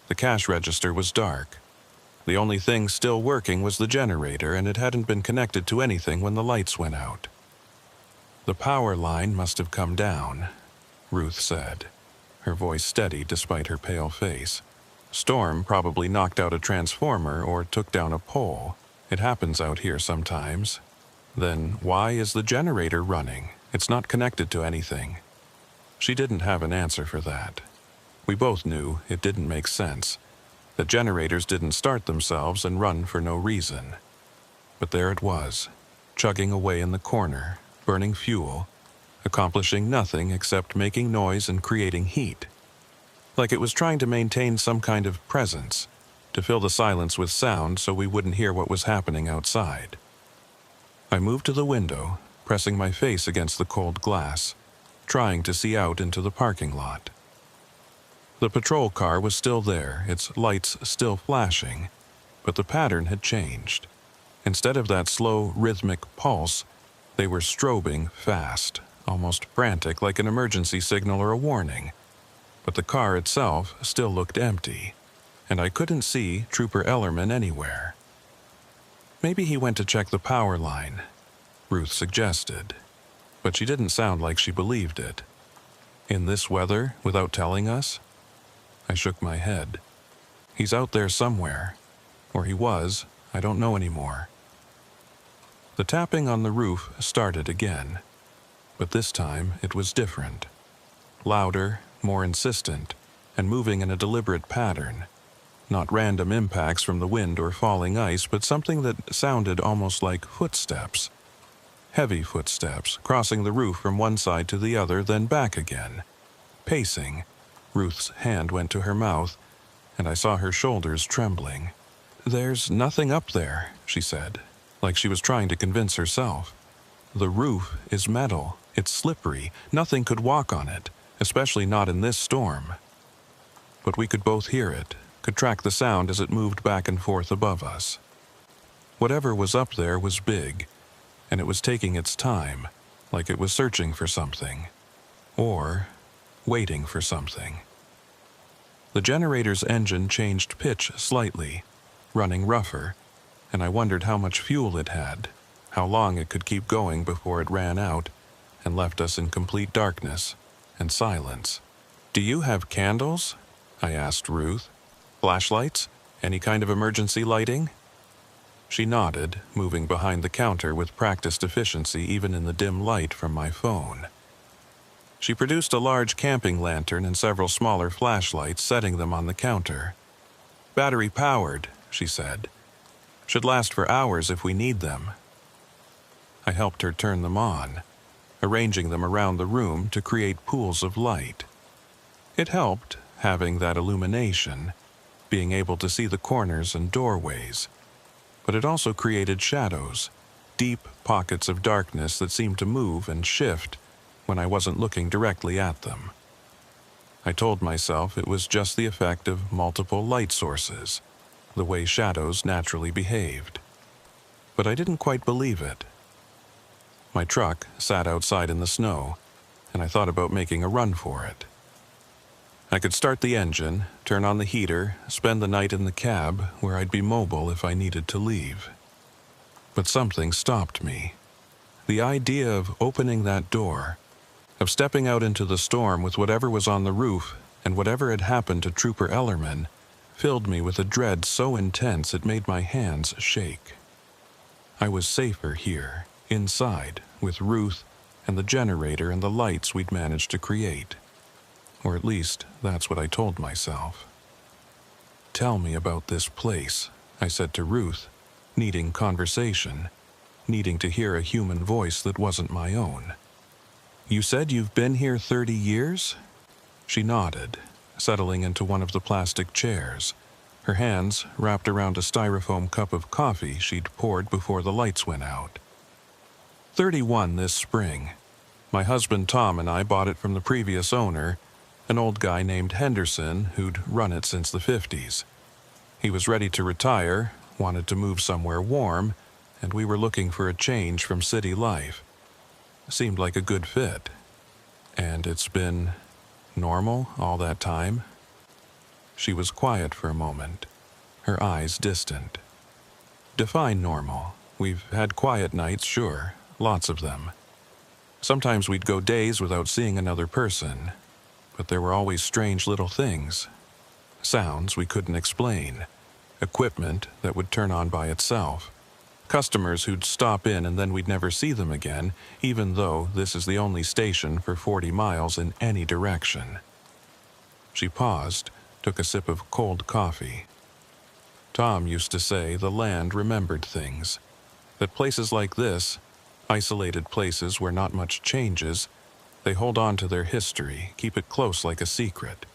The cash register was dark. The only thing still working was the generator, and it hadn't been connected to anything when the lights went out. "The power line must have come down," Ruth said, her voice steady despite her pale face. "Storm probably knocked out a transformer or took down a pole. It happens out here sometimes. Then why is the generator running? It's not connected to anything." She didn't have an answer for that. We both knew it didn't make sense. The generators didn't start themselves and run for no reason. But there it was, chugging away in the corner, burning fuel, accomplishing nothing except making noise and creating heat. Like it was trying to maintain some kind of presence, to fill the silence with sound so we wouldn't hear what was happening outside. I moved to the window, pressing my face against the cold glass, trying to see out into the parking lot. The patrol car was still there, its lights still flashing, but the pattern had changed. Instead of that slow, rhythmic pulse, they were strobing fast, almost frantic, like an emergency signal or a warning. But the car itself still looked empty, and I couldn't see Trooper Ellerman anywhere. Maybe he went to check the power line, Ruth suggested, but she didn't sound like she believed it. In this weather, without telling us? I shook my head. He's out there somewhere, or he was, I don't know anymore. The tapping on the roof started again, but this time it was different. Louder, more insistent, and moving in a deliberate pattern. Not random impacts from the wind or falling ice, but something that sounded almost like footsteps. Heavy footsteps, crossing the roof from one side to the other, then back again. Pacing. Ruth's hand went to her mouth, and I saw her shoulders trembling. "There's nothing up there," she said, like she was trying to convince herself. "The roof is metal. It's slippery. Nothing could walk on it, especially not in this storm." But we could both hear it, could track the sound as it moved back and forth above us. Whatever was up there was big, and it was taking its time, like it was searching for something. Or waiting for something. The generator's engine changed pitch slightly, running rougher, and I wondered how much fuel it had, how long it could keep going before it ran out and left us in complete darkness and silence. "Do you have candles?" I asked Ruth. "Flashlights? Any kind of emergency lighting?" She nodded, moving behind the counter with practiced efficiency even in the dim light from my phone. She produced a large camping lantern and several smaller flashlights, setting them on the counter. "Battery powered," she said. "Should last for hours if we need them." I helped her turn them on, arranging them around the room to create pools of light. It helped, having that illumination, being able to see the corners and doorways. But it also created shadows, deep pockets of darkness that seemed to move and shift when I wasn't looking directly at them. I told myself it was just the effect of multiple light sources, the way shadows naturally behaved. But I didn't quite believe it. My truck sat outside in the snow, and I thought about making a run for it. I could start the engine, turn on the heater, spend the night in the cab where I'd be mobile if I needed to leave. But something stopped me. The idea of opening that door, of stepping out into the storm with whatever was on the roof and whatever had happened to Trooper Ellerman, filled me with a dread so intense it made my hands shake. I was safer here, inside, with Ruth and the generator and the lights we'd managed to create. Or at least, that's what I told myself. "Tell me about this place," I said to Ruth, needing conversation, needing to hear a human voice that wasn't my own. "You said you've been here 30 years?" She nodded, settling into one of the plastic chairs, her hands wrapped around a styrofoam cup of coffee she'd poured before the lights went out. 31 this spring. My husband Tom and I bought it from the previous owner, an old guy named Henderson who'd run it since the 50s. He was ready to retire, wanted to move somewhere warm, and we were looking for a change from city life. Seemed like a good fit. And it's been normal all that time? She was quiet for a moment, her eyes distant. Define normal. We've had quiet nights, sure, lots of them. Sometimes we'd go days without seeing another person, but there were always strange little things. Sounds we couldn't explain, equipment that would turn on by itself, customers who'd stop in and then we'd never see them again, even though this is the only station for 40 miles in any direction. She paused, took a sip of cold coffee. Tom used to say the land remembered things, that places like this, isolated places where not much changes, they hold on to their history, keep it close like a secret.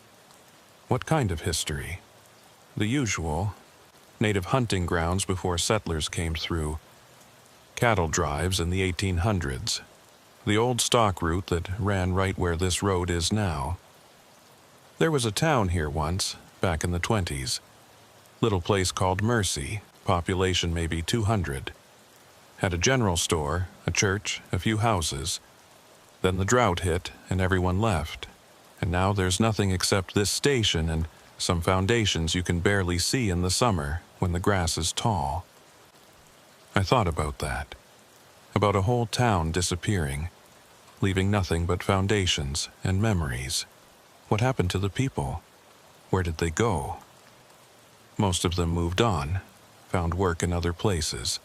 What kind of history? The usual. Native hunting grounds before settlers came through. Cattle drives in the 1800s. The old stock route that ran right where this road is now. There was a town here once, back in the 20s. Little place called Mercy, population maybe 200. Had a general store, a church, a few houses. Then the drought hit and everyone left. And now there's nothing except this station and some foundations you can barely see in the summer when the grass is tall. I thought about that. About a whole town disappearing, leaving nothing but foundations and memories. What happened to the people? Where did they go? Most of them moved on, found work in other places.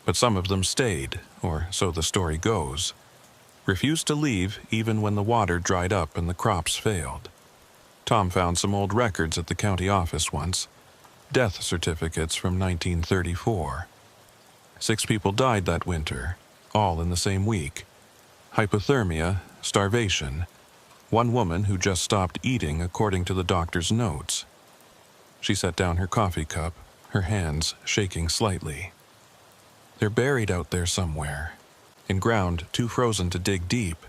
But some of them stayed, or so the story goes. Refused to leave even when the water dried up and the crops failed. Tom found some old records at the county office once. Death certificates from 1934. 6 people died that winter, all in the same week. Hypothermia, starvation. One woman who just stopped eating according to the doctor's notes. She set down her coffee cup, her hands shaking slightly. They're buried out there somewhere, in ground too frozen to dig deep.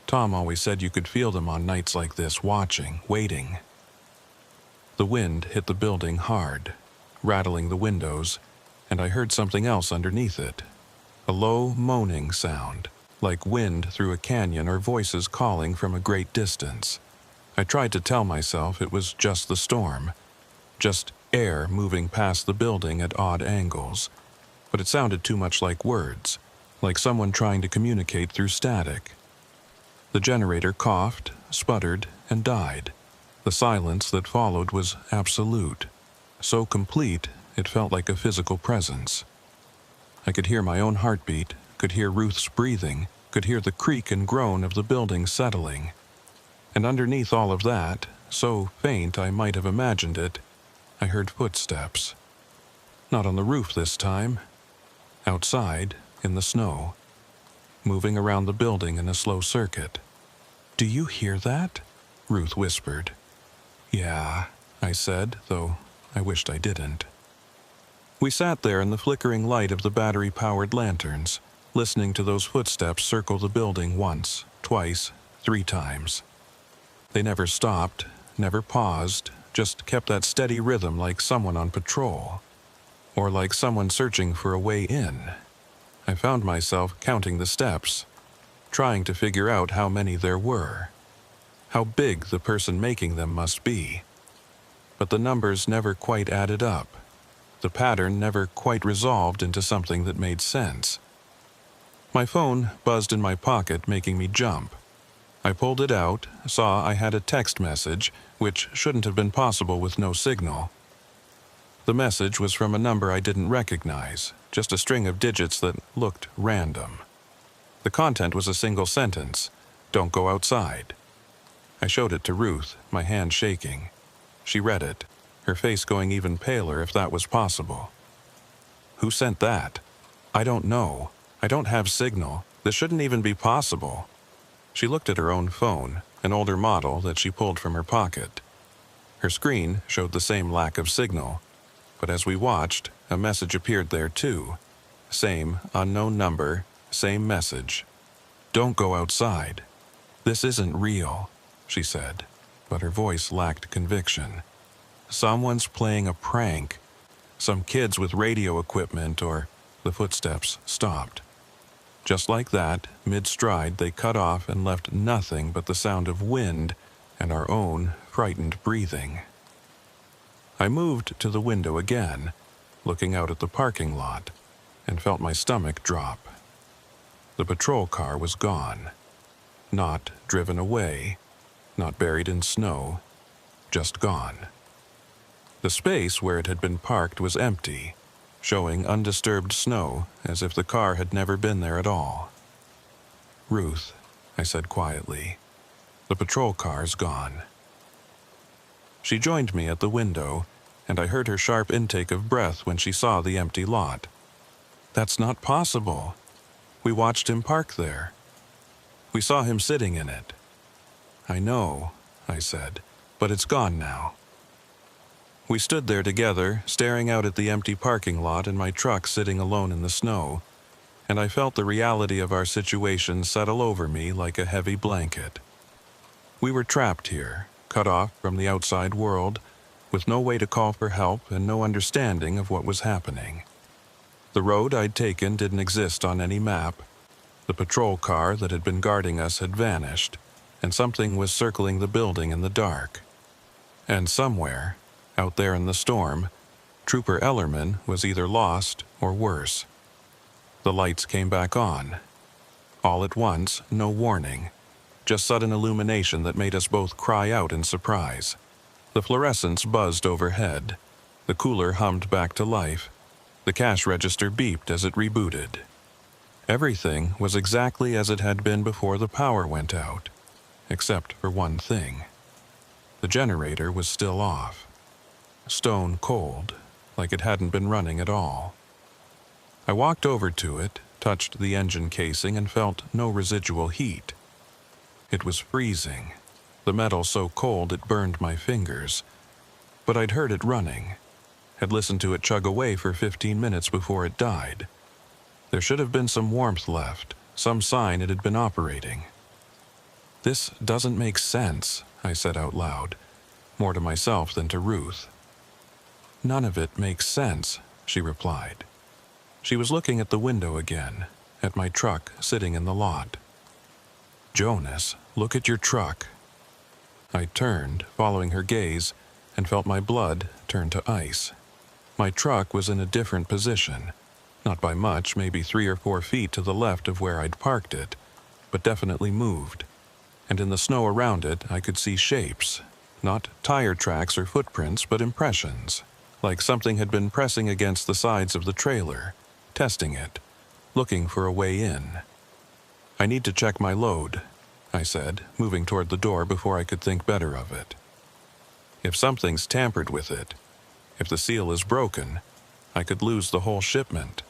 Tom always said you could feel them on nights like this, watching, waiting. The wind hit the building hard, rattling the windows, and I heard something else underneath it. A low, moaning sound, like wind through a canyon or voices calling from a great distance. I tried to tell myself it was just the storm, just air moving past the building at odd angles, but it sounded too much like words, like someone trying to communicate through static. The generator coughed, sputtered, and died. The silence that followed was absolute, so complete it felt like a physical presence. I could hear my own heartbeat, could hear Ruth's breathing, could hear the creak and groan of the building settling. And underneath all of that, so faint I might have imagined it, I heard footsteps. Not on the roof this time. Outside, in the snow. Moving around the building in a slow circuit. "Do you hear that?" Ruth whispered. "Yeah," I said, though I wished I didn't. We sat there in the flickering light of the battery-powered lanterns, listening to those footsteps circle the building once, twice, 3 times. They never stopped, never paused, just kept that steady rhythm like someone on patrol. Or like someone searching for a way in. I found myself counting the steps, trying to figure out how many there were, how big the person making them must be. But the numbers never quite added up. The pattern never quite resolved into something that made sense. My phone buzzed in my pocket, making me jump. I pulled it out, saw I had a text message, which shouldn't have been possible with no signal. The message was from a number I didn't recognize, just a string of digits that looked random. The content was a single sentence, "Don't go outside." I showed it to Ruth, my hand shaking. She read it, her face going even paler if that was possible. "Who sent that?" "I don't know. I don't have signal. This shouldn't even be possible." She looked at her own phone, an older model that she pulled from her pocket. Her screen showed the same lack of signal. But as we watched, a message appeared there too. Same unknown number, same message. "Don't go outside. This isn't real," she said, but her voice lacked conviction. "Someone's playing a prank. Some kids with radio equipment," or the footsteps stopped. Just like that, mid-stride, they cut off and left nothing but the sound of wind and our own frightened breathing. I moved to the window again, looking out at the parking lot, and felt my stomach drop. The patrol car was gone. Not driven away, not buried in snow, just gone. The space where it had been parked was empty, showing undisturbed snow as if the car had never been there at all. "Ruth," I said quietly, "the patrol car's gone." She joined me at the window, and I heard her sharp intake of breath when she saw the empty lot. "That's not possible. We watched him park there. We saw him sitting in it." "I know," I said, "but it's gone now." We stood there together, staring out at the empty parking lot and my truck sitting alone in the snow, and I felt the reality of our situation settle over me like a heavy blanket. We were trapped here, cut off from the outside world, with no way to call for help and no understanding of what was happening. The road I'd taken didn't exist on any map. The patrol car that had been guarding us had vanished, and something was circling the building in the dark. And somewhere, out there in the storm, Trooper Ellerman was either lost or worse. The lights came back on. All at once, no warning, just sudden illumination that made us both cry out in surprise. The fluorescents buzzed overhead. The cooler hummed back to life. The cash register beeped as it rebooted. Everything was exactly as it had been before the power went out, except for one thing. The generator was still off. Stone cold, like it hadn't been running at all. I walked over to it, touched the engine casing, and felt no residual heat. It was freezing, the metal so cold it burned my fingers. But I'd heard it running, had listened to it chug away for 15 minutes before it died. There should have been some warmth left, some sign it had been operating. "This doesn't make sense," I said out loud, more to myself than to Ruth. "None of it makes sense," she replied. She was looking at the window again, at my truck sitting in the lot. "Jonas, look at your truck." I turned, following her gaze, and felt my blood turn to ice. My truck was in a different position, not by much, maybe 3 or 4 feet to the left of where I'd parked it, but definitely moved. And in the snow around it, I could see shapes, not tire tracks or footprints, but impressions, like something had been pressing against the sides of the trailer, testing it, looking for a way in. "I need to check my load," I said, moving toward the door before I could think better of it. "If something's tampered with it, if the seal is broken, I could lose the whole shipment."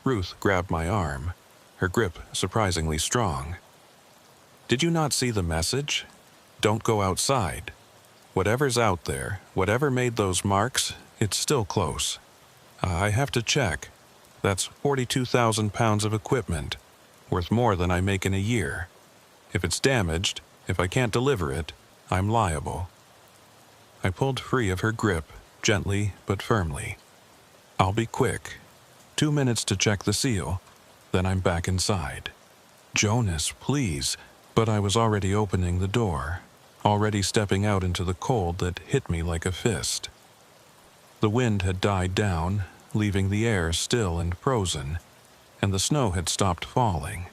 Ruth grabbed my arm, her grip surprisingly strong. "Did you not see the message? Don't go outside. Whatever's out there, whatever made those marks, it's still close. I have to check. That's 42,000 pounds of equipment, worth more than I make in a year. If it's damaged, if I can't deliver it, I'm liable." I pulled free of her grip, gently but firmly. "I'll be quick. 2 minutes to check the seal, then I'm back inside." "Jonas, please." But I was already opening the door, already stepping out into the cold that hit me like a fist. The wind had died down, leaving the air still and frozen, and the snow had stopped falling.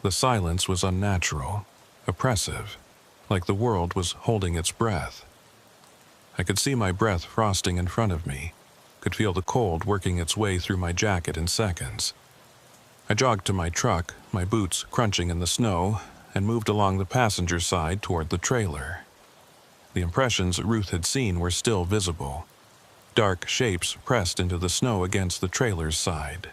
The silence was unnatural, oppressive, like the world was holding its breath. I could see my breath frosting in front of me, could feel the cold working its way through my jacket in seconds. I jogged to my truck, my boots crunching in the snow, and moved along the passenger side toward the trailer. The impressions Ruth had seen were still visible. Dark shapes pressed into the snow against the trailer's side.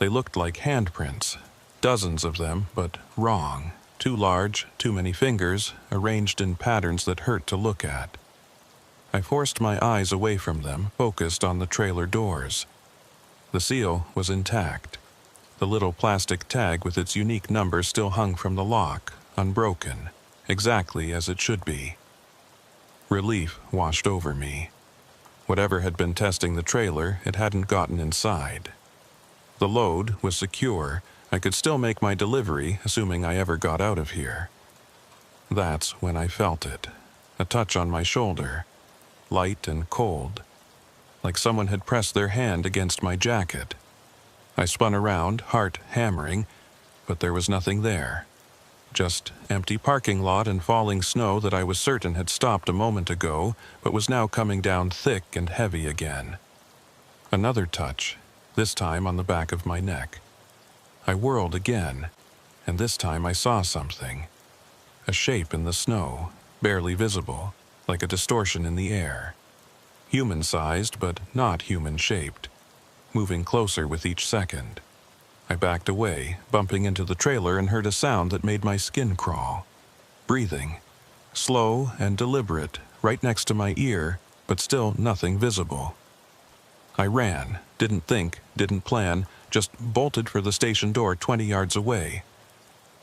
They looked like handprints, dozens of them, but wrong, too large, too many fingers, arranged in patterns that hurt to look at. I forced my eyes away from them, focused on the trailer doors. The seal was intact. The little plastic tag with its unique number still hung from the lock, unbroken, exactly as it should be. Relief washed over me. Whatever had been testing the trailer, it hadn't gotten inside. The load was secure. I could still make my delivery, assuming I ever got out of here. That's when I felt it. A touch on my shoulder, light and cold, like someone had pressed their hand against my jacket. I spun around, heart hammering, but there was nothing there. Just empty parking lot and falling snow that I was certain had stopped a moment ago, but was now coming down thick and heavy again. Another touch, this time on the back of my neck. I whirled again, and this time I saw something. A shape in the snow, barely visible, like a distortion in the air. human-sized but not human-shaped, moving closer with each second. I backed away, bumping into the trailer, and heard a sound that made my skin crawl. Breathing, slow and deliberate, right next to my ear, but still nothing visible. I ran, didn't think, didn't plan, just bolted for the station door 20 yards away.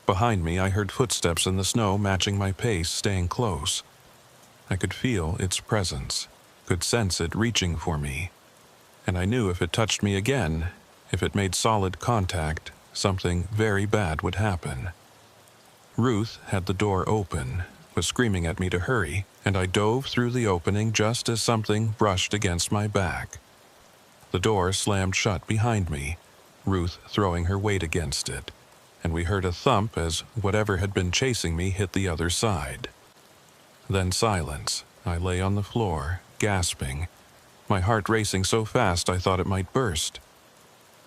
Behind me, I heard footsteps in the snow matching my pace, staying close. I could feel its presence, could sense it reaching for me. And I knew if it touched me again, if it made solid contact, something very bad would happen. Ruth had the door open, was screaming at me to hurry, and I dove through the opening just as something brushed against my back. The door slammed shut behind me, Ruth throwing her weight against it, and we heard a thump as whatever had been chasing me hit the other side. Then silence. I lay on the floor, gasping, my heart racing so fast I thought it might burst.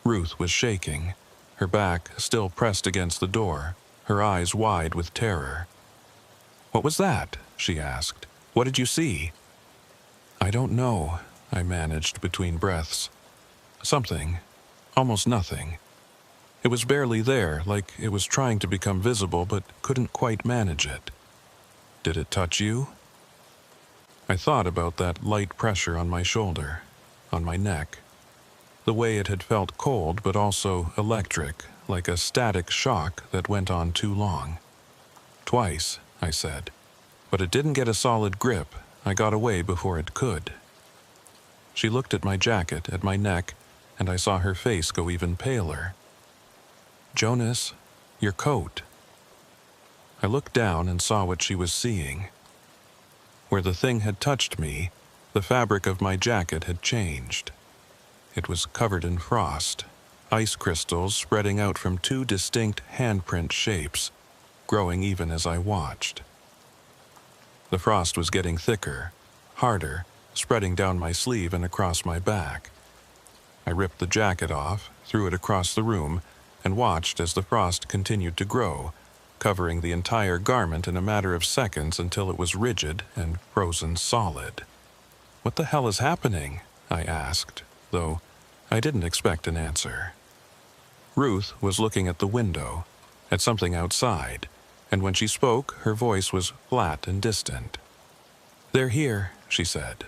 Ruth was shaking, her back still pressed against the door, her eyes wide with terror. "What was that?" she asked. "What did you see?" "I don't know," I managed between breaths. "Something. Almost nothing. It was barely there, like it was trying to become visible but couldn't quite manage it." "Did it touch you?" I thought about that light pressure on my shoulder, on my neck. The way it had felt cold but also electric, like a static shock that went on too long. "Twice," I said. "But it didn't get a solid grip. I got away before it could." She looked at my jacket, at my neck, and I saw her face go even paler. "Jonas, your coat." I looked down and saw what she was seeing. Where the thing had touched me, the fabric of my jacket had changed. It was covered in frost, ice crystals spreading out from two distinct handprint shapes, growing even as I watched. The frost was getting thicker, harder, spreading down my sleeve and across my back. I ripped the jacket off, threw it across the room, and watched as the frost continued to grow, covering the entire garment in a matter of seconds until it was rigid and frozen solid. "What the hell is happening?" I asked, though I didn't expect an answer. Ruth was looking at the window, at something outside, and when she spoke, her voice was flat and distant. "They're here," she said.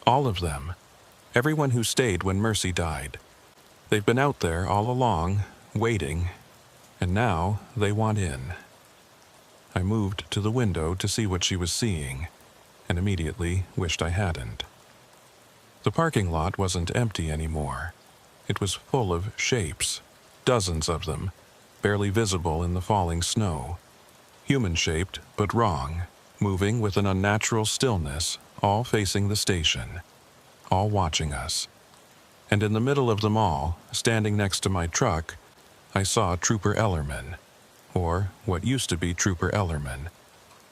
"All of them. Everyone who stayed when Mercy died. They've been out there all along, waiting, and now they want in." I moved to the window to see what she was seeing, and immediately wished I hadn't. The parking lot wasn't empty anymore. It was full of shapes, dozens of them, barely visible in the falling snow. Human-shaped, but wrong, moving with an unnatural stillness, all facing the station, all watching us. And in the middle of them all, standing next to my truck, I saw Trooper Ellerman, or what used to be Trooper Ellerman.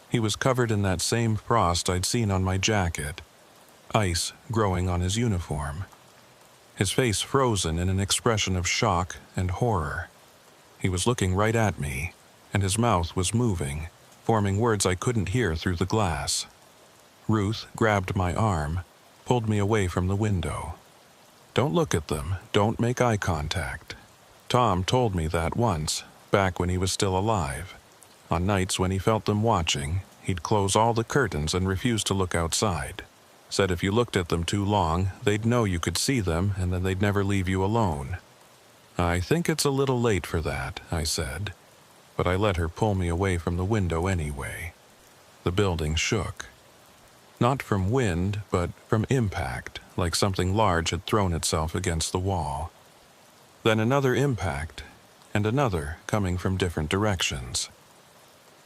He was covered in that same frost I'd seen on my jacket, ice growing on his uniform. His face frozen in an expression of shock and horror. He was looking right at me, and his mouth was moving, forming words I couldn't hear through the glass. Ruth grabbed my arm, pulled me away from the window. "Don't look at them, don't make eye contact." Tom told me that once, back when he was still alive. On nights when he felt them watching, he'd close all the curtains and refuse to look outside. Said if you looked at them too long, they'd know you could see them and then they'd never leave you alone. "I think it's a little late for that," I said, but I let her pull me away from the window anyway. The building shook. Not from wind, but from impact, like something large had thrown itself against the wall. Then another impact, and another coming from different directions.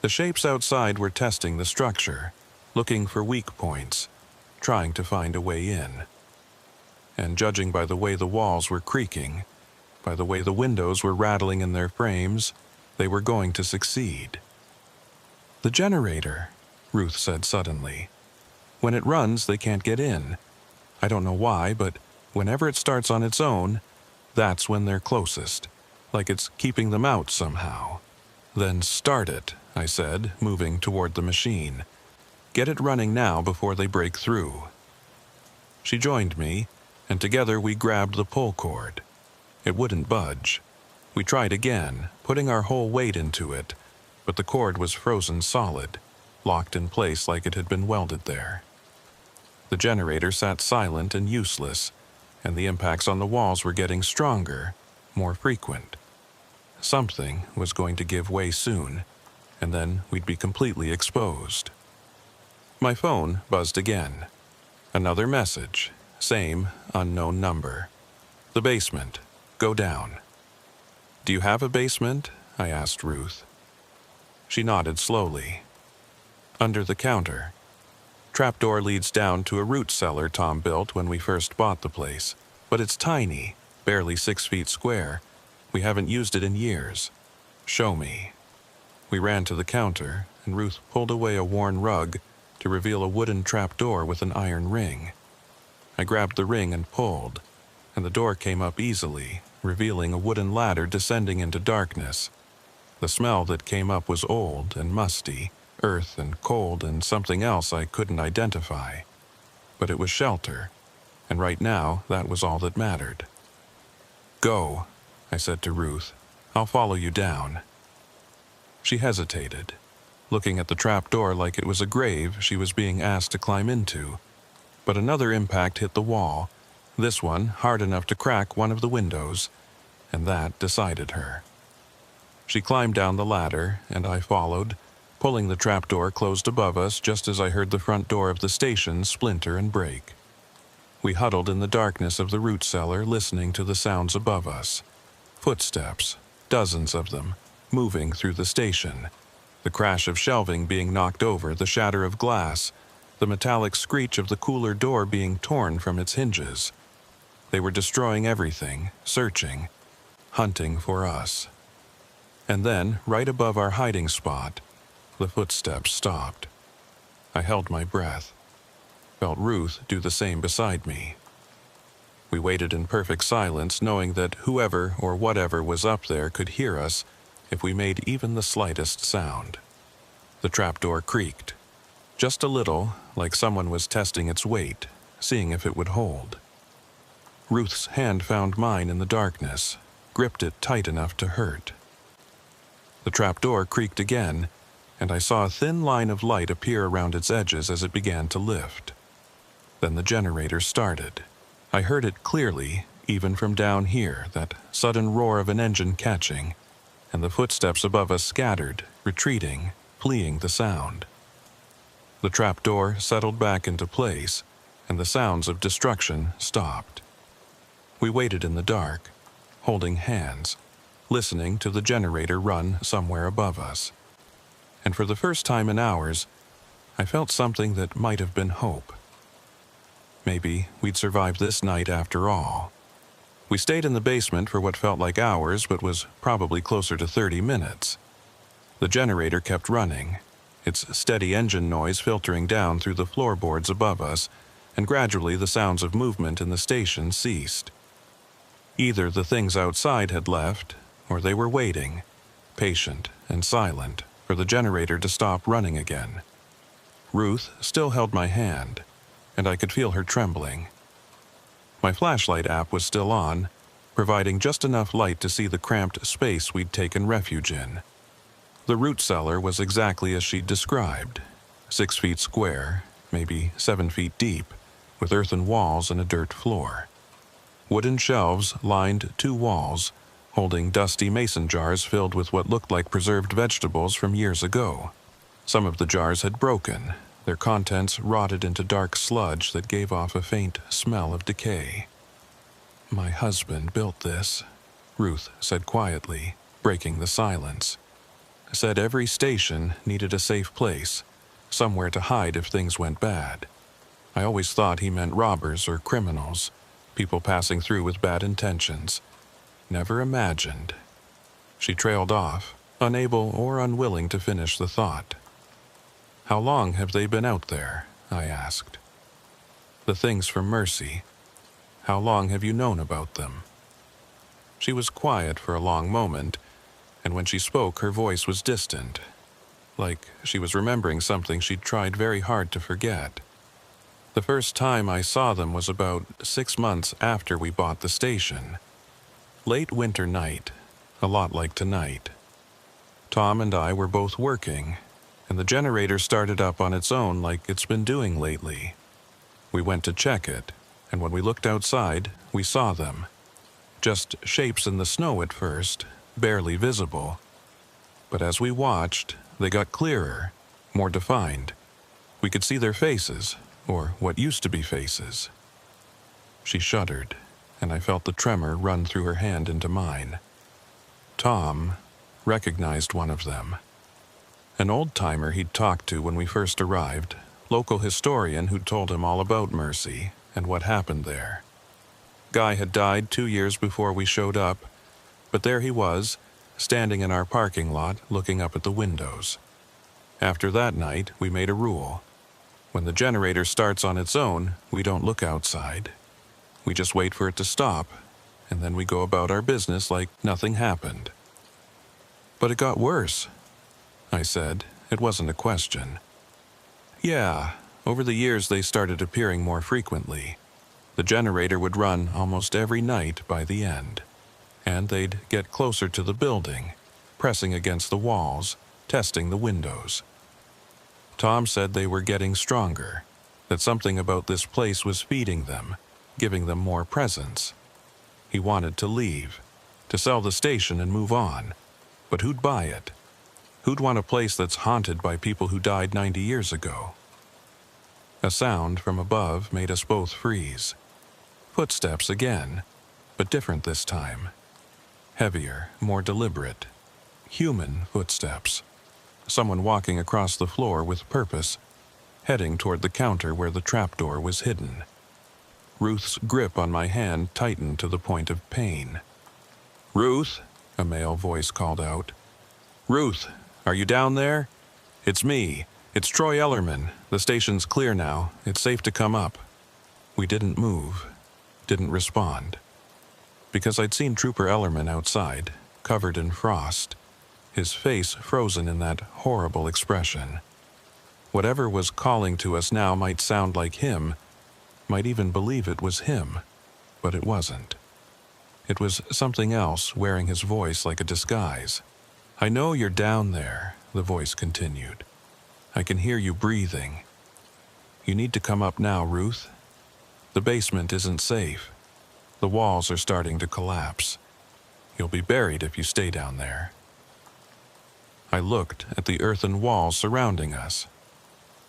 The shapes outside were testing the structure, looking for weak points, trying to find a way in. And judging by the way the walls were creaking, by the way the windows were rattling in their frames, they were going to succeed. "The generator," Ruth said suddenly. "When it runs, they can't get in. I don't know why, but whenever it starts on its own, that's when they're closest, like it's keeping them out somehow." "Then start it," I said, moving toward the machine. "Get it running now before they break through." She joined me, and together we grabbed the pull cord. It wouldn't budge. We tried again, putting our whole weight into it, but the cord was frozen solid, locked in place like it had been welded there. The generator sat silent and useless, and the impacts on the walls were getting stronger, more frequent. Something was going to give way soon, and then we'd be completely exposed. My phone buzzed again. Another message, same unknown number. The basement. Go down. Do you have a basement? I asked Ruth. She nodded slowly. Under the counter. Trapdoor leads down to a root cellar Tom built when we first bought the place, but it's tiny, barely 6 feet square. We haven't used it in years. Show me. We ran to the counter, and Ruth pulled away a worn rug to reveal a wooden trapdoor with an iron ring. I grabbed the ring and pulled, and the door came up easily, revealing a wooden ladder descending into darkness. The smell that came up was old and musty, earth and cold and something else I couldn't identify. But it was shelter, and right now that was all that mattered. Go, I said to Ruth. I'll follow you down. She hesitated, looking at the trapdoor like it was a grave she was being asked to climb into. But another impact hit the wall, this one hard enough to crack one of the windows, and that decided her. She climbed down the ladder, and I followed, pulling the trapdoor closed above us just as I heard the front door of the station splinter and break. We huddled in the darkness of the root cellar, listening to the sounds above us. Footsteps, dozens of them, moving through the station. The crash of shelving being knocked over, the shatter of glass, the metallic screech of the cooler door being torn from its hinges. They were destroying everything, searching, hunting for us. And then, right above our hiding spot, the footsteps stopped. I held my breath, felt Ruth do the same beside me. We waited in perfect silence, knowing that whoever or whatever was up there could hear us if we made even the slightest sound. The trapdoor creaked, just a little, like someone was testing its weight, seeing if it would hold. Ruth's hand found mine in the darkness, gripped it tight enough to hurt. The trapdoor creaked again, and I saw a thin line of light appear around its edges as it began to lift. Then the generator started. I heard it clearly, even from down here, that sudden roar of an engine catching, and the footsteps above us scattered, retreating, fleeing the sound. The trapdoor settled back into place, and the sounds of destruction stopped. We waited in the dark, holding hands, listening to the generator run somewhere above us. And for the first time in hours, I felt something that might have been hope. Maybe we'd survive this night after all. We stayed in the basement for what felt like hours, but was probably closer to 30 minutes. The generator kept running, its steady engine noise filtering down through the floorboards above us, and gradually the sounds of movement in the station ceased. Either the things outside had left, or they were waiting, patient and silent, for the generator to stop running again. Ruth still held my hand, and I could feel her trembling. My flashlight app was still on, providing just enough light to see the cramped space we'd taken refuge in. The root cellar was exactly as she'd described, 6 feet square, maybe 7 feet deep, with earthen walls and a dirt floor. Wooden shelves lined 2 walls, holding dusty mason jars filled with what looked like preserved vegetables from years ago. Some of the jars had broken, their contents rotted into dark sludge that gave off a faint smell of decay. "My husband built this," Ruth said quietly, breaking the silence. Said every station needed a safe place, somewhere to hide if things went bad. I always thought he meant robbers or criminals, people passing through with bad intentions. Never imagined. She trailed off, unable or unwilling to finish the thought. "How long have they been out there?" I asked. "The things from Mercy. How long have you known about them?" She was quiet for a long moment, and when she spoke her voice was distant, like she was remembering something she'd tried very hard to forget. The first time I saw them was about 6 months after we bought the station. Late winter night, a lot like tonight. Tom and I were both working, and the generator started up on its own like it's been doing lately. We went to check it, and when we looked outside, we saw them. Just shapes in the snow at first, barely visible. But as we watched, they got clearer, more defined. We could see their faces, or what used to be faces. She shuddered, and I felt the tremor run through her hand into mine. Tom recognized one of them. An old-timer he'd talked to when we first arrived, local historian who'd told him all about Mercy and what happened there. Guy had died 2 years before we showed up, but there he was, standing in our parking lot looking up at the windows. After that night, we made a rule. When the generator starts on its own, we don't look outside. We just wait for it to stop, and then we go about our business like nothing happened. But it got worse, I said. It wasn't a question. Yeah, over the years they started appearing more frequently. The generator would run almost every night by the end, and they'd get closer to the building, pressing against the walls, testing the windows. Tom said they were getting stronger, that something about this place was feeding them, giving them more presence. He wanted to leave, to sell the station and move on, but who'd buy it? Who'd want a place that's haunted by people who died 90 years ago? A sound from above made us both freeze. Footsteps again, but different this time. Heavier, more deliberate. Human footsteps. Someone walking across the floor with purpose, heading toward the counter where the trapdoor was hidden. Ruth's grip on my hand tightened to the point of pain. "Ruth," a male voice called out. "Ruth, are you down there? It's me. It's Troy Ellerman. The station's clear now. It's safe to come up." We didn't move, didn't respond. Because I'd seen Trooper Ellerman outside, covered in frost, his face frozen in that horrible expression. Whatever was calling to us now might sound like him, might even believe it was him, but it wasn't. It was something else wearing his voice like a disguise. "I know you're down there," the voice continued. "I can hear you breathing. You need to come up now, Ruth. The basement isn't safe. The walls are starting to collapse. You'll be buried if you stay down there." I looked at the earthen walls surrounding us.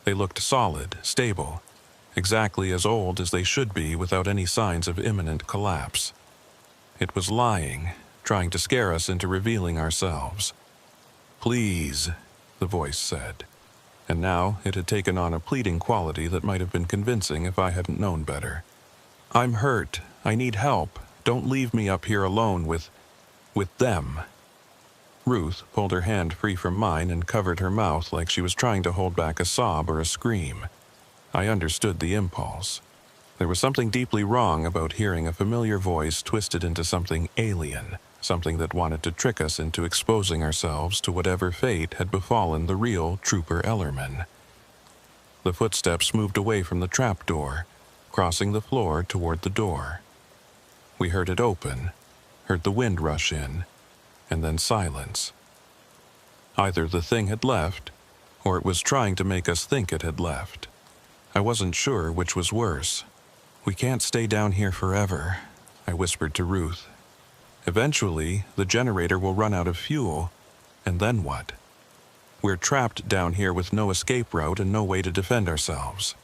They looked solid, stable, exactly as old as they should be without any signs of imminent collapse. It was lying, trying to scare us into revealing ourselves. "Please," the voice said. And now it had taken on a pleading quality that might have been convincing if I hadn't known better. "I'm hurt. I need help. Don't leave me up here alone with them." Ruth pulled her hand free from mine and covered her mouth like she was trying to hold back a sob or a scream. I understood the impulse. There was something deeply wrong about hearing a familiar voice twisted into something alien, something that wanted to trick us into exposing ourselves to whatever fate had befallen the real Trooper Ellerman. The footsteps moved away from the trapdoor, crossing the floor toward the door. We heard it open, heard the wind rush in, and then silence. Either the thing had left, or it was trying to make us think it had left. I wasn't sure which was worse. "We can't stay down here forever," I whispered to Ruth. "Eventually, the generator will run out of fuel, and then what? We're trapped down here with no escape route and no way to defend ourselves."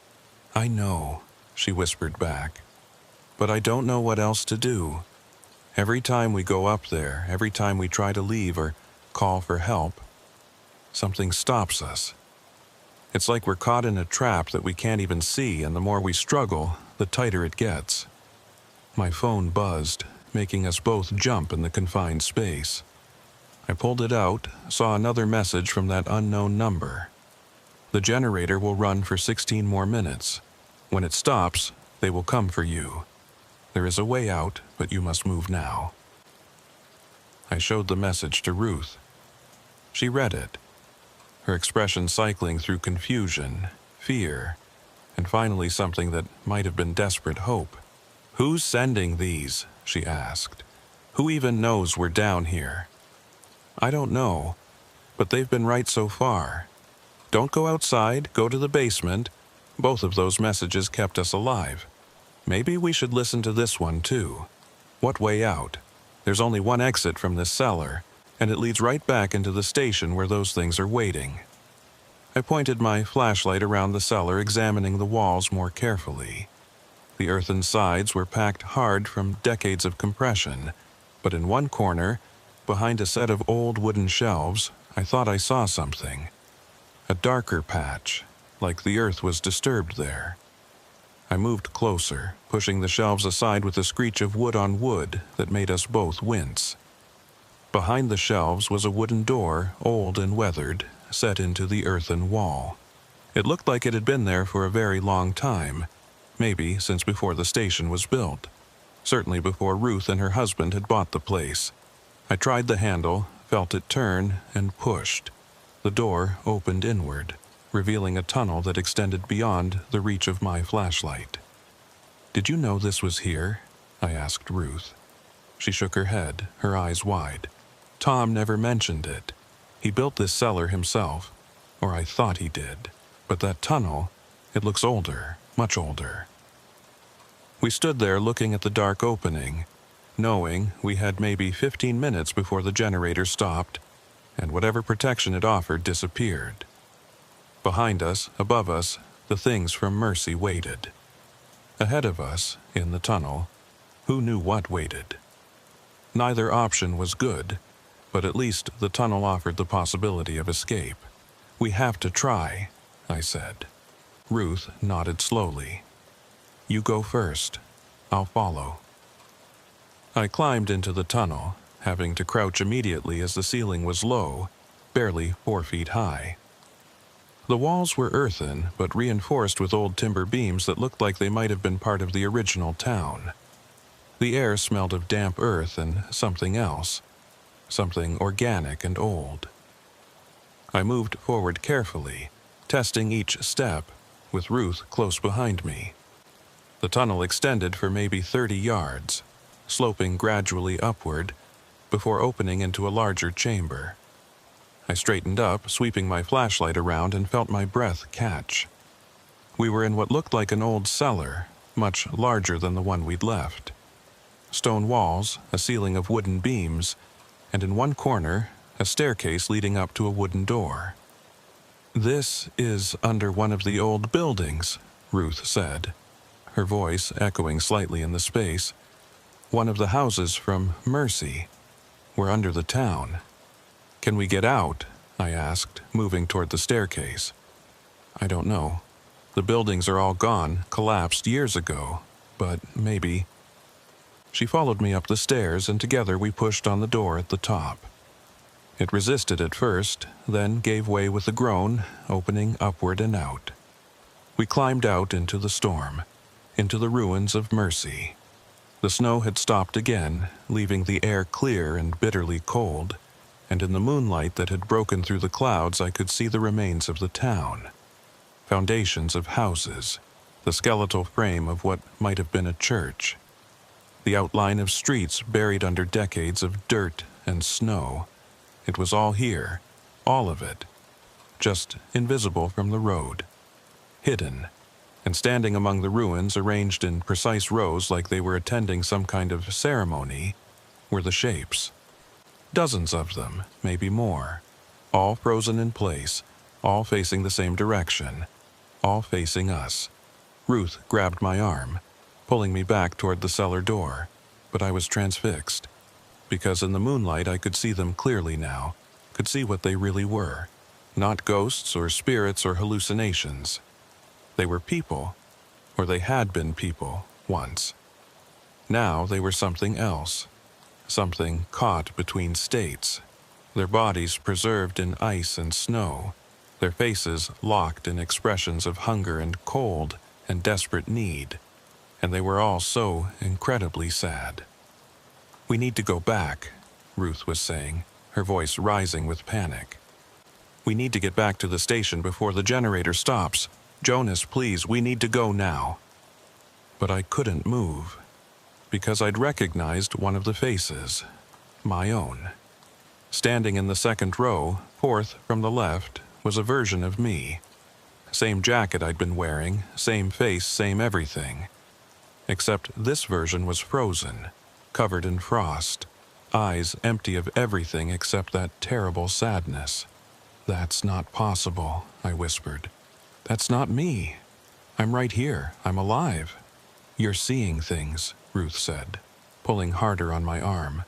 "I know," she whispered back, "but I don't know what else to do. Every time we go up there, every time we try to leave or call for help, something stops us. It's like we're caught in a trap that we can't even see, and the more we struggle, the tighter it gets." My phone buzzed, making us both jump in the confined space. I pulled it out, saw another message from that unknown number. "The generator will run for 16 more minutes. When it stops, they will come for you. There is a way out, but you must move now." I showed the message to Ruth. She read it, her expression cycling through confusion, fear, and finally something that might have been desperate hope. "Who's sending these?" she asked. "Who even knows we're down here?" "I don't know, but they've been right so far. Don't go outside, go to the basement." Both of those messages kept us alive. Maybe we should listen to this one too. What way out? There's only one exit from this cellar, and it leads right back into the station where those things are waiting. I pointed my flashlight around the cellar, examining the walls more carefully. The earthen sides were packed hard from decades of compression, but in one corner, behind a set of old wooden shelves, I thought I saw something. A darker patch, like the earth was disturbed there. I moved closer, pushing the shelves aside with a screech of wood on wood that made us both wince. Behind the shelves was a wooden door, old and weathered, set into the earthen wall. It looked like it had been there for a very long time, maybe since before the station was built. Certainly before Ruth and her husband had bought the place. I tried the handle, felt it turn, and pushed. The door opened inward, revealing a tunnel that extended beyond the reach of my flashlight. "Did you know this was here?" I asked Ruth. She shook her head, her eyes wide. "Tom never mentioned it. He built this cellar himself, or I thought he did. But that tunnel, it looks older, much older." We stood there looking at the dark opening, knowing we had maybe 15 minutes before the generator stopped, and whatever protection it offered disappeared. Behind us, above us, the things from Mercy waited. Ahead of us, in the tunnel, who knew what waited? Neither option was good, but at least the tunnel offered the possibility of escape. "We have to try," I said. Ruth nodded slowly. "You go first. I'll follow." I climbed into the tunnel, having to crouch immediately as the ceiling was low, barely 4 feet high. The walls were earthen, but reinforced with old timber beams that looked like they might have been part of the original town. The air smelled of damp earth and something else, something organic and old. I moved forward carefully, testing each step, with Ruth close behind me. The tunnel extended for maybe 30 yards, sloping gradually upward, before opening into a larger chamber. I straightened up, sweeping my flashlight around, and felt my breath catch. We were in what looked like an old cellar, much larger than the one we'd left. Stone walls, a ceiling of wooden beams, and in one corner, a staircase leading up to a wooden door. "This is under one of the old buildings," Ruth said, her voice echoing slightly in the space. "One of the houses from Mercy. We're under the town." "Can we get out?" I asked, moving toward the staircase. "I don't know. The buildings are all gone, collapsed years ago, but maybe." She followed me up the stairs, and together we pushed on the door at the top. It resisted at first, then gave way with a groan, opening upward and out. We climbed out into the storm, into the ruins of Mercy. The snow had stopped again, leaving the air clear and bitterly cold, and in the moonlight that had broken through the clouds I could see the remains of the town. Foundations of houses, the skeletal frame of what might have been a church, the outline of streets buried under decades of dirt and snow. It was all here, all of it, just invisible from the road, hidden, and standing among the ruins arranged in precise rows like they were attending some kind of ceremony, were the shapes. Dozens of them, maybe more, all frozen in place, all facing the same direction, all facing us. Ruth grabbed my arm, pulling me back toward the cellar door, but I was transfixed, because in the moonlight I could see them clearly now, could see what they really were, not ghosts or spirits or hallucinations. They were people, or they had been people, once. Now they were something else, something caught between states, their bodies preserved in ice and snow, their faces locked in expressions of hunger and cold and desperate need, and they were all so incredibly sad. "We need to go back," Ruth was saying, her voice rising with panic. "We need to get back to the station before the generator stops. Jonas, please, we need to go now." But I couldn't move, because I'd recognized one of the faces, my own. Standing in the second row, fourth from the left, was a version of me. Same jacket I'd been wearing, same face, same everything. Except this version was frozen, covered in frost, eyes empty of everything except that terrible sadness. "That's not possible," I whispered. "That's not me. I'm right here. I'm alive." "You're seeing things," Ruth said, pulling harder on my arm.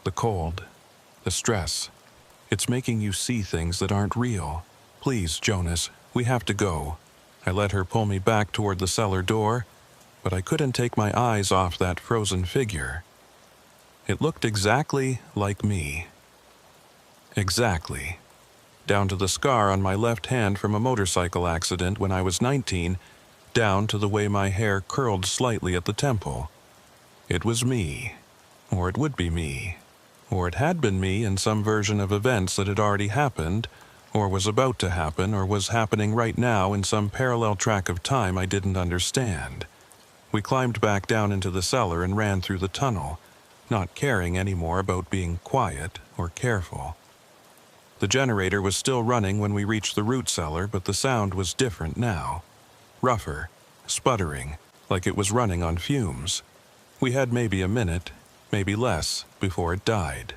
"The cold, the stress, it's making you see things that aren't real. Please, Jonas, we have to go." I let her pull me back toward the cellar door, but I couldn't take my eyes off that frozen figure. It looked exactly like me. Exactly. Down to the scar on my left hand from a motorcycle accident when I was 19, down to the way my hair curled slightly at the temple. It was me. Or it would be me. Or it had been me in some version of events that had already happened, or was about to happen, or was happening right now in some parallel track of time I didn't understand. We climbed back down into the cellar and ran through the tunnel, not caring anymore about being quiet or careful. The generator was still running when we reached the root cellar, but the sound was different now. Rougher, sputtering, like it was running on fumes. We had maybe a minute, maybe less, before it died.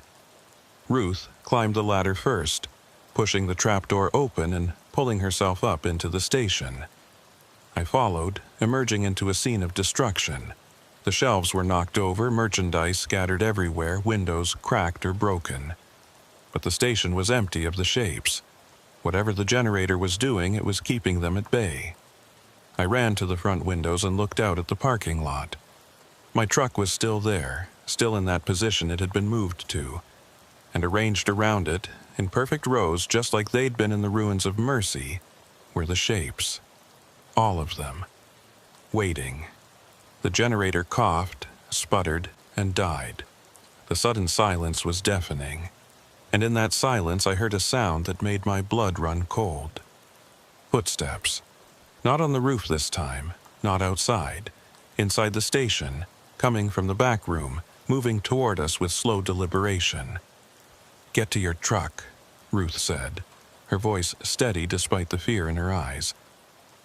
Ruth climbed the ladder first, pushing the trapdoor open and pulling herself up into the station. I followed, emerging into a scene of destruction. The shelves were knocked over, merchandise scattered everywhere, windows cracked or broken. But the station was empty of the shapes. Whatever the generator was doing, it was keeping them at bay. I ran to the front windows and looked out at the parking lot. My truck was still there, still in that position it had been moved to, and arranged around it, in perfect rows just like they'd been in the ruins of Mercy, were the shapes. All of them. Waiting. The generator coughed, sputtered, and died. The sudden silence was deafening, and in that silence I heard a sound that made my blood run cold. Footsteps. Not on the roof this time, not outside. Inside the station, coming from the back room, moving toward us with slow deliberation. "Get to your truck," Ruth said, her voice steady despite the fear in her eyes.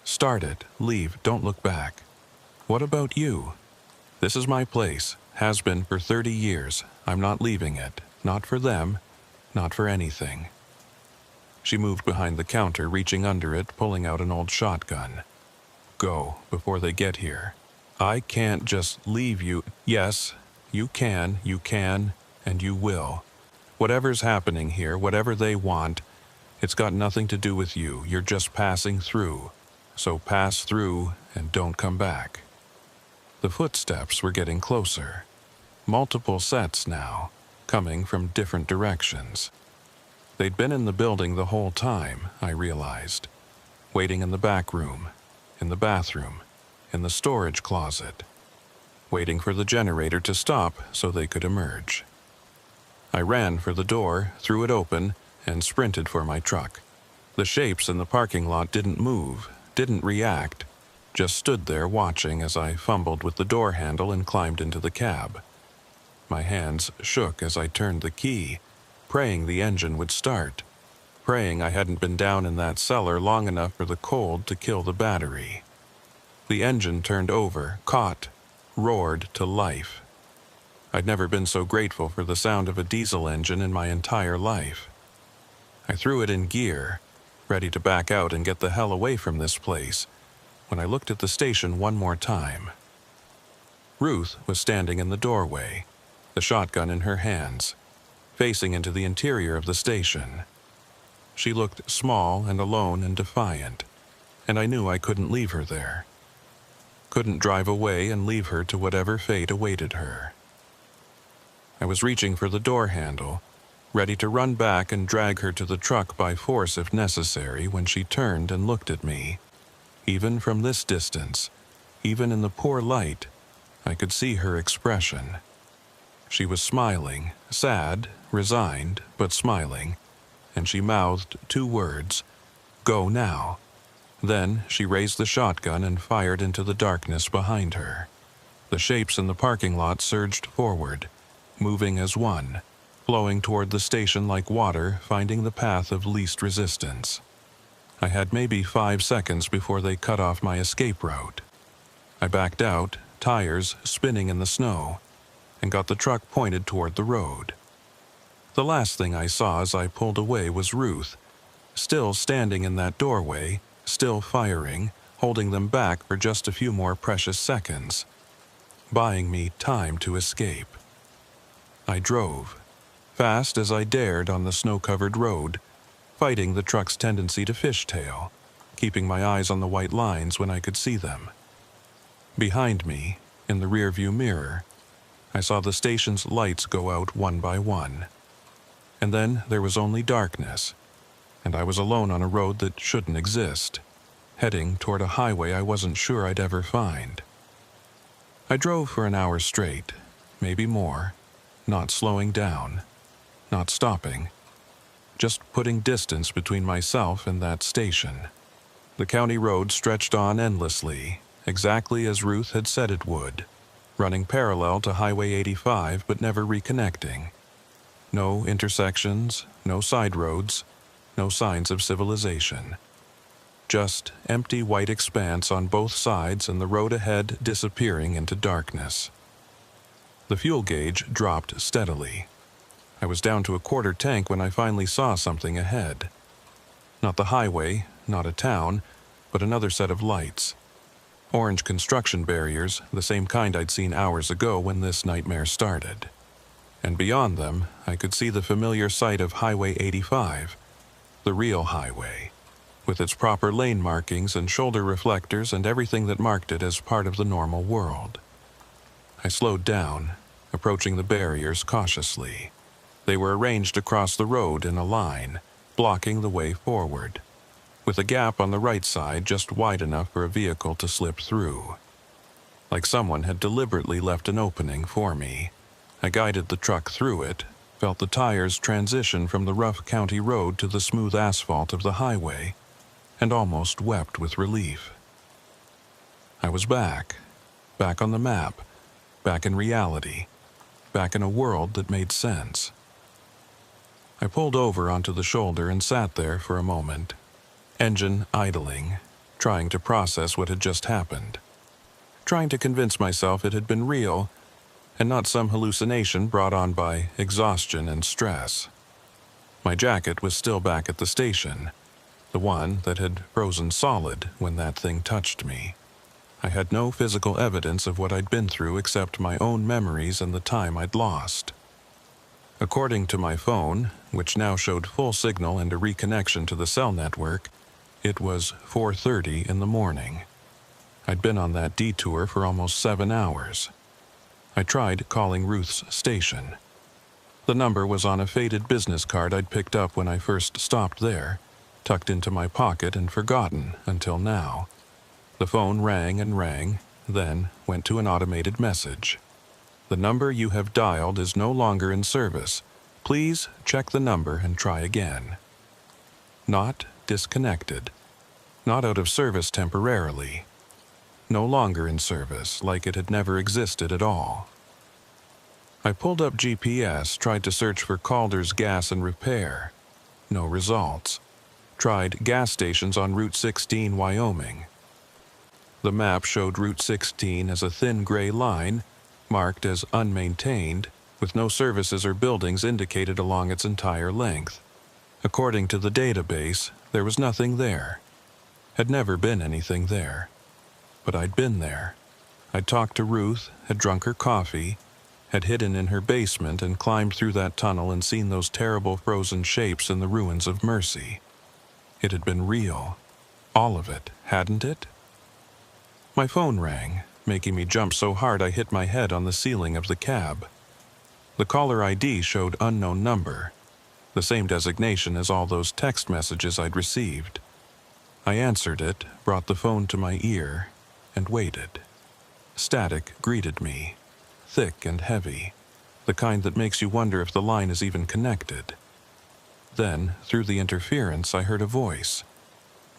"Start it, leave, don't look back. What about you? This is my place, has been for 30 years. I'm not leaving it, not for them, not for anything." She moved behind the counter, reaching under it, pulling out an old shotgun. "Go, before they get here. I can't just leave you." "Yes, you can, and you will. Whatever's happening here, whatever they want, it's got nothing to do with you. You're just passing through. So pass through and don't come back." The footsteps were getting closer. Multiple sets now, coming from different directions. They'd been in the building the whole time, I realized. Waiting in the back room, in the bathroom, in the storage closet. Waiting for the generator to stop so they could emerge. I ran for the door, threw it open, and sprinted for my truck. The shapes in the parking lot didn't move, didn't react, just stood there watching as I fumbled with the door handle and climbed into the cab. My hands shook as I turned the key, praying the engine would start, praying I hadn't been down in that cellar long enough for the cold to kill the battery. The engine turned over, caught, roared to life. I'd never been so grateful for the sound of a diesel engine in my entire life. I threw it in gear, ready to back out and get the hell away from this place, when I looked at the station one more time. Ruth was standing in the doorway, the shotgun in her hands, facing into the interior of the station. She looked small and alone and defiant, and I knew I couldn't leave her there. Couldn't drive away and leave her to whatever fate awaited her. I was reaching for the door handle, ready to run back and drag her to the truck by force if necessary, when she turned and looked at me. Even from this distance, even in the poor light, I could see her expression. She was smiling, sad, resigned, but smiling, and she mouthed 2 words, "Go now." Then she raised the shotgun and fired into the darkness behind her. The shapes in the parking lot surged forward, moving as one, flowing toward the station like water finding the path of least resistance. I had maybe 5 seconds before they cut off my escape route. I backed out, tires spinning in the snow, and got the truck pointed toward the road. The last thing I saw as I pulled away was Ruth, still standing in that doorway, still firing, holding them back for just a few more precious seconds, buying me time to escape. I drove, fast as I dared on the snow-covered road, fighting the truck's tendency to fishtail, keeping my eyes on the white lines when I could see them. Behind me, in the rearview mirror, I saw the station's lights go out one by one. And then there was only darkness, and I was alone on a road that shouldn't exist, heading toward a highway I wasn't sure I'd ever find. I drove for an hour straight, maybe more, not slowing down, not stopping, just putting distance between myself and that station. The county road stretched on endlessly, exactly as Ruth had said it would, running parallel to Highway 85 but never reconnecting. No intersections, no side roads, no signs of civilization. Just empty white expanse on both sides and the road ahead disappearing into darkness. The fuel gauge dropped steadily. I was down to a quarter tank when I finally saw something ahead. Not the highway, not a town, but another set of lights. Orange construction barriers, the same kind I'd seen hours ago when this nightmare started. And beyond them, I could see the familiar sight of Highway 85, the real highway, with its proper lane markings and shoulder reflectors and everything that marked it as part of the normal world. I slowed down, approaching the barriers cautiously. They were arranged across the road in a line, blocking the way forward, with a gap on the right side just wide enough for a vehicle to slip through. Like someone had deliberately left an opening for me. I guided the truck through it, felt the tires transition from the rough county road to the smooth asphalt of the highway, and almost wept with relief. I was back on the map, back in reality, back in a world that made sense. I pulled over onto the shoulder and sat there for a moment, engine idling, trying to process what had just happened, trying to convince myself it had been real and not some hallucination brought on by exhaustion and stress. My jacket was still back at the station, the one that had frozen solid when that thing touched me. I had no physical evidence of what I'd been through except my own memories and the time I'd lost. According to my phone, which now showed full signal and a reconnection to the cell network, it was 4:30 in the morning. I'd been on that detour for almost 7 hours. I tried calling Ruth's station. The number was on a faded business card I'd picked up when I first stopped there, tucked into my pocket and forgotten until now. The phone rang and rang, then went to an automated message. The number you have dialed is no longer in service. Please check the number and try again. Not disconnected. Not out of service temporarily. No longer in service, like it had never existed at all. I pulled up GPS, tried to search for Calder's Gas and Repair. No results. Tried gas stations on Route 16, Wyoming. The map showed Route 16 as a thin gray line, marked as unmaintained, with no services or buildings indicated along its entire length. According to the database, there was nothing there. Had never been anything there. But I'd been there. I'd talked to Ruth, had drunk her coffee, had hidden in her basement and climbed through that tunnel and seen those terrible frozen shapes in the ruins of Mercy. It had been real. All of it, hadn't it? My phone rang, making me jump so hard I hit my head on the ceiling of the cab. The caller ID showed unknown number, the same designation as all those text messages I'd received. I answered it, brought the phone to my ear, and waited. Static greeted me, thick and heavy, the kind that makes you wonder if the line is even connected. Then, through the interference, I heard a voice.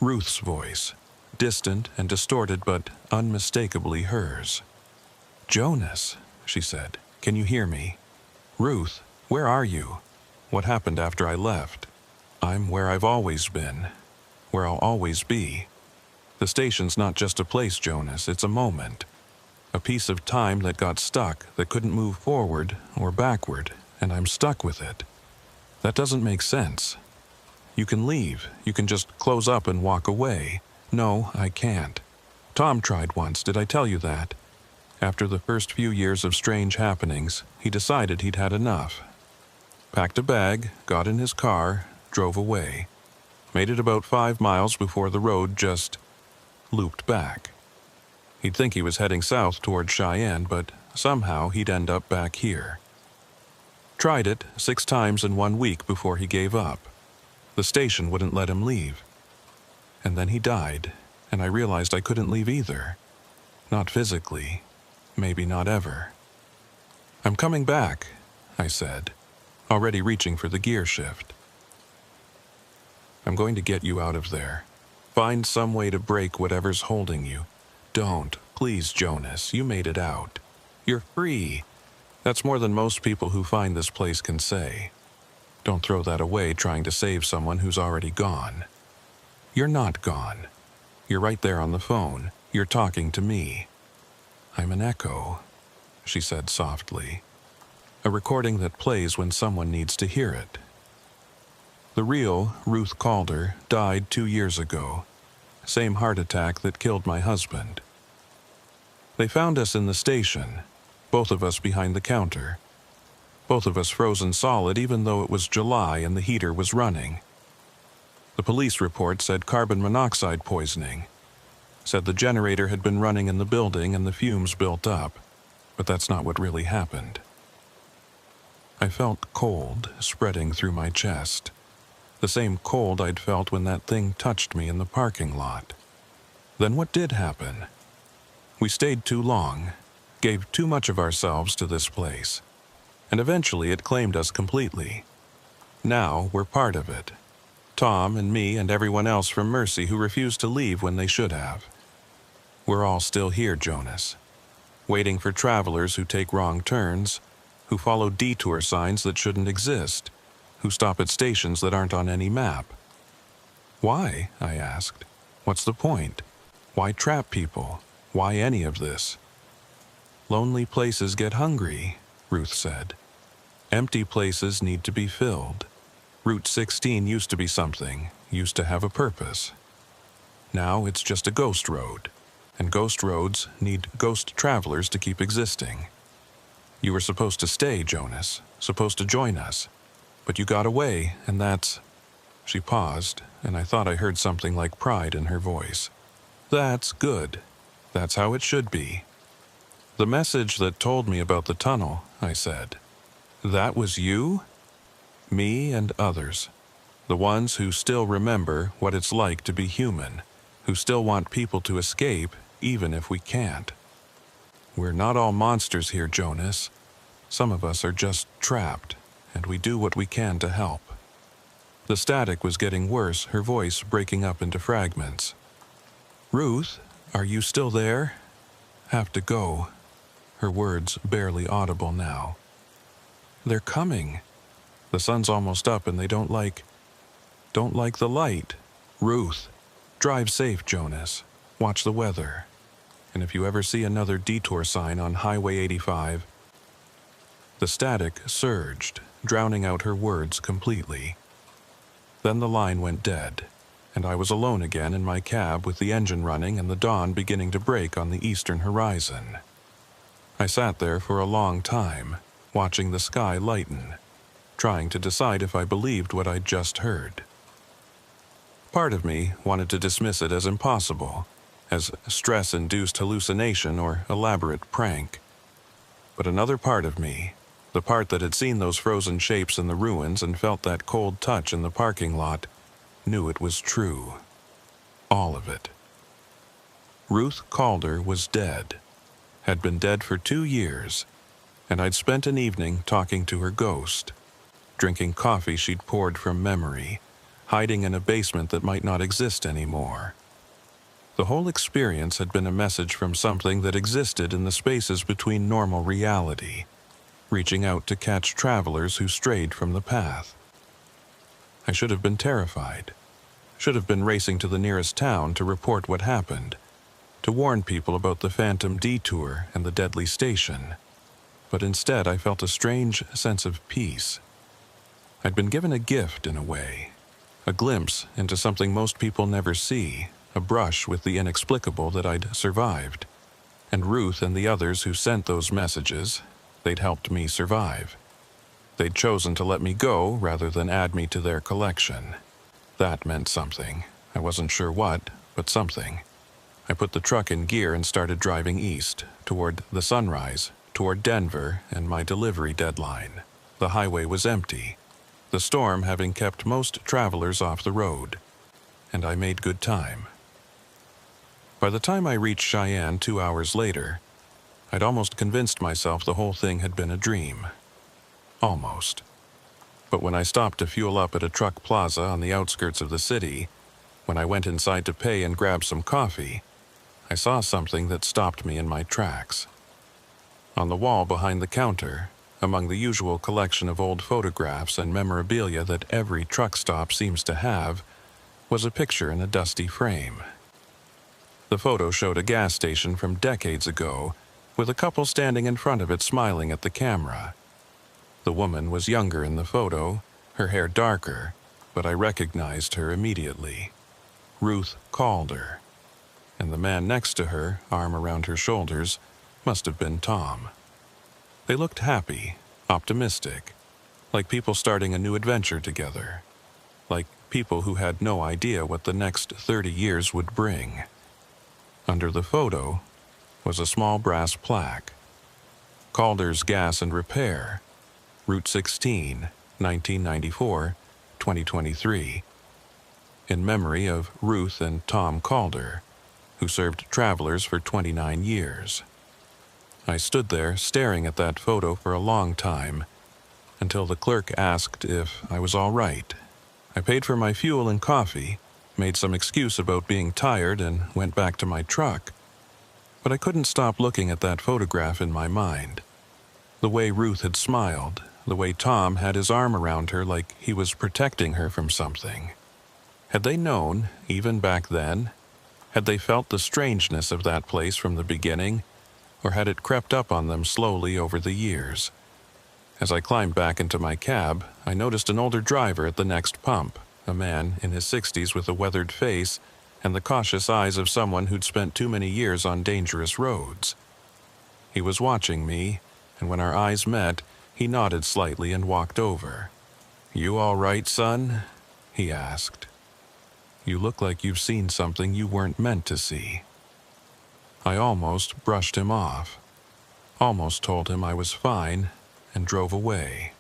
Ruth's voice, distant and distorted but unmistakably hers. "Jonas," she said, "can you hear me? Ruth, where are you? What happened after I left? I'm where I've always been, where I'll always be. The station's not just a place, Jonas, it's a moment. A piece of time that got stuck, that couldn't move forward or backward, and I'm stuck with it. That doesn't make sense. You can leave, you can just close up and walk away. No, I can't. Tom tried once, did I tell you that? After the first few years of strange happenings, he decided he'd had enough. Packed a bag, got in his car, drove away. Made it about 5 miles before the road just looped back. He'd think he was heading south toward Cheyenne, but somehow he'd end up back here. Tried it 6 times in 1 week before he gave up. The station wouldn't let him leave. And then he died, and I realized I couldn't leave either. Not physically, maybe not ever. "I'm coming back," I said, already reaching for the gear shift. "I'm going to get you out of there. Find some way to break whatever's holding you. Don't, please, Jonas, you made it out. You're free. That's more than most people who find this place can say. Don't throw that away trying to save someone who's already gone. You're not gone. You're right there on the phone. You're talking to me. I'm an echo," she said softly. "A recording that plays when someone needs to hear it." The real Ruth Calder died 2 years ago. Same heart attack that killed my husband. They found us in the station, both of us behind the counter. Both of us frozen solid even though it was July and the heater was running. The police report said carbon monoxide poisoning. Said the generator had been running in the building and the fumes built up, but that's not what really happened. I felt cold spreading through my chest. The same cold I'd felt when that thing touched me in the parking lot. Then what did happen? We stayed too long, gave too much of ourselves to this place, and eventually it claimed us completely. Now we're part of it. Tom and me and everyone else from Mercy who refused to leave when they should have. We're all still here, Jonas, waiting for travelers who take wrong turns, who follow detour signs that shouldn't exist, who stop at stations that aren't on any map. "Why?" I asked. "What's the point? Why trap people? Why any of this?" "Lonely places get hungry," Ruth said. "Empty places need to be filled. Route 16 used to be something, used to have a purpose. Now it's just a ghost road, and ghost roads need ghost travelers to keep existing. You were supposed to stay, Jonas, supposed to join us, but you got away, and that's—" She paused, and I thought I heard something like pride in her voice. "That's good. That's how it should be." "The message that told me about the tunnel," I said. "That was you?" "Me and others. The ones who still remember what it's like to be human, who still want people to escape even if we can't. We're not all monsters here, Jonas. Some of us are just trapped, and we do what we can to help." The static was getting worse, her voice breaking up into fragments. "Ruth, are you still there?" "Have to go." Her words barely audible now. "They're coming. The sun's almost up and they don't like the light. Ruth, drive safe, Jonas. Watch the weather. And if you ever see another detour sign on Highway 85... The static surged, drowning out her words completely. Then the line went dead, and I was alone again in my cab with the engine running and the dawn beginning to break on the eastern horizon. I sat there for a long time, watching the sky lighten, trying to decide if I believed what I'd just heard. Part of me wanted to dismiss it as impossible, as stress-induced hallucination or elaborate prank. But another part of me, the part that had seen those frozen shapes in the ruins and felt that cold touch in the parking lot, knew it was true. All of it. Ruth Calder was dead, had been dead for 2 years, and I'd spent an evening talking to her ghost, drinking coffee she'd poured from memory, hiding in a basement that might not exist anymore. The whole experience had been a message from something that existed in the spaces between normal reality, reaching out to catch travelers who strayed from the path. I should have been terrified, should have been racing to the nearest town to report what happened, to warn people about the phantom detour and the deadly station. But instead I felt a strange sense of peace. I'd been given a gift in a way, a glimpse into something most people never see, a brush with the inexplicable that I'd survived. And Ruth and the others who sent those messages, they'd helped me survive. They'd chosen to let me go rather than add me to their collection. That meant something. I wasn't sure what, but something. I put the truck in gear and started driving east, toward the sunrise, toward Denver and my delivery deadline. The highway was empty, the storm having kept most travelers off the road, and I made good time. By the time I reached Cheyenne 2 hours later, I'd almost convinced myself the whole thing had been a dream. Almost. But when I stopped to fuel up at a truck plaza on the outskirts of the city, when I went inside to pay and grab some coffee, I saw something that stopped me in my tracks. On the wall behind the counter, among the usual collection of old photographs and memorabilia that every truck stop seems to have, was a picture in a dusty frame. The photo showed a gas station from decades ago, with a couple standing in front of it smiling at the camera. The woman was younger in the photo, her hair darker, but I recognized her immediately. Ruth Calder. And the man next to her, arm around her shoulders, must have been Tom. They looked happy, optimistic, like people starting a new adventure together, like people who had no idea what the next 30 years would bring. Under the photo was a small brass plaque. Calder's Gas and Repair, Route 16, 1994, 2023. In memory of Ruth and Tom Calder, who served travelers for 29 years. I stood there staring at that photo for a long time, until the clerk asked if I was all right. I paid for my fuel and coffee, made some excuse about being tired, and went back to my truck. But I couldn't stop looking at that photograph in my mind. The way Ruth had smiled, the way Tom had his arm around her like he was protecting her from something. Had they known, even back then? Had they felt the strangeness of that place from the beginning, or had it crept up on them slowly over the years? As I climbed back into my cab, I noticed an older driver at the next pump, a man in his 60s with a weathered face and the cautious eyes of someone who'd spent too many years on dangerous roads. He was watching me, and when our eyes met, he nodded slightly and walked over. "You all right, son?" he asked. "You look like you've seen something you weren't meant to see." I almost brushed him off, almost told him I was fine, and drove away.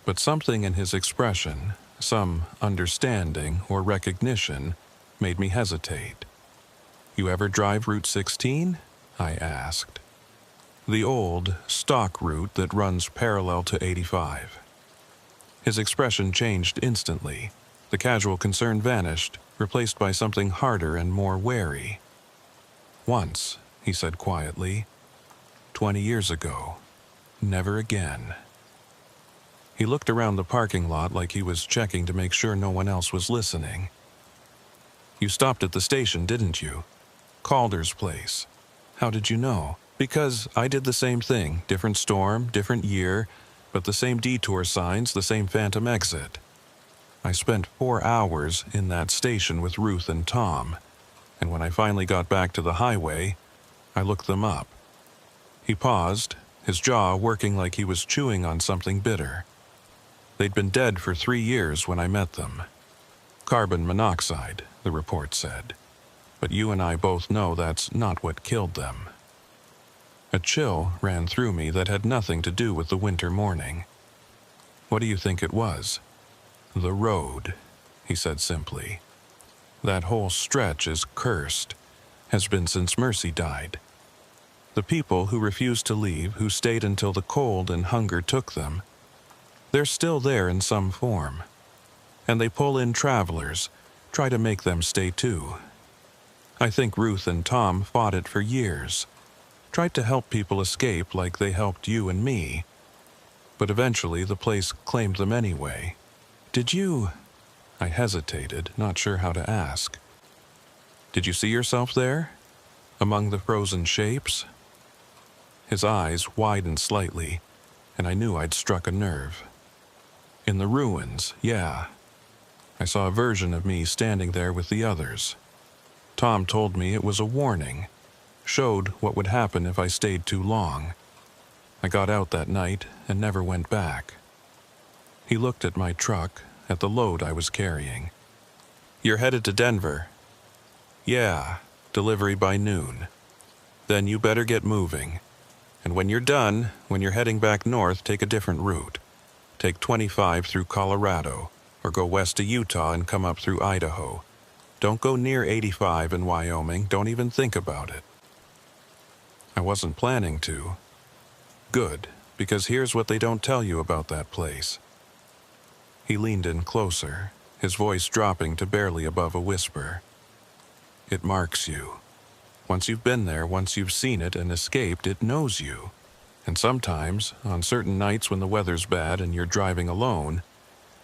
But something in his expression, some understanding or recognition, made me hesitate. "You ever drive Route 16?" I asked. The old, stock route that runs parallel to 85. His expression changed instantly. The casual concern vanished, replaced by something harder and more wary. "Once," he said quietly. 20 years ago. Never again." He looked around the parking lot like he was checking to make sure no one else was listening. "You stopped at the station, didn't you? Calder's place. How did you know?" "Because I did the same thing, different storm, different year, but the same detour signs, the same phantom exit. I spent 4 hours in that station with Ruth and Tom, and when I finally got back to the highway, I looked them up." He paused, his jaw working like he was chewing on something bitter. "They'd been dead for 3 years when I met them. Carbon monoxide," the report said. "But you and I both know that's not what killed them." A chill ran through me that had nothing to do with the winter morning. "What do you think it was?" "The road," he said simply. "That whole stretch is cursed, has been since Mercy died. The people who refused to leave, who stayed until the cold and hunger took them, they're still there in some form. And they pull in travelers, try to make them stay too. I think Ruth and Tom fought it for years, tried to help people escape like they helped you and me, but eventually the place claimed them anyway. Did you... I hesitated, not sure how to ask. Did you see yourself there? Among the frozen shapes? His eyes widened slightly, and I knew I'd struck a nerve. In the ruins, yeah. I saw a version of me standing there with the others. Tom told me it was a warning, showed what would happen if I stayed too long. I got out that night and never went back. He looked at my truck, at the load I was carrying. You're headed to Denver. Yeah, delivery by noon. Then you better get moving. And when you're done, when you're heading back north, take a different route. Take 25 through Colorado, or go west to Utah and come up through Idaho. Don't go near 85 in Wyoming, don't even think about it. I wasn't planning to. Good, because here's what they don't tell you about that place. He leaned in closer, his voice dropping to barely above a whisper. It marks you. Once you've been there, once you've seen it and escaped, it knows you. And sometimes, on certain nights when the weather's bad and you're driving alone,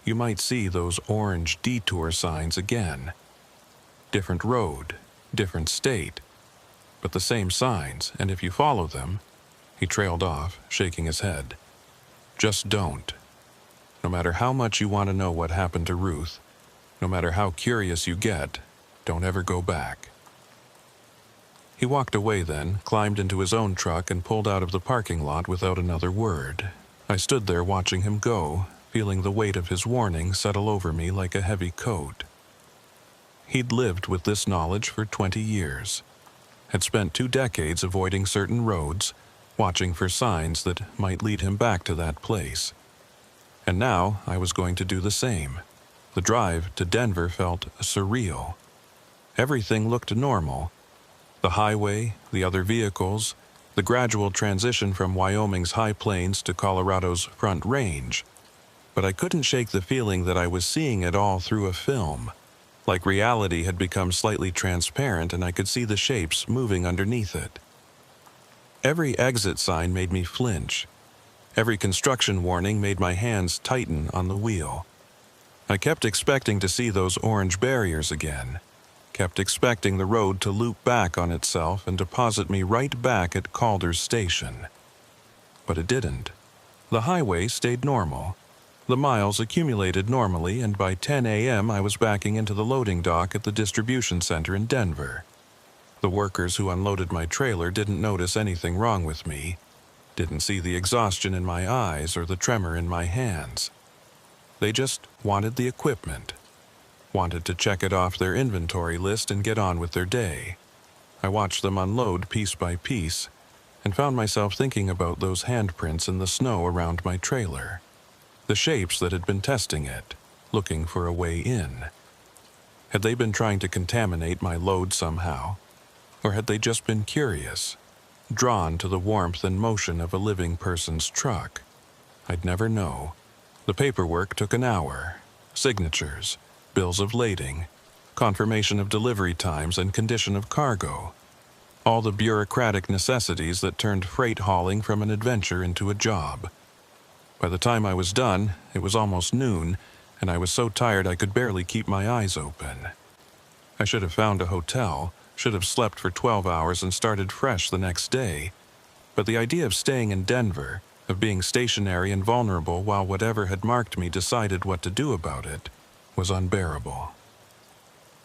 you might see those orange detour signs again. Different road, different state, but the same signs, and if you follow them, he trailed off, shaking his head. Just don't. No matter how much you want to know what happened to Ruth, no matter how curious you get, don't ever go back. He walked away then, climbed into his own truck and pulled out of the parking lot without another word. I stood there watching him go, feeling the weight of his warning settle over me like a heavy coat. He'd lived with this knowledge for 20 years, had spent 2 decades avoiding certain roads, watching for signs that might lead him back to that place. And now I was going to do the same. The drive to Denver felt surreal. Everything looked normal. The highway, the other vehicles, the gradual transition from Wyoming's high plains to Colorado's Front Range. But I couldn't shake the feeling that I was seeing it all through a film, like reality had become slightly transparent and I could see the shapes moving underneath it. Every exit sign made me flinch. Every construction warning made my hands tighten on the wheel. I kept expecting to see those orange barriers again, kept expecting the road to loop back on itself and deposit me right back at Calder's station. But it didn't. The highway stayed normal. The miles accumulated normally, and by 10 a.m. I was backing into the loading dock at the distribution center in Denver. The workers who unloaded my trailer didn't notice anything wrong with me, didn't see the exhaustion in my eyes or the tremor in my hands. They just wanted the equipment, wanted to check it off their inventory list and get on with their day. I watched them unload piece by piece and found myself thinking about those handprints in the snow around my trailer, the shapes that had been testing it, looking for a way in. Had they been trying to contaminate my load somehow? Or had they just been curious, drawn to the warmth and motion of a living person's truck? I'd never know. The paperwork took an hour. Signatures, bills of lading, confirmation of delivery times and condition of cargo. All the bureaucratic necessities that turned freight hauling from an adventure into a job. By the time I was done, it was almost noon, and I was so tired I could barely keep my eyes open. I should have found a hotel, should have slept for 12 hours and started fresh the next day. But the idea of staying in Denver, of being stationary and vulnerable while whatever had marked me decided what to do about it, was unbearable.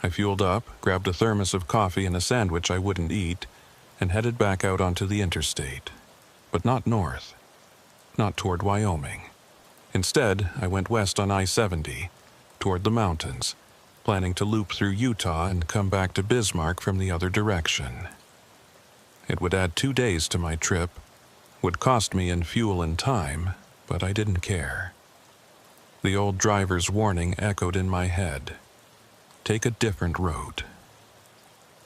I fueled up, grabbed a thermos of coffee and a sandwich I wouldn't eat, and headed back out onto the interstate. But not north. Not toward Wyoming. Instead, I went west on I-70, toward the mountains, planning to loop through Utah and come back to Bismarck from the other direction. It would add 2 days to my trip, would cost me in fuel and time, but I didn't care. The old driver's warning echoed in my head. Take a different road.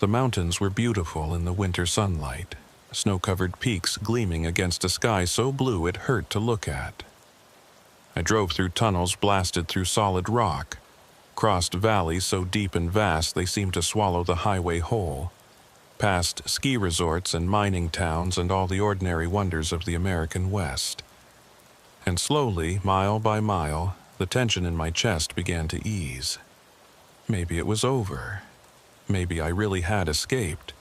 The mountains were beautiful in the winter sunlight, snow-covered peaks gleaming against a sky so blue it hurt to look at. I drove through tunnels blasted through solid rock, crossed valleys so deep and vast they seemed to swallow the highway whole, past ski resorts and mining towns and all the ordinary wonders of the American West. And slowly, mile by mile, the tension in my chest began to ease. Maybe it was over. Maybe I really had escaped.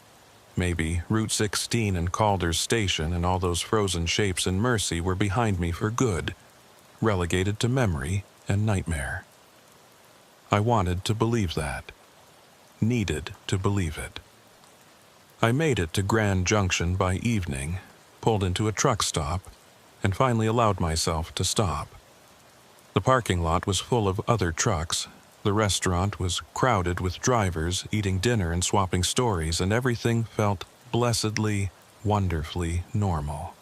Maybe Route 16 and Calder's Station and all those frozen shapes in Mercy were behind me for good, relegated to memory and nightmare. I wanted to believe that. Needed to believe it. I made it to Grand Junction by evening, pulled into a truck stop, and finally allowed myself to stop. The parking lot was full of other trucks. The restaurant was crowded with drivers eating dinner and swapping stories, and everything felt blessedly, wonderfully normal.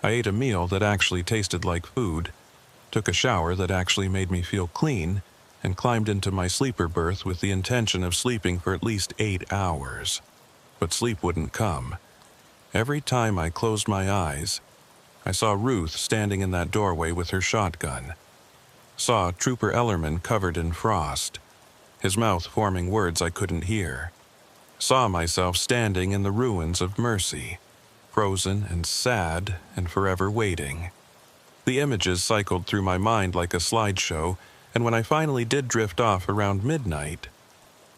I ate a meal that actually tasted like food, took a shower that actually made me feel clean, and climbed into my sleeper berth with the intention of sleeping for at least 8 hours. But sleep wouldn't come. Every time I closed my eyes, I saw Ruth standing in that doorway with her shotgun. Saw Trooper Ellerman covered in frost, his mouth forming words I couldn't hear. Saw myself standing in the ruins of Mercy, frozen and sad and forever waiting. The images cycled through my mind like a slideshow, and when I finally did drift off around midnight,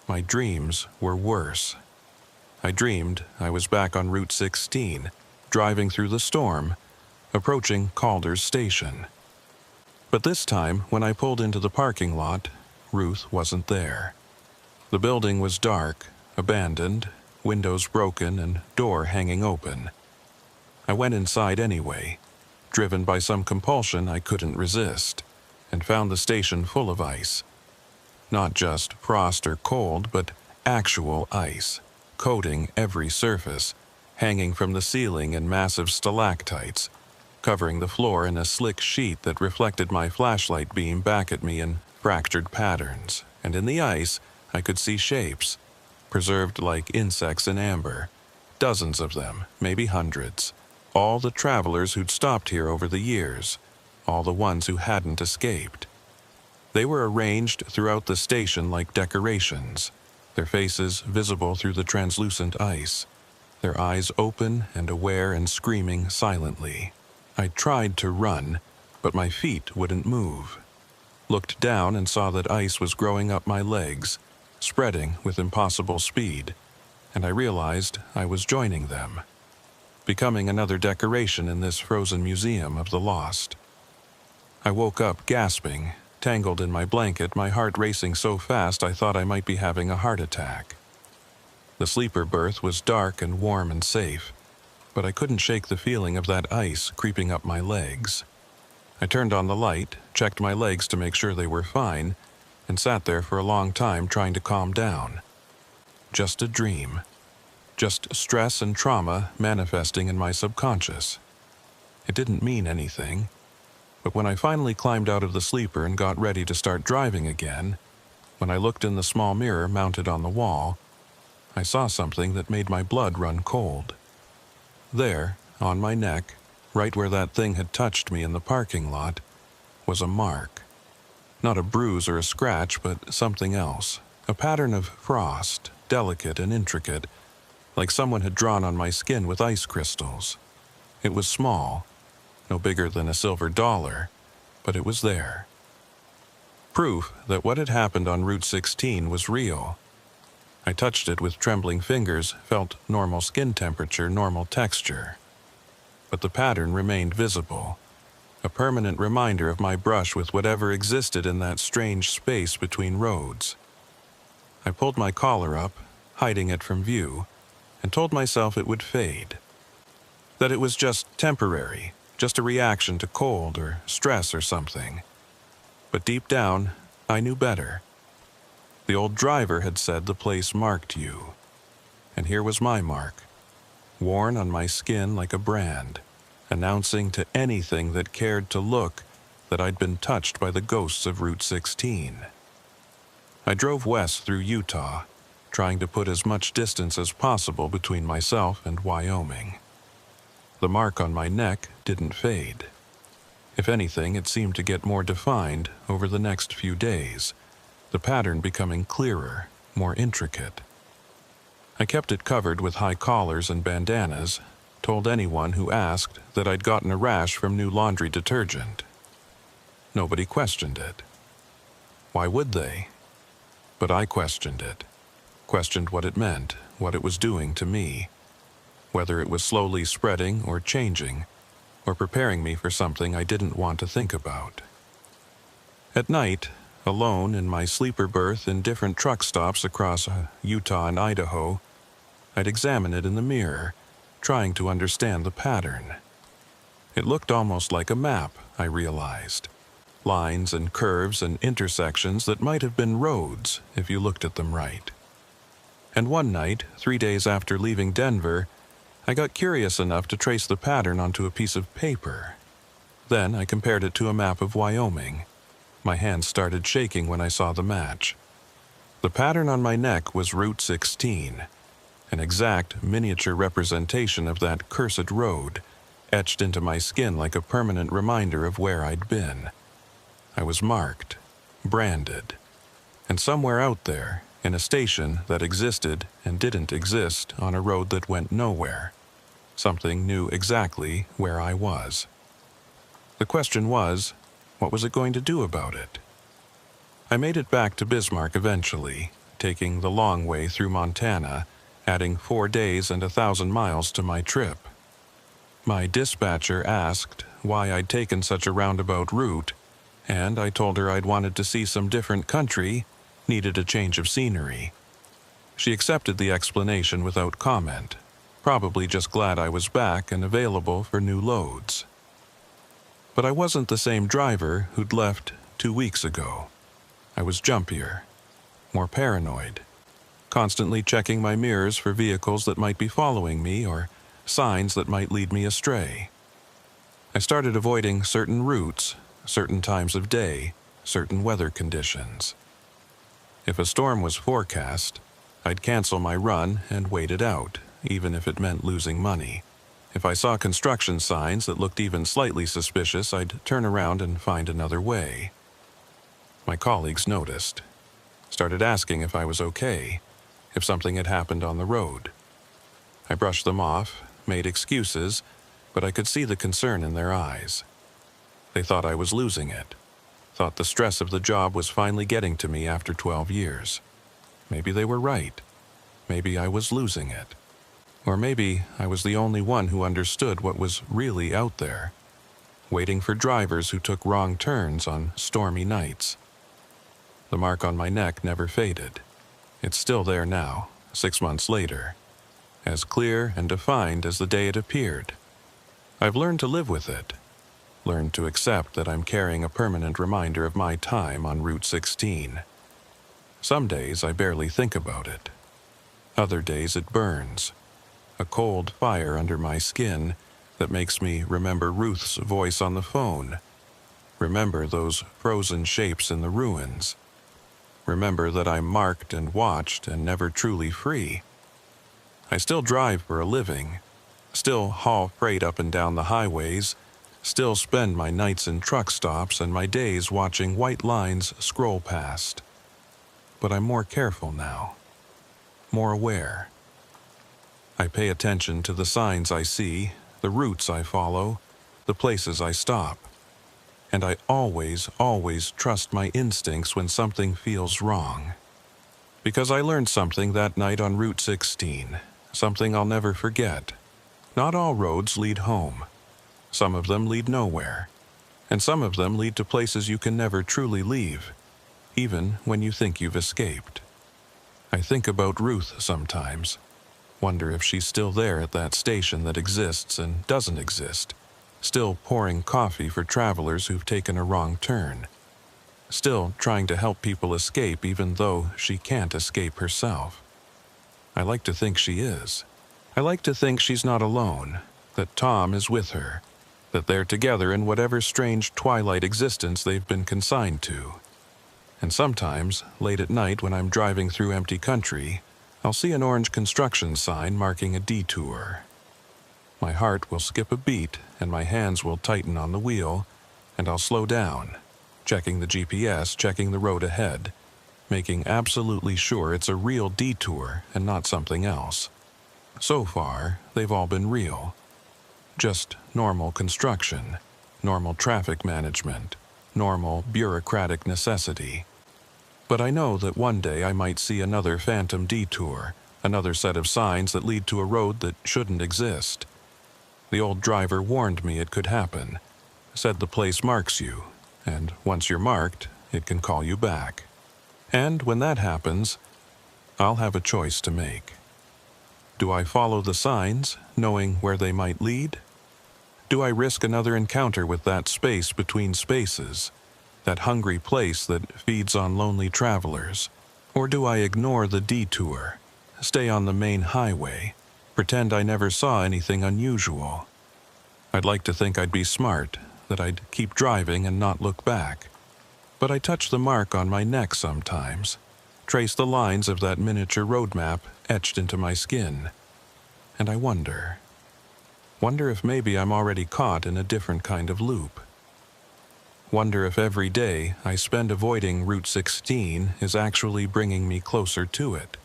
my dreams were worse. I dreamed I was back on Route 16, driving through the storm, approaching Calder's Station. But this time, when I pulled into the parking lot, Ruth wasn't there. The building was dark, abandoned, windows broken and door hanging open. I went inside anyway, driven by some compulsion I couldn't resist, and found the station full of ice. Not just frost or cold, but actual ice, coating every surface, hanging from the ceiling in massive stalactites, covering the floor in a slick sheet that reflected my flashlight beam back at me in fractured patterns, and in the ice I could see shapes, preserved like insects in amber, dozens of them, maybe hundreds, all the travelers who'd stopped here over the years, all the ones who hadn't escaped. They were arranged throughout the station like decorations, their faces visible through the translucent ice, their eyes open and aware and screaming silently. I tried to run, but my feet wouldn't move. Looked down and saw that ice was growing up my legs, spreading with impossible speed, and I realized I was joining them, becoming another decoration in this frozen museum of the lost. I woke up gasping, tangled in my blanket, my heart racing so fast I thought I might be having a heart attack. The sleeper berth was dark and warm and safe, but I couldn't shake the feeling of that ice creeping up my legs. I turned on the light, checked my legs to make sure they were fine, and sat there for a long time trying to calm down. Just a dream. Just stress and trauma manifesting in my subconscious. It didn't mean anything, but when I finally climbed out of the sleeper and got ready to start driving again, when I looked in the small mirror mounted on the wall, I saw something that made my blood run cold. There, on my neck, right where that thing had touched me in the parking lot, was a mark. Not a bruise or a scratch, but something else. A pattern of frost, delicate and intricate, like someone had drawn on my skin with ice crystals. It was small, no bigger than a silver dollar, but it was there. Proof that what had happened on Route 16 was real. I touched it with trembling fingers, felt normal skin temperature, normal texture. But the pattern remained visible, a permanent reminder of my brush with whatever existed in that strange space between roads. I pulled my collar up, hiding it from view, and told myself it would fade. That it was just temporary, just a reaction to cold or stress or something. But deep down, I knew better. The old driver had said the place marked you. And here was my mark, worn on my skin like a brand, announcing to anything that cared to look that I'd been touched by the ghosts of Route 16. I drove west through Utah, trying to put as much distance as possible between myself and Wyoming. The mark on my neck didn't fade. If anything, it seemed to get more defined over the next few days, the pattern becoming clearer, more intricate. I kept it covered with high collars and bandanas, told anyone who asked that I'd gotten a rash from new laundry detergent. Nobody questioned it. Why would they? But I questioned it. Questioned what it meant, what it was doing to me. Whether it was slowly spreading or changing, or preparing me for something I didn't want to think about. At night, alone in my sleeper berth in different truck stops across Utah and Idaho, I'd examine it in the mirror, trying to understand the pattern. It looked almost like a map, I realized. Lines and curves and intersections that might have been roads if you looked at them right. And one night, 3 days after leaving Denver, I got curious enough to trace the pattern onto a piece of paper. Then I compared it to a map of Wyoming. My hands started shaking when I saw the match. The pattern on my neck was Route 16, an exact miniature representation of that cursed road, etched into my skin like a permanent reminder of where I'd been. I was marked, branded, and somewhere out there, in a station that existed and didn't exist on a road that went nowhere, something knew exactly where I was. The question was, what was it going to do about it? I made it back to Bismarck eventually, taking the long way through Montana, adding 4 days and 1,000 miles to my trip. My dispatcher asked why I'd taken such a roundabout route, and I told her I'd wanted to see some different country, needed a change of scenery. She accepted the explanation without comment, probably just glad I was back and available for new loads. But I wasn't the same driver who'd left 2 weeks ago. I was jumpier, more paranoid, constantly checking my mirrors for vehicles that might be following me or signs that might lead me astray. I started avoiding certain routes, certain times of day, certain weather conditions. If a storm was forecast, I'd cancel my run and wait it out, even if it meant losing money. If I saw construction signs that looked even slightly suspicious, I'd turn around and find another way. My colleagues noticed, started asking if I was okay, if something had happened on the road. I brushed them off, made excuses, but I could see the concern in their eyes. They thought I was losing it, thought the stress of the job was finally getting to me after 12 years. Maybe they were right. Maybe I was losing it. Or maybe I was the only one who understood what was really out there, waiting for drivers who took wrong turns on stormy nights. The mark on my neck never faded. It's still there now, 6 months later, as clear and defined as the day it appeared. I've learned to live with it, learned to accept that I'm carrying a permanent reminder of my time on Route 16. Some days I barely think about it. Other days it burns, a cold fire under my skin that makes me remember Ruth's voice on the phone, remember those frozen shapes in the ruins, remember that I'm marked and watched and never truly free. I still drive for a living, still haul freight up and down the highways, still spend my nights in truck stops and my days watching white lines scroll past. But I'm more careful now, more aware. I pay attention to the signs I see, the routes I follow, the places I stop. And I always trust my instincts when something feels wrong. Because I learned something that night on Route 16, something I'll never forget. Not all roads lead home. Some of them lead nowhere, and some of them lead to places you can never truly leave, even when you think you've escaped. I think about Ruth sometimes, wonder if she's still there at that station that exists and doesn't exist, still pouring coffee for travelers who've taken a wrong turn, still trying to help people escape even though she can't escape herself. I like to think she is. I like to think she's not alone, that Tom is with her, that they're together in whatever strange twilight existence they've been consigned to. And sometimes, late at night when I'm driving through empty country, I'll see an orange construction sign marking a detour. My heart will skip a beat and my hands will tighten on the wheel, and I'll slow down, checking the GPS, checking the road ahead, making absolutely sure it's a real detour and not something else. So far, they've all been real. Just normal construction, normal traffic management, normal bureaucratic necessity. But I know that one day I might see another phantom detour, another set of signs that lead to a road that shouldn't exist. The old driver warned me it could happen, said the place marks you, and once you're marked, it can call you back. And when that happens, I'll have a choice to make. Do I follow the signs, knowing where they might lead? Do I risk another encounter with that space between spaces, that hungry place that feeds on lonely travelers? Or do I ignore the detour, stay on the main highway, pretend I never saw anything unusual? I'd like to think I'd be smart, that I'd keep driving and not look back. But I touch the mark on my neck sometimes, trace the lines of that miniature road map etched into my skin, and I wonder if maybe I'm already caught in a different kind of loop. Wonder if every day I spend avoiding Route 16 is actually bringing me closer to it.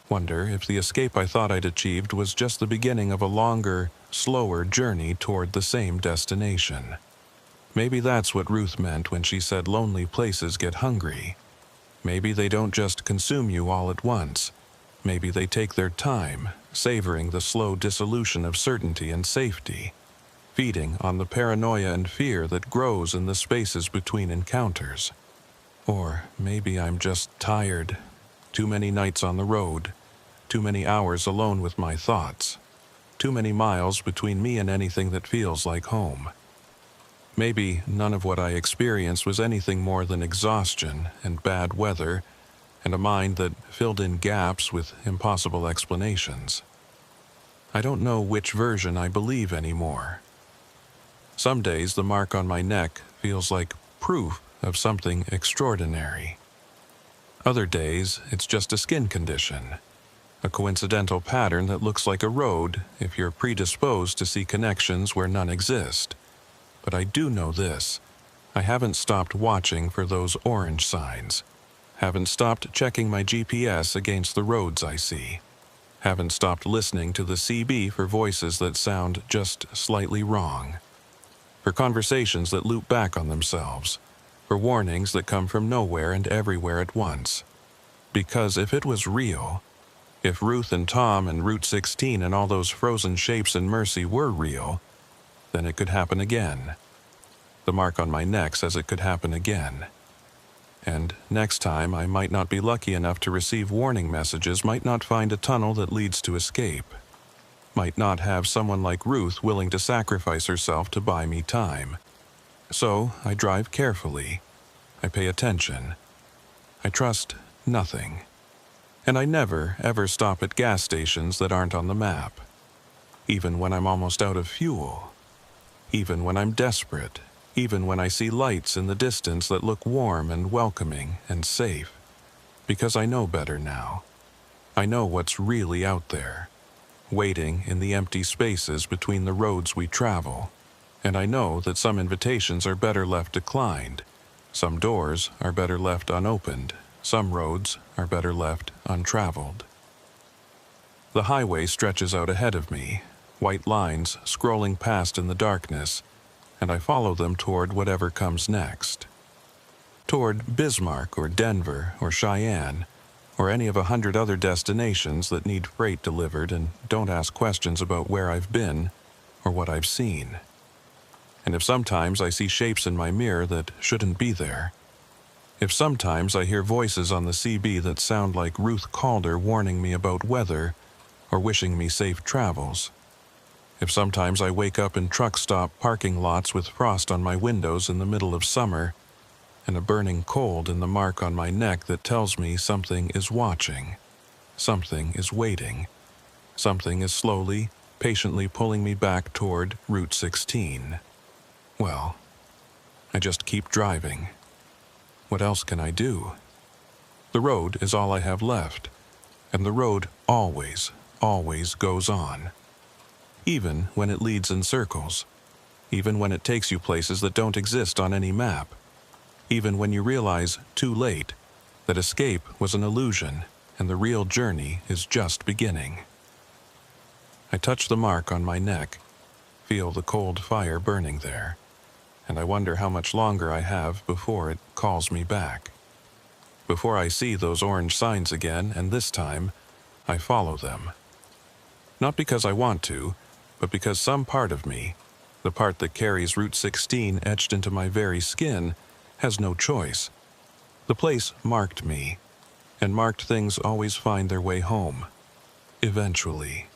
Wonder if the escape I thought I'd achieved was just the beginning of a longer, slower journey toward the same destination. Maybe that's what Ruth meant when she said lonely places get hungry. Maybe they don't just consume you all at once. Maybe they take their time, savoring the slow dissolution of certainty and safety, feeding on the paranoia and fear that grows in the spaces between encounters. Or maybe I'm just tired. Too many nights on the road, too many hours alone with my thoughts, too many miles between me and anything that feels like home. Maybe none of what I experienced was anything more than exhaustion and bad weather and a mind that filled in gaps with impossible explanations. I don't know which version I believe anymore. Some days the mark on my neck feels like proof of something extraordinary. Other days it's just a skin condition, a coincidental pattern that looks like a road if you're predisposed to see connections where none exist. But I do know this: I haven't stopped watching for those orange signs, haven't stopped checking my GPS against the roads I see, haven't stopped listening to the CB for voices that sound just slightly wrong, for conversations that loop back on themselves, for warnings that come from nowhere and everywhere at once. Because if it was real, if Ruth and Tom and Route 16 and all those frozen shapes in Mercy were real, then it could happen again. The mark on my neck says it could happen again. And next time I might not be lucky enough to receive warning messages, might not find a tunnel that leads to escape, might not have someone like Ruth willing to sacrifice herself to buy me time. So I drive carefully. I pay attention. I trust nothing. And I never, ever stop at gas stations that aren't on the map. Even when I'm almost out of fuel. Even when I'm desperate. Even when I see lights in the distance that look warm and welcoming and safe. Because I know better now. I know what's really out there, waiting in the empty spaces between the roads we travel. And I know that some invitations are better left declined. Some doors are better left unopened. Some roads are better left untraveled. The highway stretches out ahead of me, white lines scrolling past in the darkness, and I follow them toward whatever comes next. Toward Bismarck or Denver or Cheyenne, or any of 100 other destinations that need freight delivered and don't ask questions about where I've been or what I've seen. And if sometimes I see shapes in my mirror that shouldn't be there, if sometimes I hear voices on the CB that sound like Ruth Calder warning me about weather or wishing me safe travels, if sometimes I wake up in truck stop parking lots with frost on my windows in the middle of summer and a burning cold in the mark on my neck that tells me something is watching, something is waiting, something is slowly, patiently pulling me back toward Route 16, well, I just keep driving. What else can I do? The road is all I have left, and the road always, always goes on. Even when it leads in circles, even when it takes you places that don't exist on any map, even when you realize, too late, that escape was an illusion and the real journey is just beginning. I touch the mark on my neck, feel the cold fire burning there, and I wonder how much longer I have before it calls me back. Before I see those orange signs again, and this time, I follow them. Not because I want to, but because some part of me, the part that carries Route 16 etched into my very skin, has no choice. The place marked me, and marked things always find their way home, eventually.